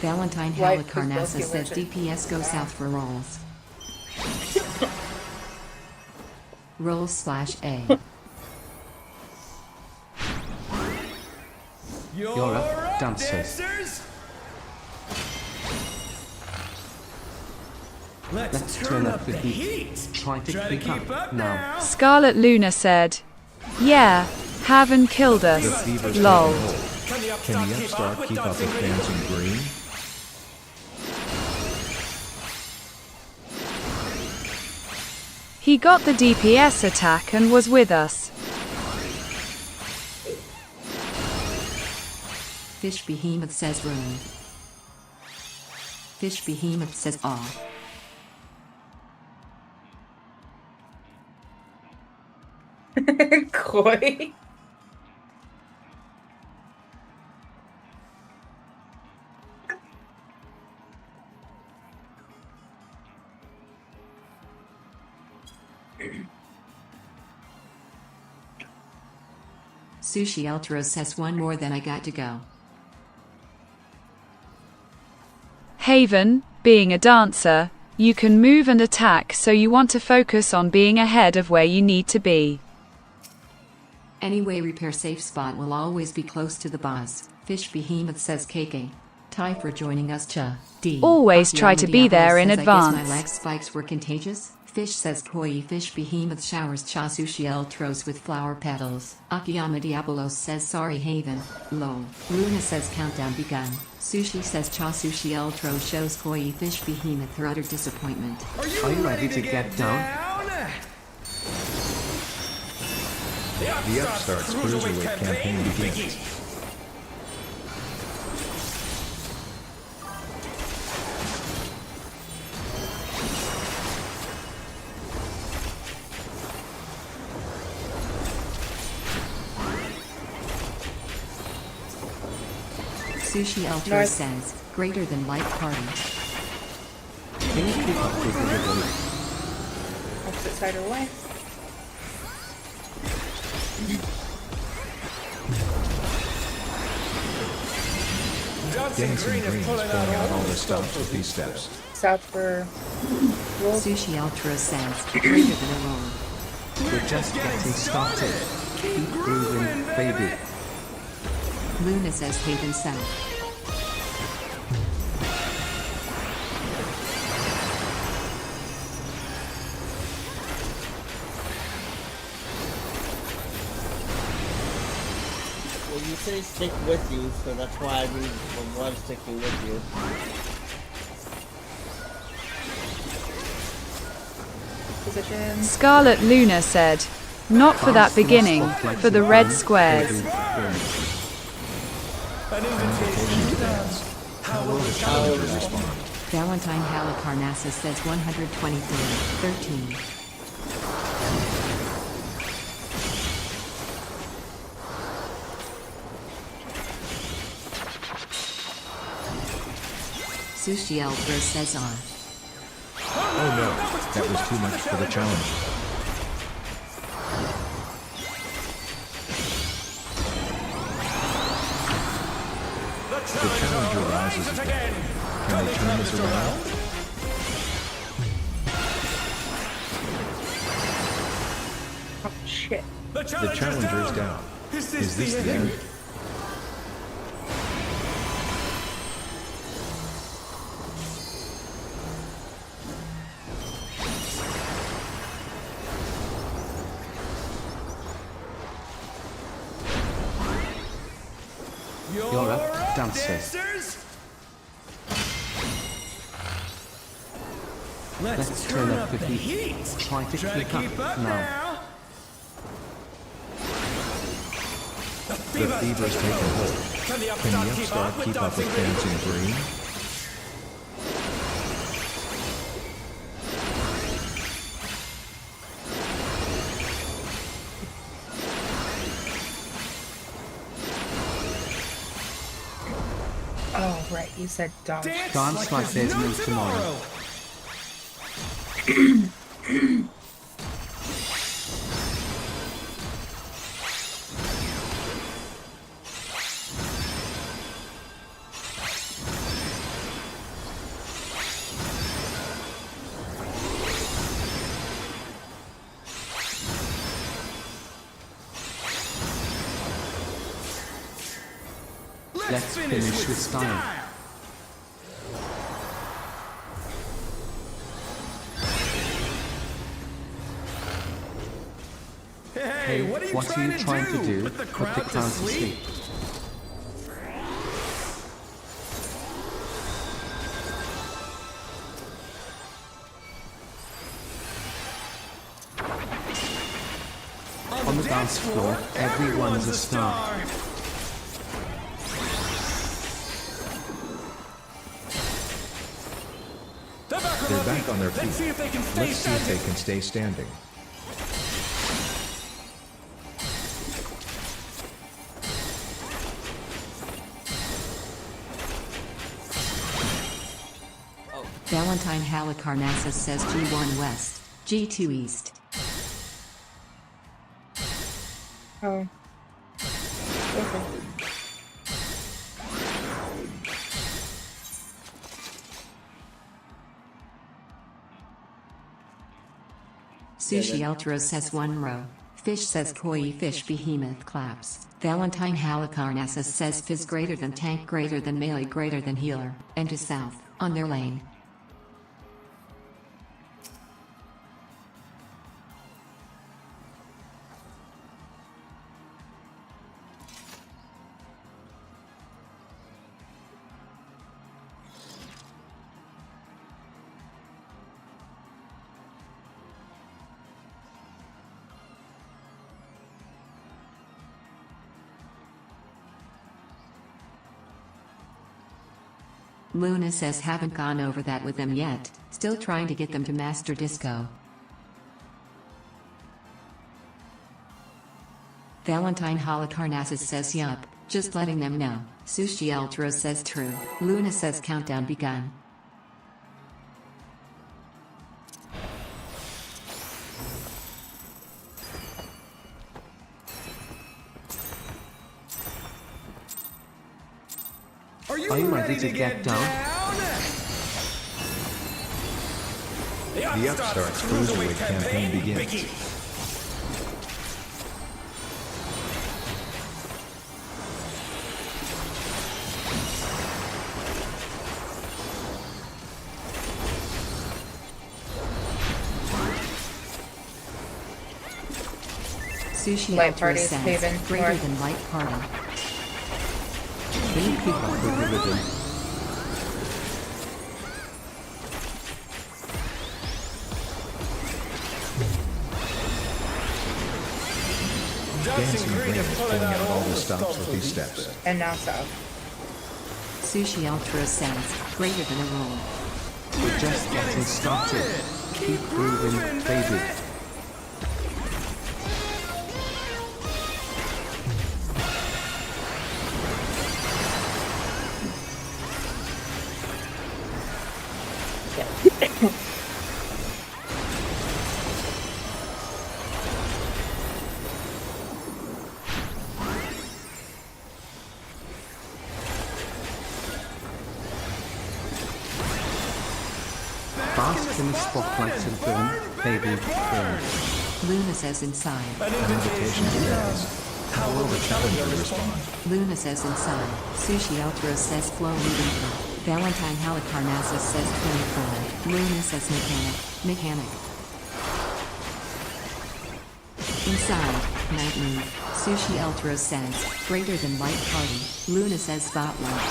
Valentine Right, Halicarnassus because says Loki DPS go south for rolls. Roll/A. You're up, dancers. Let's turn up the heat. Try to keep up now. Scarlet Luna said, yeah, haven't killed The us, fever's lol. taking hold. Can the Upstart keep up with Dancing Green? He got the DPS attack and was with us. Fish Behemoth says room. Fish Behemoth says aw. Koi. Sushi Ultra says one more then I got to go. Haven, being a dancer, you can move and attack, so you want to focus on being ahead of where you need to be. Anyway, repair safe spot will always be close to the boss. Fish Behemoth says KK. Ty for joining us, Cha. D. Always try to be there in says, I guess advance. my lag spikes were contagious. Fish says Koi. Fish Behemoth showers Cha Sushi Eltros with flower petals. Akiyama Diabolos says sorry Haven. Lol. Luna says countdown begun. Sushi says Cha Sushi Eltro shows Koi Fish Behemoth her utter disappointment. Are you ready to get down? The Upstarts Cruiserweight campaign begins. Sushi Ultra Nice. says, greater than light party. Can you keep up with the rhythm? Opposite side away. Dancing Green is pulling out all the stops with these steps. South for Wolf. Sushi Ultra says, greater than a roll. We're just getting started. Keep grooving, baby. Luna says Haven South. Well, you say stick with you, so that's why I was sticking with you. Position. Scarlet Luna said, not for that beginning, for the red squares. Invitation to dance. How will the challengers respond? Valentine Halicarnassus says 123, 13. Sushi Ultra says R. Oh no, that was too much for the challenge. The challenger rises again. Can they turn this around? Oh shit. The challenger's down. Is this the end? You're up, dancers. Let's turn up the heat. Try to keep up now. The fever's taken hold. Can the upstart keep up with Dancing Green? Oh right, you said dodge. Dance like there's no tomorrow. Let's finish with style. Hey, what are you trying to do? Put the crowd to sleep. On the dance floor, everyone's a star. They're back on their feet. Let's see if they can stay standing. Valentine Halicarnassus says G1 West, G2 East. Oh. Okay. Sushi Ultra says 1 row. Fish says Koi Fish Behemoth claps. Valentine Halicarnassus says Fizz greater than tank greater than melee greater than healer. And to south, on their lane. Luna says haven't gone over that with them yet, still trying to get them to master disco. Valentine Holocarnassus says yup, just letting them know. Sushi Ultra says true. Luna says countdown begun. Are you ready to get down? The Upstarts Cruiserweight campaign begins. Sushi Light Ultra party is says Haven. greater North. than light party. Can you keep up with the rhythm? Dancing Green is pulling out all the stops with these steps. And now south. Sushi Ultra says greater than a roll. We're just getting started. Keep grooving, baby. Bask in the spotlight and burn, baby, burn. Luna says inside. An invitation to dance. How will the challenger respond? Luna says inside. Sushi Ultra says flow leading through. Valentine Holocarnassus says 24. Luna says mechanic. Inside. Night move. Sushi Ultra says greater than light party. Luna says spotlight.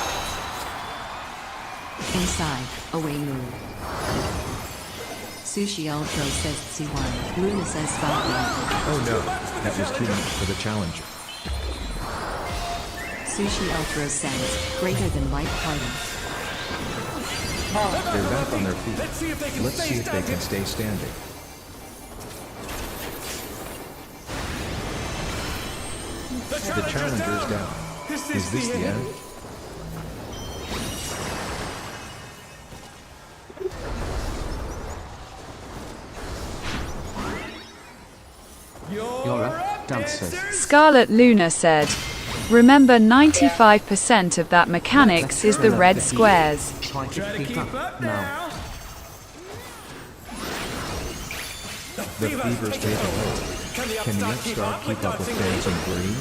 Inside. Away move. Sushi Ultra says C1. Luna says spotlight. Oh no, that was too much for the challenger. Sushi Ultra says greater than light party. They're back on their feet. Let's see if they can stay standing. The challenger's down. Is this the end? You're up, dancers. Scarlet Luna said, remember 95% of that mechanics is the red squares. Try to keep up now. The fever stays alert. Can the Upstart keep up with Dancing Green?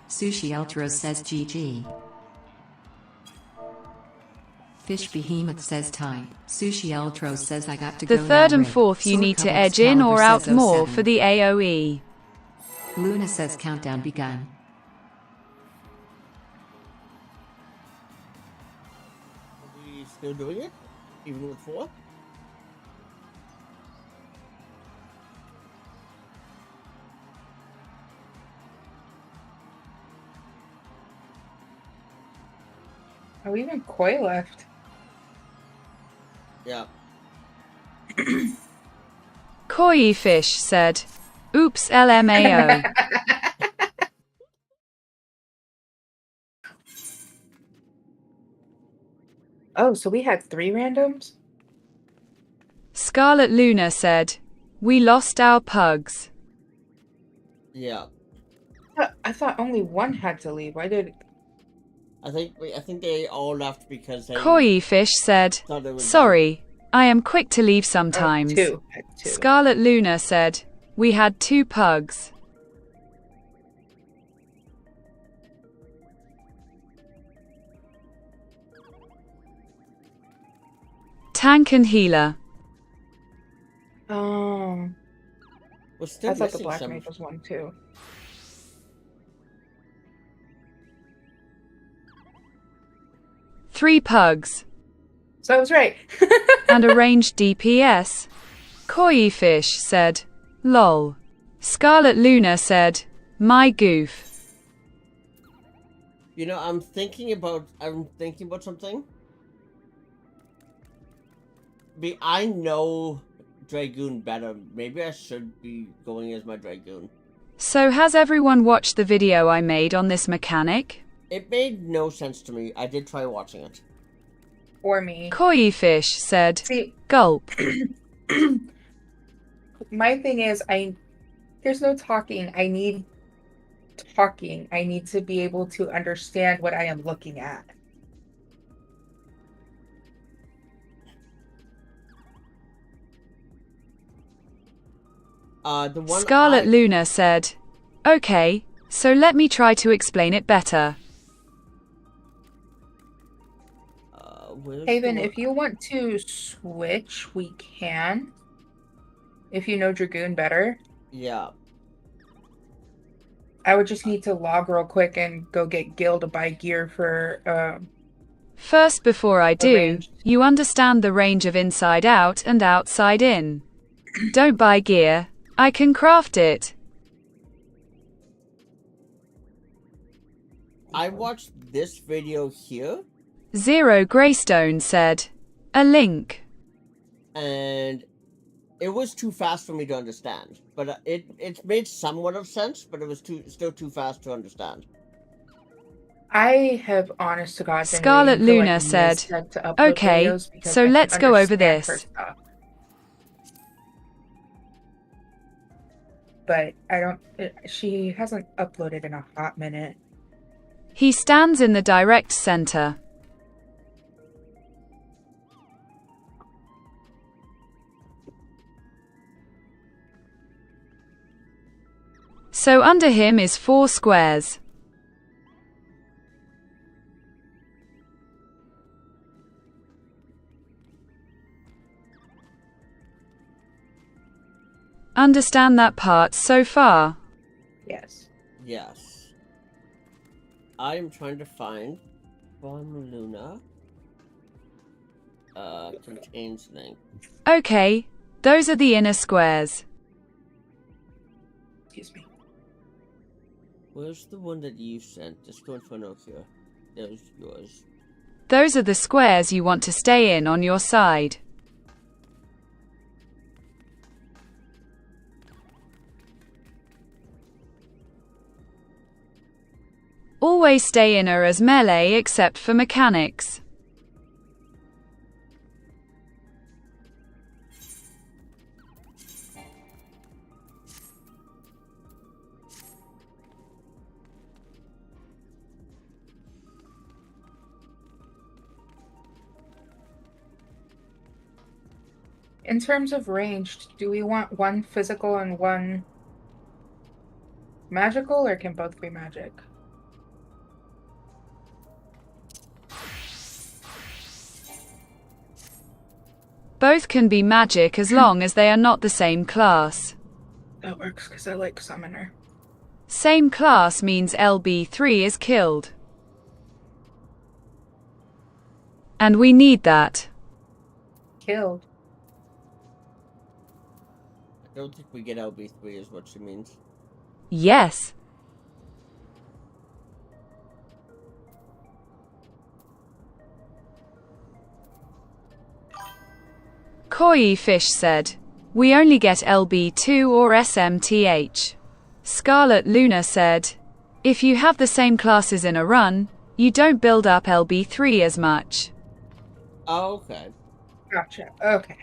Sushi Ultra says GG. Fish Behemoth says time. Sushi Ultra says I got to The go third now, and Red. fourth you Sword need to Couples edge in or Caliber out says more 07. for the AoE. Luna says countdown begun. Are we still doing it? Even with 4? Oh, even Koi left. Yeah. Koi Fish said, oops LMAO. Oh, so we had 3 randoms? Scarlet Luna said, we lost our pugs. Yeah. I thought only one had to leave. Why did... I think they all left because they Koi Fish said, thought it was sorry, I am quick to leave sometimes. Two. Had two. Scarlet Luna said, we had 2 pugs. Tank and healer. Oh. We're still I thought the missing Black some. Mage was one too. Three pugs. So I was right. And a ranged DPS. Koi Fish said, lol. Scarlet Luna said, "My goof." You know, I'm thinking about something. I know Dragoon better. Maybe I should be going as my Dragoon. So has everyone watched the video I made on this mechanic? It made no sense to me. I did try watching it. For me. Koi Fish said, See, "Gulp." my thing is, there's no talking. I need talking. I need to be able to understand what I am looking at. The one Scarlet Luna said, "Okay, so let me try to explain it better." Haven, if you want to switch, we can. If you know Dragoon better. Yeah. I would just need to log real quick and go get Gil to buy gear for First, before I do, range. you understand the range of inside out and outside in. Don't buy gear. I can craft it. I watched this video here, Zero Greystone said, "A link." and it was too fast for me to understand. But it made somewhat of sense, but it was still too fast to understand. I have, honest to God, been Scarlet waiting for, Luna like, said, Miz to upload "Okay, videos because so I can let's go over understand her this." stuff. But she hasn't uploaded in a hot minute. He stands in the direct center. So under him is 4 squares. Understand that part so far? Yes. Yes. I am trying to find Von Luna. Contains link. Okay, those are the inner squares. Excuse me. Where's the one that you sent? Disco Inferno here. There's yours. Those are the squares you want to stay in on your side. Always stay inner as melee except for mechanics. In terms of ranged, do we want one physical and one magical, or can both be magic? Both can be magic as long as they are not the same class. That works because I like Summoner. Same class means LB3 is killed. And we need that. Killed. I don't think we get LB3 is what she means. Yes. Koi Fish said, "We only get LB2 or SMTH." Scarlet Luna said, "If you have the same classes in a run, you don't build up LB3 as much." Oh, okay. Gotcha. Okay.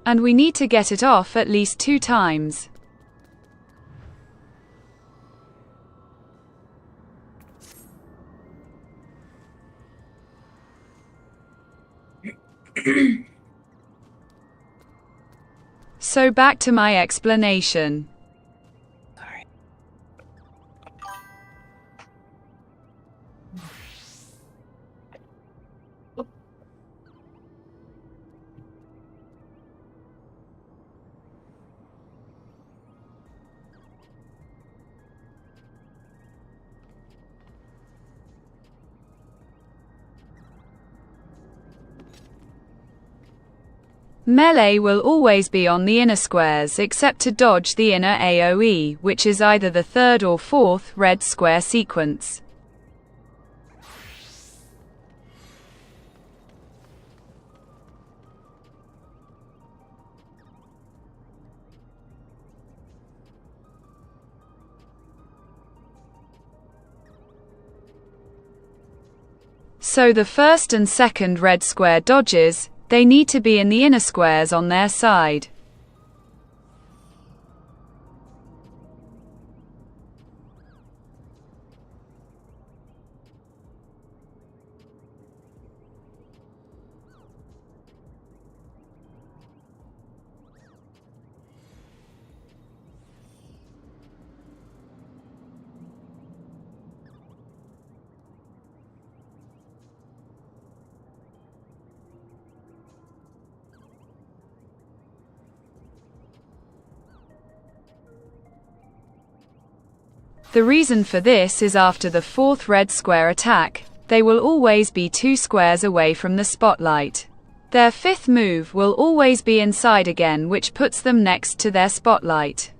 And we need to get it off at least 2 times. So back to my explanation. Sorry. Melee will always be on the inner squares except to dodge the inner AoE, which is either the third or fourth red square sequence. So the first and second red square dodges, they need to be in the inner squares on their side. The reason for this is after the fourth red square attack, they will always be 2 squares away from the spotlight. Their fifth move will always be inside again, which puts them next to their spotlight.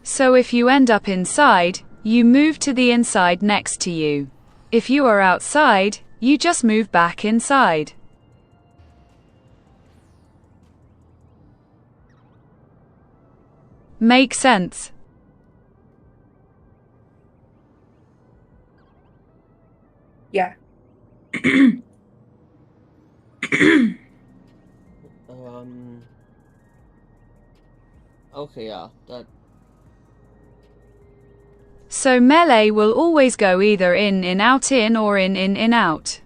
So if you end up inside, you move to the inside next to you. If you are outside, you just move back inside. Make sense? Yeah. Okay, yeah, that. So melee will always go either in, out, in, or in, out.